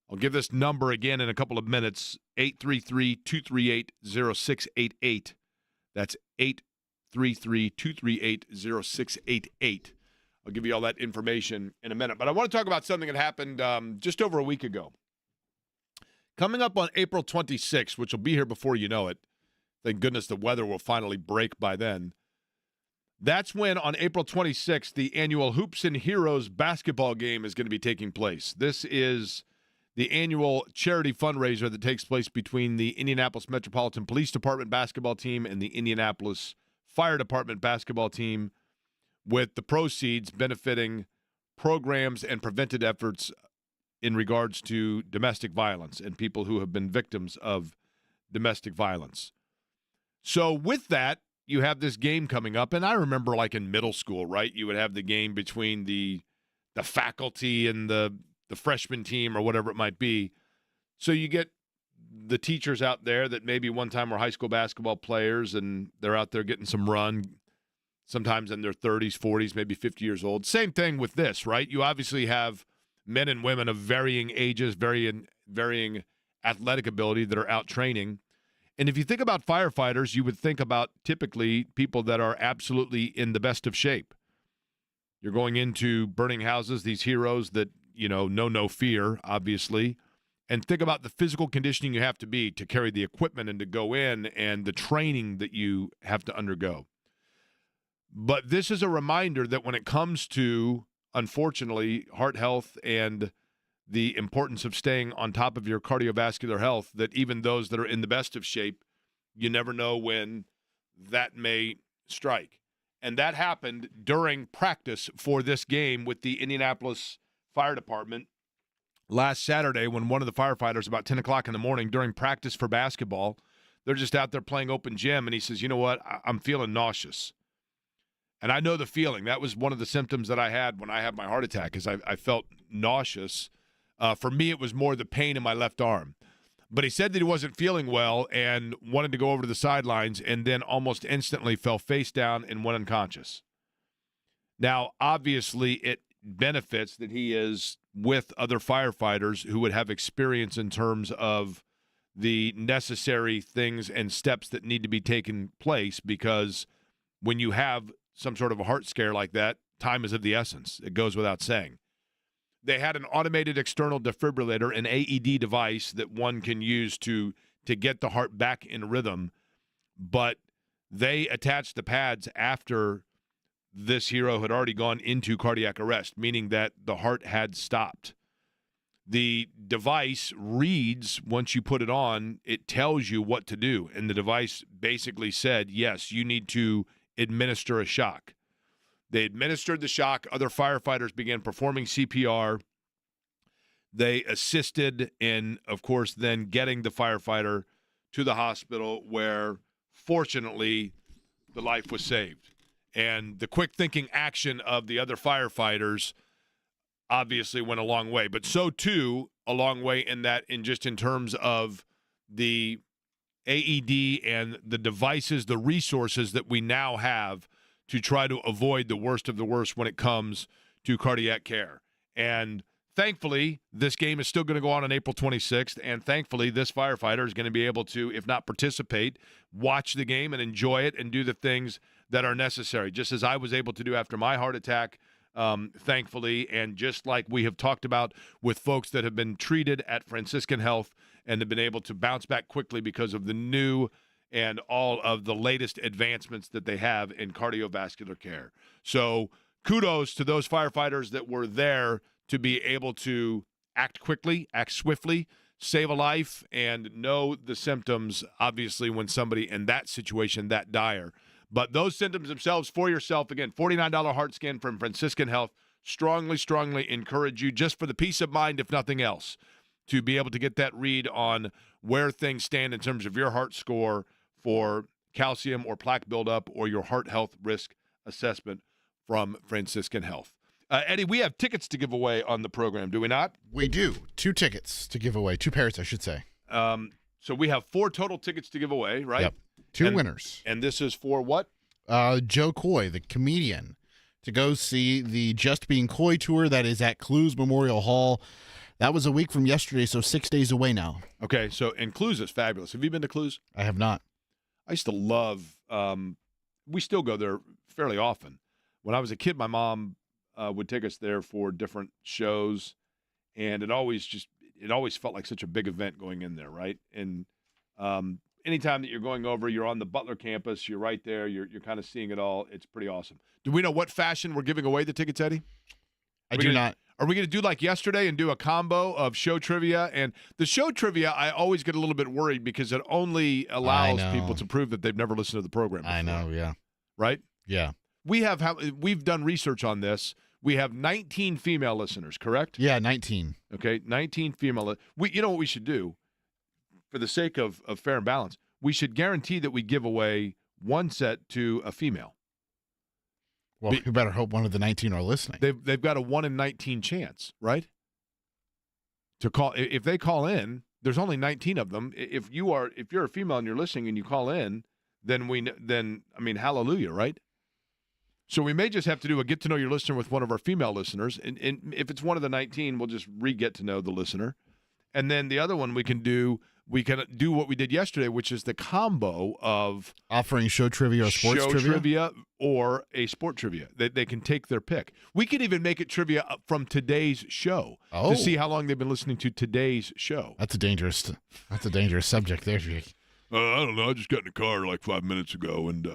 I'll give this number again in a couple of minutes, 833-238-0688. That's 833-238-0688. I'll give you all that information in a minute. But I want to talk about something that happened just over a week ago. Coming up on April 26th, which will be here before you know it. Thank goodness the weather will finally break by then. That's when, on April 26th, the annual Hoops and Heroes basketball game is going to be taking place. This is the annual charity fundraiser that takes place between the Indianapolis Metropolitan Police Department basketball team and the Indianapolis Fire Department basketball team, with the proceeds benefiting programs and preventive efforts in regards to domestic violence and people who have been victims of domestic violence. So with that, you have this game coming up, and I remember like in middle school, right? You would have the game between the faculty and the freshman team or whatever it might be. So you get the teachers out there that maybe one time were high school basketball players, and they're out there getting some run, sometimes in their 30s, 40s, maybe 50 years old. Same thing with this, right? You obviously have men and women of varying ages, varying athletic ability that are out training. And if you think about firefighters, you would think about typically people that are absolutely in the best of shape. You're going into burning houses, these heroes that, know no fear, obviously. And think about the physical conditioning you have to be to carry the equipment and to go in and the training that you have to undergo. But this is a reminder that when it comes to, unfortunately, heart health and the importance of staying on top of your cardiovascular health, that even those that are in the best of shape, you never know when that may strike. And that happened during practice for this game with the Indianapolis Fire Department last Saturday, when one of the firefighters, about 10 o'clock in the morning, during practice for basketball, they're just out there playing open gym, and he says, you know what, I'm feeling nauseous. And I know the feeling. That was one of the symptoms that I had when I had my heart attack, is I felt nauseous. For me, it was more the pain in my left arm. But he said that he wasn't feeling well and wanted to go over to the sidelines, and then almost instantly fell face down and went unconscious. Now, obviously, it benefits that he is with other firefighters who would have experience in terms of the necessary things and steps that need to be taken place, because when you have some sort of a heart scare like that, time is of the essence. It goes without saying. They had an automated external defibrillator, an AED device that one can use to get the heart back in rhythm, but they attached the pads after this hero had already gone into cardiac arrest, meaning that the heart had stopped. The device reads, once you put it on, it tells you what to do, and the device basically said, yes, you need to administer a shock. They administered the shock. Other firefighters began performing CPR. They assisted in, of course, then getting the firefighter to the hospital, where, fortunately, the life was saved. And the quick thinking action of the other firefighters obviously went a long way. But so, too, a long way in that, in terms of the AED and the devices, the resources that we now have to try to avoid the worst of the worst when it comes to cardiac care. And thankfully, this game is still going to go on April 26th, and thankfully this firefighter is going to be able to, if not participate, watch the game and enjoy it and do the things that are necessary, just as I was able to do after my heart attack, thankfully, and just like we have talked about with folks that have been treated at Franciscan Health and have been able to bounce back quickly because of the new and all of the latest advancements that they have in cardiovascular care. So kudos to those firefighters that were there to be able to act quickly, act swiftly, save a life, and know the symptoms, obviously, when somebody in that situation, that dire. But those symptoms themselves for yourself, again, $49 heart scan from Franciscan Health, strongly encourage you, just for the peace of mind, if nothing else, to be able to get that read on where things stand in terms of your heart score for calcium or plaque buildup or your heart health risk assessment from Franciscan Health. Eddie, we have tickets to give away on the program, do we not? We do. 2 tickets to give away. 2 pairs, I should say. So we have 4 total tickets to give away, right? Yep. 2 winners. And this is for what? Joe Coy, the comedian, to go see the Just Being Coy tour that is at Clues Memorial Hall. That was a week from yesterday, so 6 days away now. Okay, so and Clues is fabulous. Have you been to Clues? I have not. I used to love, we still go there fairly often. When I was a kid, my mom would take us there for different shows, and it always felt like such a big event going in there, right? And anytime that you're going over, you're on the Butler campus, you're right there, you're kind of seeing it all. It's pretty awesome. Do we know what fashion we're giving away the tickets, Eddie? I do not. Are we going to do like yesterday and do a combo of show trivia? And the show trivia, I always get a little bit worried because it only allows people to prove that they've never listened to the program before. I know, yeah. Right? Yeah. We've done research on this. We have 19 female listeners, correct? Yeah, 19. Okay, 19 female. You know what we should do? For the sake of fair and balance, we should guarantee that we give away one set to a female. Well, you better hope one of the 19 are listening. They've got a 1 in 19 chance, right? To call if they call in, there's only 19 of them. If you're a female and you're listening and you call in, then I mean, hallelujah, right? So we may just have to do a get to know your listener with one of our female listeners, and if it's one of the 19, we'll just get to know the listener, and then the other one we can do what we did yesterday, which is the combo of offering show trivia or sports trivia or a sport trivia. They can take their pick. We could even make it trivia from today's show to see how long they've been listening to today's show. That's a dangerous subject there, Jake. I don't know. I just got in the car like 5 minutes ago, and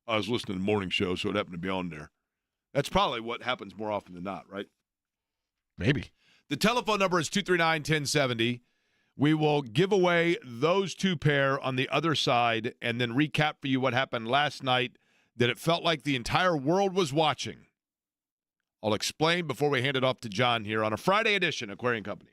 I was listening to the morning show, so it happened to be on there. That's probably what happens more often than not, right? Maybe. The telephone number is 239-1070. We will give away those 2 pair on the other side and then recap for you what happened last night that it felt like the entire world was watching. I'll explain before we hand it off to John here on a Friday edition of Aquarian Company.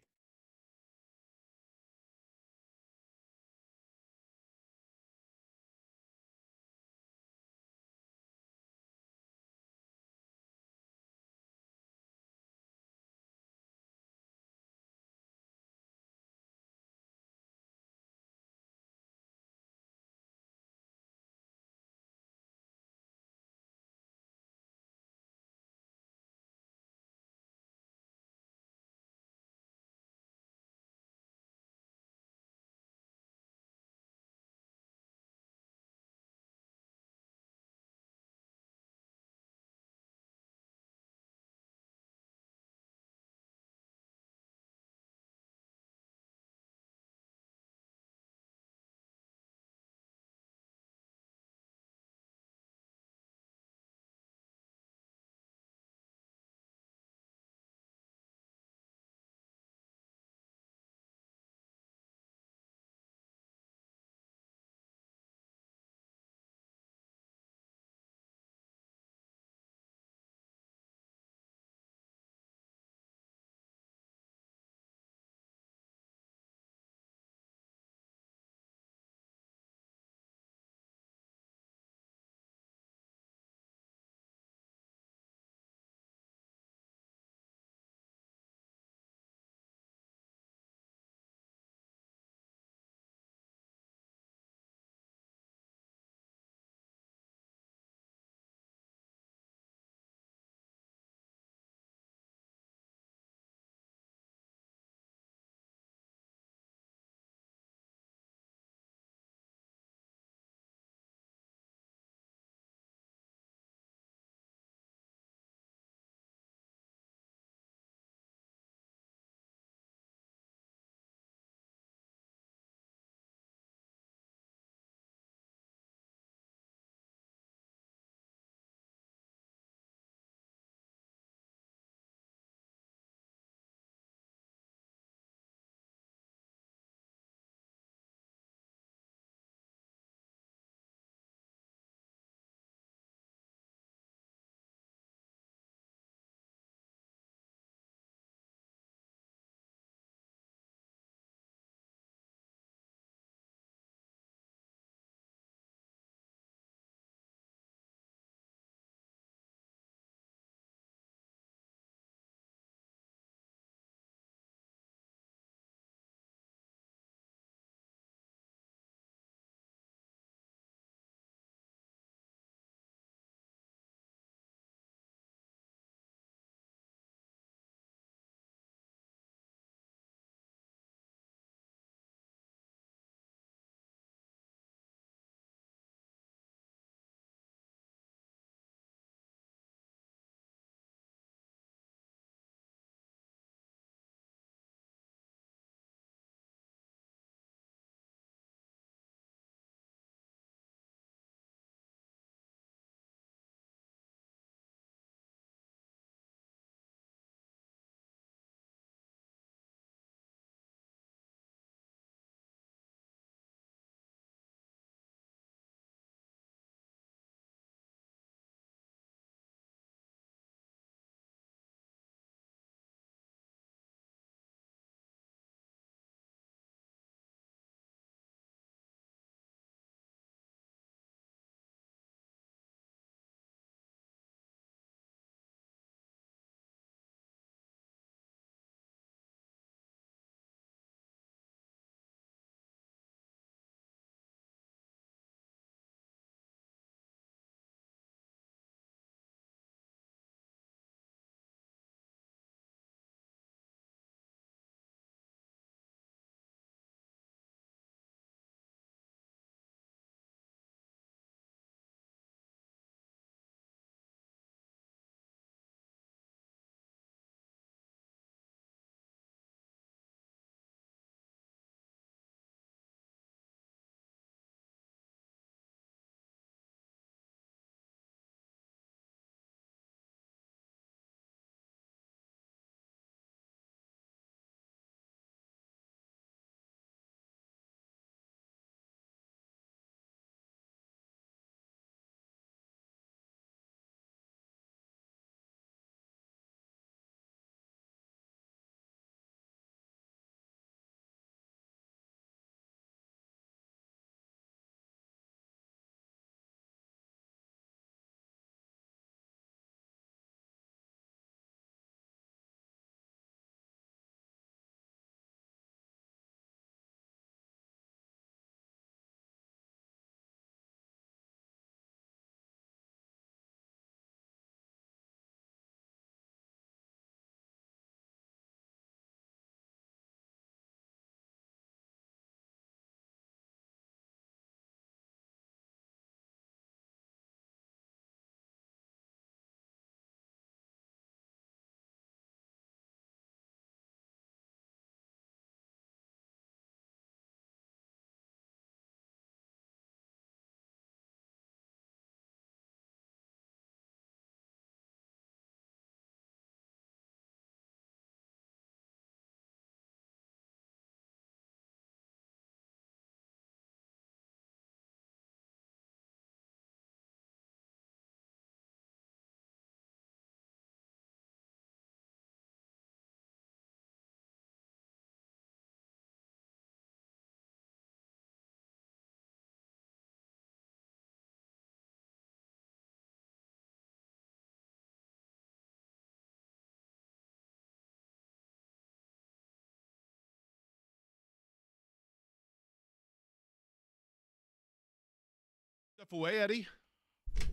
Stuff away, Eddie.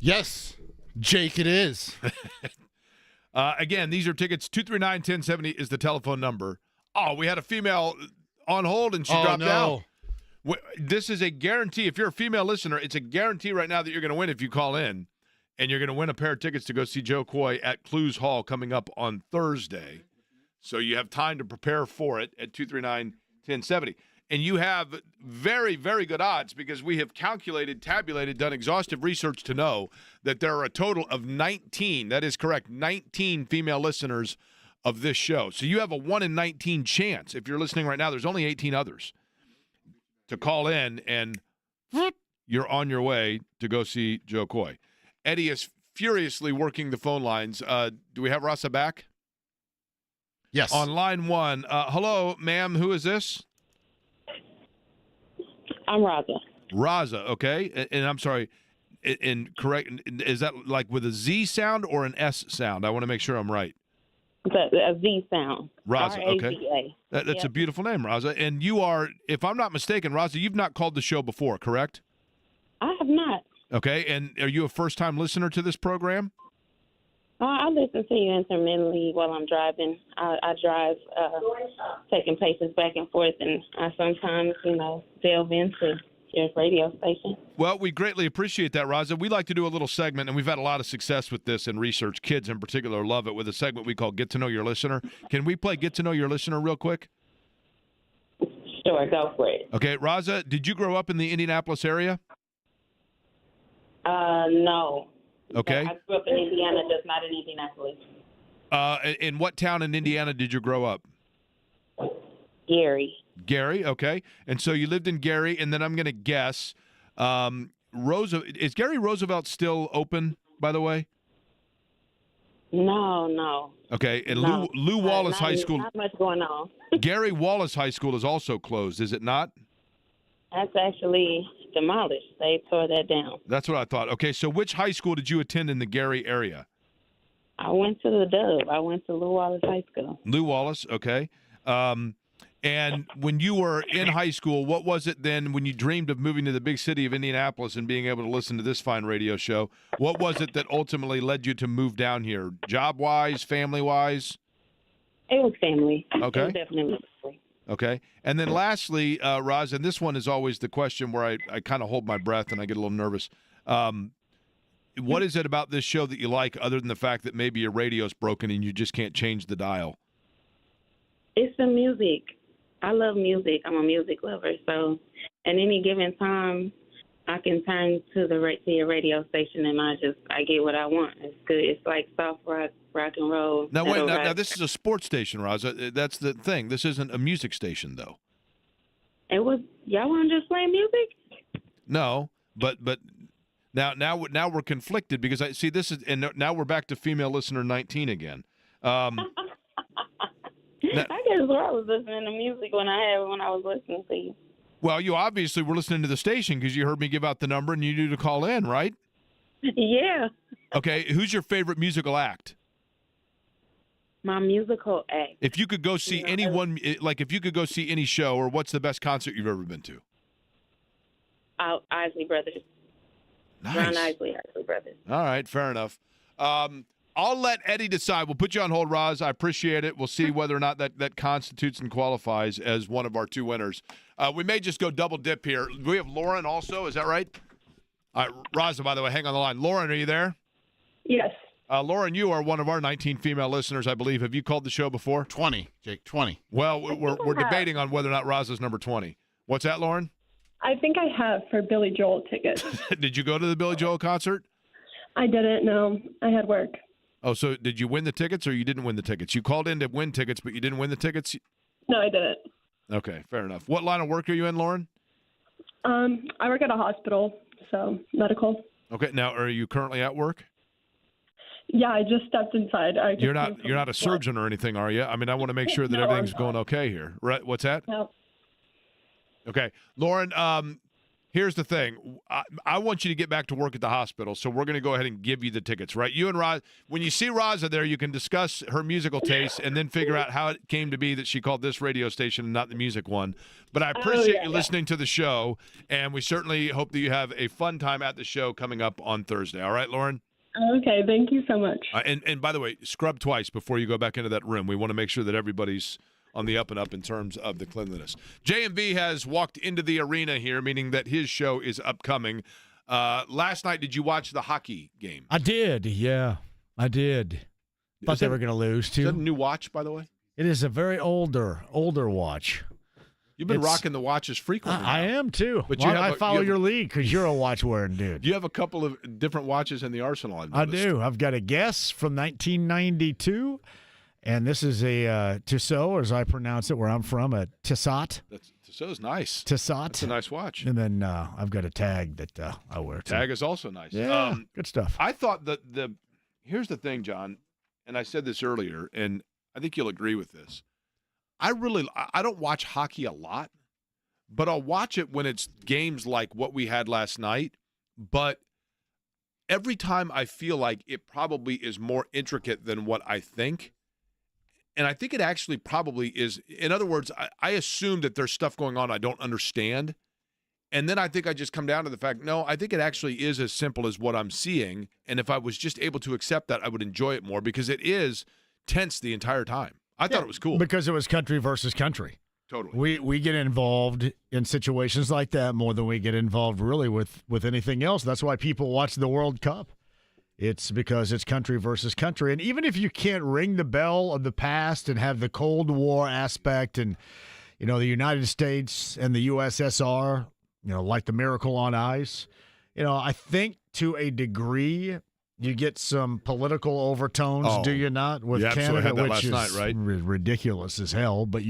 Yes, Jake, it is. Again, these are tickets. 239-1070 is the telephone number. Oh, we had a female on hold and she dropped out. This is a guarantee. If you're a female listener, it's a guarantee right now that you're going to win if you call in. And you're going to win a pair of tickets to go see Joe Coy at Clues Hall coming up on Thursday. So you have time to prepare for it at 239-1070. And you have very, very good odds because we have calculated, tabulated, done exhaustive research to know that there are a total of 19, that is correct, 19 female listeners of this show. So you have a 1 in 19 chance. If you're listening right now, there's only 18 others to call in, and you're on your way to go see Joe Coy. Eddie is furiously working the phone lines. Do we have Rasa back? Yes. On line one. Hello, ma'am. Who is this? I'm Raza. Raza, okay. And I'm sorry, and correct, is that like with a Z sound or an S sound? I want to make sure I'm right. A Z sound. Raza, okay. R-A-Z-A. That's a beautiful name, Raza. And you are, if I'm not mistaken, Raza, you've not called the show before, correct? I have not. Okay, and are you a first-time listener to this program? I listen to you intermittently while I'm driving. I drive, taking patients back and forth, and I sometimes, delve into your radio station. Well, we greatly appreciate that, Raza. We like to do a little segment, and we've had a lot of success with this in research. Kids in particular love it with a segment we call Get to Know Your Listener. Can we play Get to Know Your Listener real quick? Sure, go for it. Okay, Raza, did you grow up in the Indianapolis area? No. Okay. I grew up in Indiana, just not in Indianapolis. In what town in Indiana did you grow up? Gary. Gary, okay. And so you lived in Gary, and then I'm going to guess, is Gary Roosevelt still open, by the way? No. Okay, and No. Lou Wallace High School. Not much going on. Gary Wallace High School is also closed, is it not? That's actually demolished. They tore that down. That's what I thought. Okay, so which high school did you attend in the Gary area? I went to the Dub. I went to Lou Wallace High School. Lou Wallace, okay. And when you were in high school, what was it then when you dreamed of moving to the big city of Indianapolis and being able to listen to this fine radio show? What was it that ultimately led you to move down here, job-wise, family-wise? It was family. Okay. It was definitely family. Okay. And then lastly, Roz, and this one is always the question where I kind of hold my breath and I get a little nervous. What is it about this show that you like other than the fact that maybe your radio's broken and you just can't change the dial? It's the music. I love music. I'm a music lover. So at any given time, I can turn to your radio station and I get what I want. It's good. It's like soft rock and roll. Now wait, now this is a sports station, Roz. That's the thing. This isn't a music station, though. Y'all want to just play music? No, but now we're conflicted because I see this is, and now we're back to female listener 19 again. I guess I was listening to music when I was listening to you. Well, you obviously were listening to the station because you heard me give out the number and you knew to call in, right? Yeah. Okay, who's your favorite musical act? My musical act. If you could go see anyone, like if you could go see any show, or what's the best concert you've ever been to? Isley Brothers. Nice. Ron Isley Brothers. All right, fair enough. I'll let Eddie decide. We'll put you on hold, Roz. I appreciate it. We'll see whether or not that constitutes and qualifies as one of our two winners. We may just go double dip here. We have Lauren also. Is that right? All right, Roz, by the way, hang on the line. Lauren, are you there? Yes. Lauren, you are one of our 19 female listeners, I believe. Have you called the show before? 20, Jake, 20. Well, we're debating on whether or not Roz is number 20. What's that, Lauren? I think I have for Billy Joel tickets. Did you go to the Billy Joel concert? I didn't, no. I had work. Oh, so did you win the tickets or you didn't win the tickets? You called in to win tickets, but you didn't win the tickets? No, I didn't. Okay, fair enough. What line of work are you in, Lauren? I work at a hospital, so medical. Okay, now are you currently at work? Yeah, I just stepped inside. You're not a surgeon or anything, are you? I mean, I want to make sure that everything's going okay here. Right? What's that? No. Okay, Lauren. Here's the thing. I want you to get back to work at the hospital, so we're going to go ahead and give you the tickets, right? You and Roz, when you see Raza there, you can discuss her musical taste and then figure out how it came to be that she called this radio station and not the music one. But I appreciate you listening to the show, and we certainly hope that you have a fun time at the show coming up on Thursday. All right, Lauren? Okay, thank you so much. And by the way, scrub twice before you go back into that room. We want to make sure that everybody's on the up and up in terms of the cleanliness. JMV has walked into the arena here, meaning that his show is upcoming. Last night, did you watch the hockey game? I did, yeah. I did. Thought they were going to lose, too. Is that a new watch, by the way? It is a very older watch. You've been rocking the watches frequently. I am, too. But I follow your lead because you're a watch-wearing dude. You have a couple of different watches in the arsenal, I do. I've got a Guess from 1992. And this is a Tissot, as I pronounce it, where I'm from, a Tissot. Tissot's nice. Tissot. That's a nice watch. And then I've got a Tag that I wear, too. Tag is also nice. Yeah, good stuff. I thought that here's the thing, John, and I said this earlier, and I think you'll agree with this. I don't watch hockey a lot, but I'll watch it when it's games like what we had last night. But every time I feel like it probably is more intricate than what I think. And I think it actually probably is. In other words, I assume that there's stuff going on I don't understand. And then I think I just come down to the fact, no, I think it actually is as simple as what I'm seeing. And if I was just able to accept that, I would enjoy it more because it is tense the entire time. I thought it was cool. Because it was country versus country. Totally. We get involved in situations like that more than we get involved really with anything else. That's why people watch the World Cup. It's because it's country versus country. And even if you can't ring the bell of the past and have the Cold War aspect and, the United States and the USSR, like the Miracle on Ice, I think to a degree you get some political overtones, do you not? With Canada, had that which last is night, right? Ridiculous as hell. But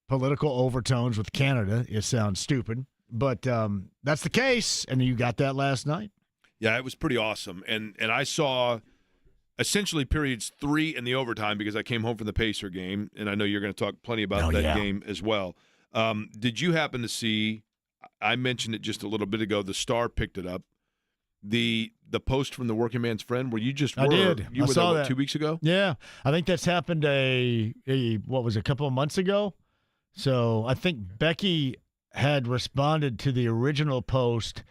political overtones with Canada, it sounds stupid. But that's the case, and you got that last night. Yeah, it was pretty awesome. And I saw essentially periods 3 in the overtime because I came home from the Pacer game, and I know you're going to talk plenty about that game as well. Did you happen to see, I mentioned it just a little bit ago, the Star picked it up, the post from the Working Man's Friend where you just were. I did. You I were saw there, that 2 weeks ago? Yeah. I think that's happened a couple of months ago? So I think Becky had responded to the original post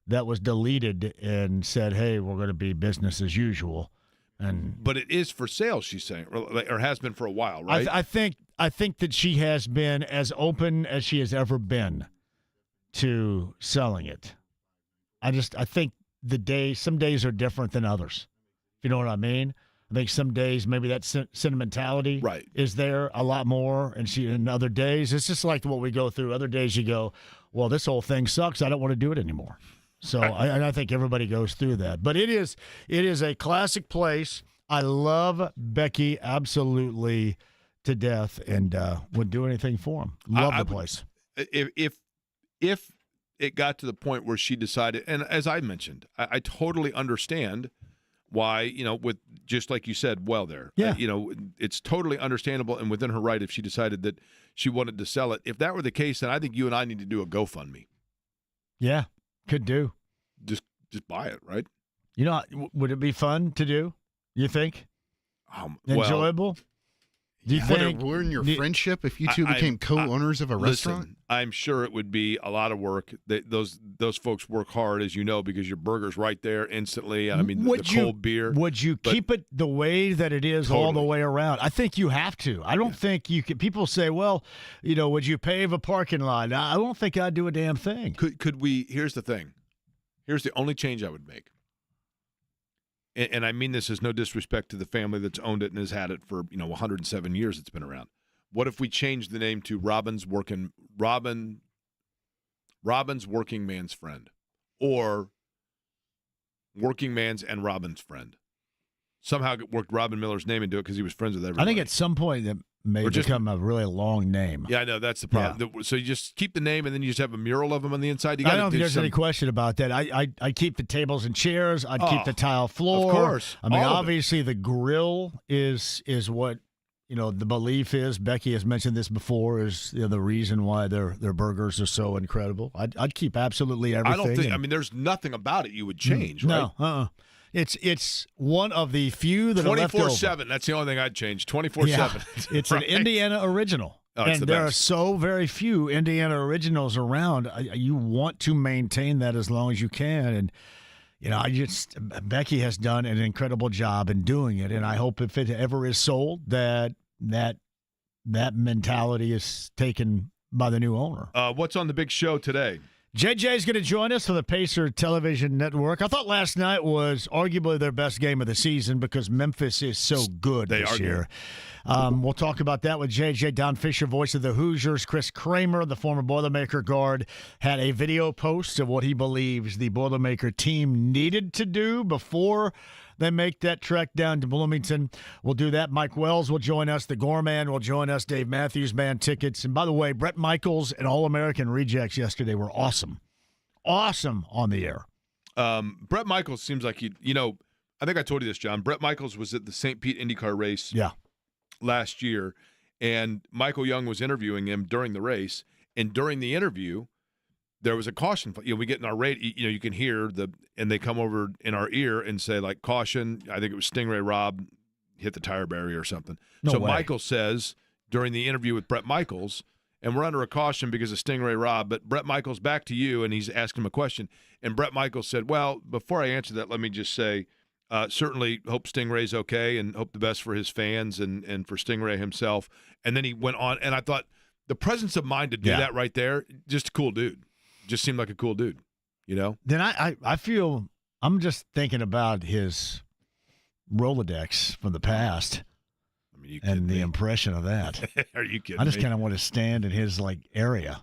that was deleted and said, hey, we're going to be business as usual. But it is for sale, she's saying, or has been for a while, right? I think that she has been as open as she has ever been to selling it. I think some days are different than others. If you know what I mean? I think some days maybe that sentimentality is there a lot more, and other days it's just like what we go through. Other days you go, well, this whole thing sucks. I don't want to do it anymore. So I think everybody goes through that. But it is a classic place. I love Becky absolutely to death and would do anything for him. Love the place. If it got to the point where she decided, and as I mentioned, I totally understand why, with just like you said, it's totally understandable and within her right if she decided that she wanted to sell it. If that were the case, then I think you and I need to do a GoFundMe. Yeah. Could do. Just buy it, right? Would it be fun to do? You think? Enjoyable? Do you think? Would it ruin your friendship if you two became co-owners of a restaurant? Listen, I'm sure it would be a lot of work. Those folks work hard, as you know, because your burger's right there instantly. I mean, the cold beer. Would you keep it the way that it is all the way around? I think you have to. I don't think you could. People say, well, would you pave a parking lot? I don't think I'd do a damn thing. Could we? Here's the thing. Here's the only change I would make. And I mean this as no disrespect to the family that's owned it and has had it for 107 years it's been around. What if we changed the name to Robin's Working Man's Friend, or Working Man's and Robin's Friend? Somehow worked Robin Miller's name into it because he was friends with everybody. I think at some point that may become a really long name. Yeah, I know. That's the problem. Yeah. So you just keep the name and then you just have a mural of them on the inside. I don't think there's any question about that. I keep the tables and chairs. I'd keep the tile floor. Of course. I mean, obviously the grill is what the belief is, Becky has mentioned this before, is the reason why their burgers are so incredible. I'd keep absolutely everything. I don't think. There's nothing about it you would change, right? No, It's one of the few that are left over. 24/7. That's the only thing I'd change. 24/7. It's right? an Indiana original. Oh, it's and the there best. are so very few Indiana originals around. You want to maintain that as long as you can. And, Becky has done an incredible job in doing it. And I hope if it ever is sold that mentality is taken by the new owner. What's on the big show today? JJ is going to join us for the Pacer Television Network. I thought last night was arguably their best game of the season because Memphis is so good this year. We'll talk about that with JJ. Don Fisher, voice of the Hoosiers. Chris Kramer, the former Boilermaker guard, had a video post of what he believes the Boilermaker team needed to do before they make that trek down to Bloomington. We'll do that. Mike Wells will join us. The Gorman will join us. Dave Matthews Band tickets. And by the way, Brett Michaels and All-American Rejects yesterday were awesome. Awesome on the air. Brett Michaels seems like I think I told you this, John. Brett Michaels was at the St. Pete IndyCar race last year, and Michael Young was interviewing him during the race. And during the interview, there was a caution. We get in our radio, you can hear and they come over in our ear and say, like, caution. I think it was Stingray Rob hit the tire barrier or something. No way. Michael says during the interview with Brett Michaels, and we're under a caution because of Stingray Rob, but Brett Michaels back to you, and he's asking him a question. And Brett Michaels said, well, before I answer that, let me just say, certainly hope Stingray's okay and hope the best for his fans and for Stingray himself. And then he went on, and I thought the presence of mind to do that right there, just a cool dude. Just seemed like a cool dude, Then I feel I'm just thinking about his Rolodex from the past and the impression of that. Are you kidding I just me? kind of want to stand in his area.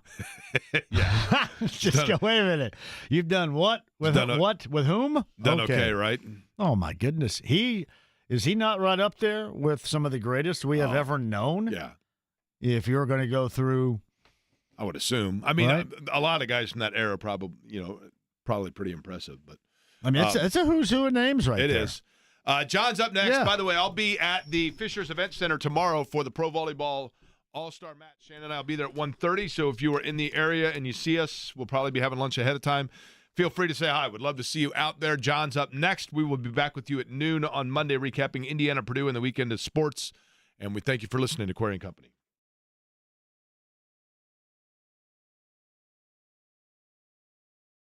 Yeah. Just go, wait a minute. You've done what? With what? With whom? Done okay, right? Oh, my goodness. Is he not right up there with some of the greatest we have ever known? Yeah. If you're going to go through, I would assume. Right? A lot of guys from that era probably pretty impressive. But it's a who's who of names right there. It is. John's up next. Yeah. By the way, I'll be at the Fishers Event Center tomorrow for the Pro Volleyball All-Star match. Shannon and I will be there at 1:30. So if you are in the area and you see us, we'll probably be having lunch ahead of time. Feel free to say hi. Would love to see you out there. John's up next. We will be back with you at noon on Monday, recapping Indiana-Purdue and the weekend of sports. And we thank you for listening to Query & Company.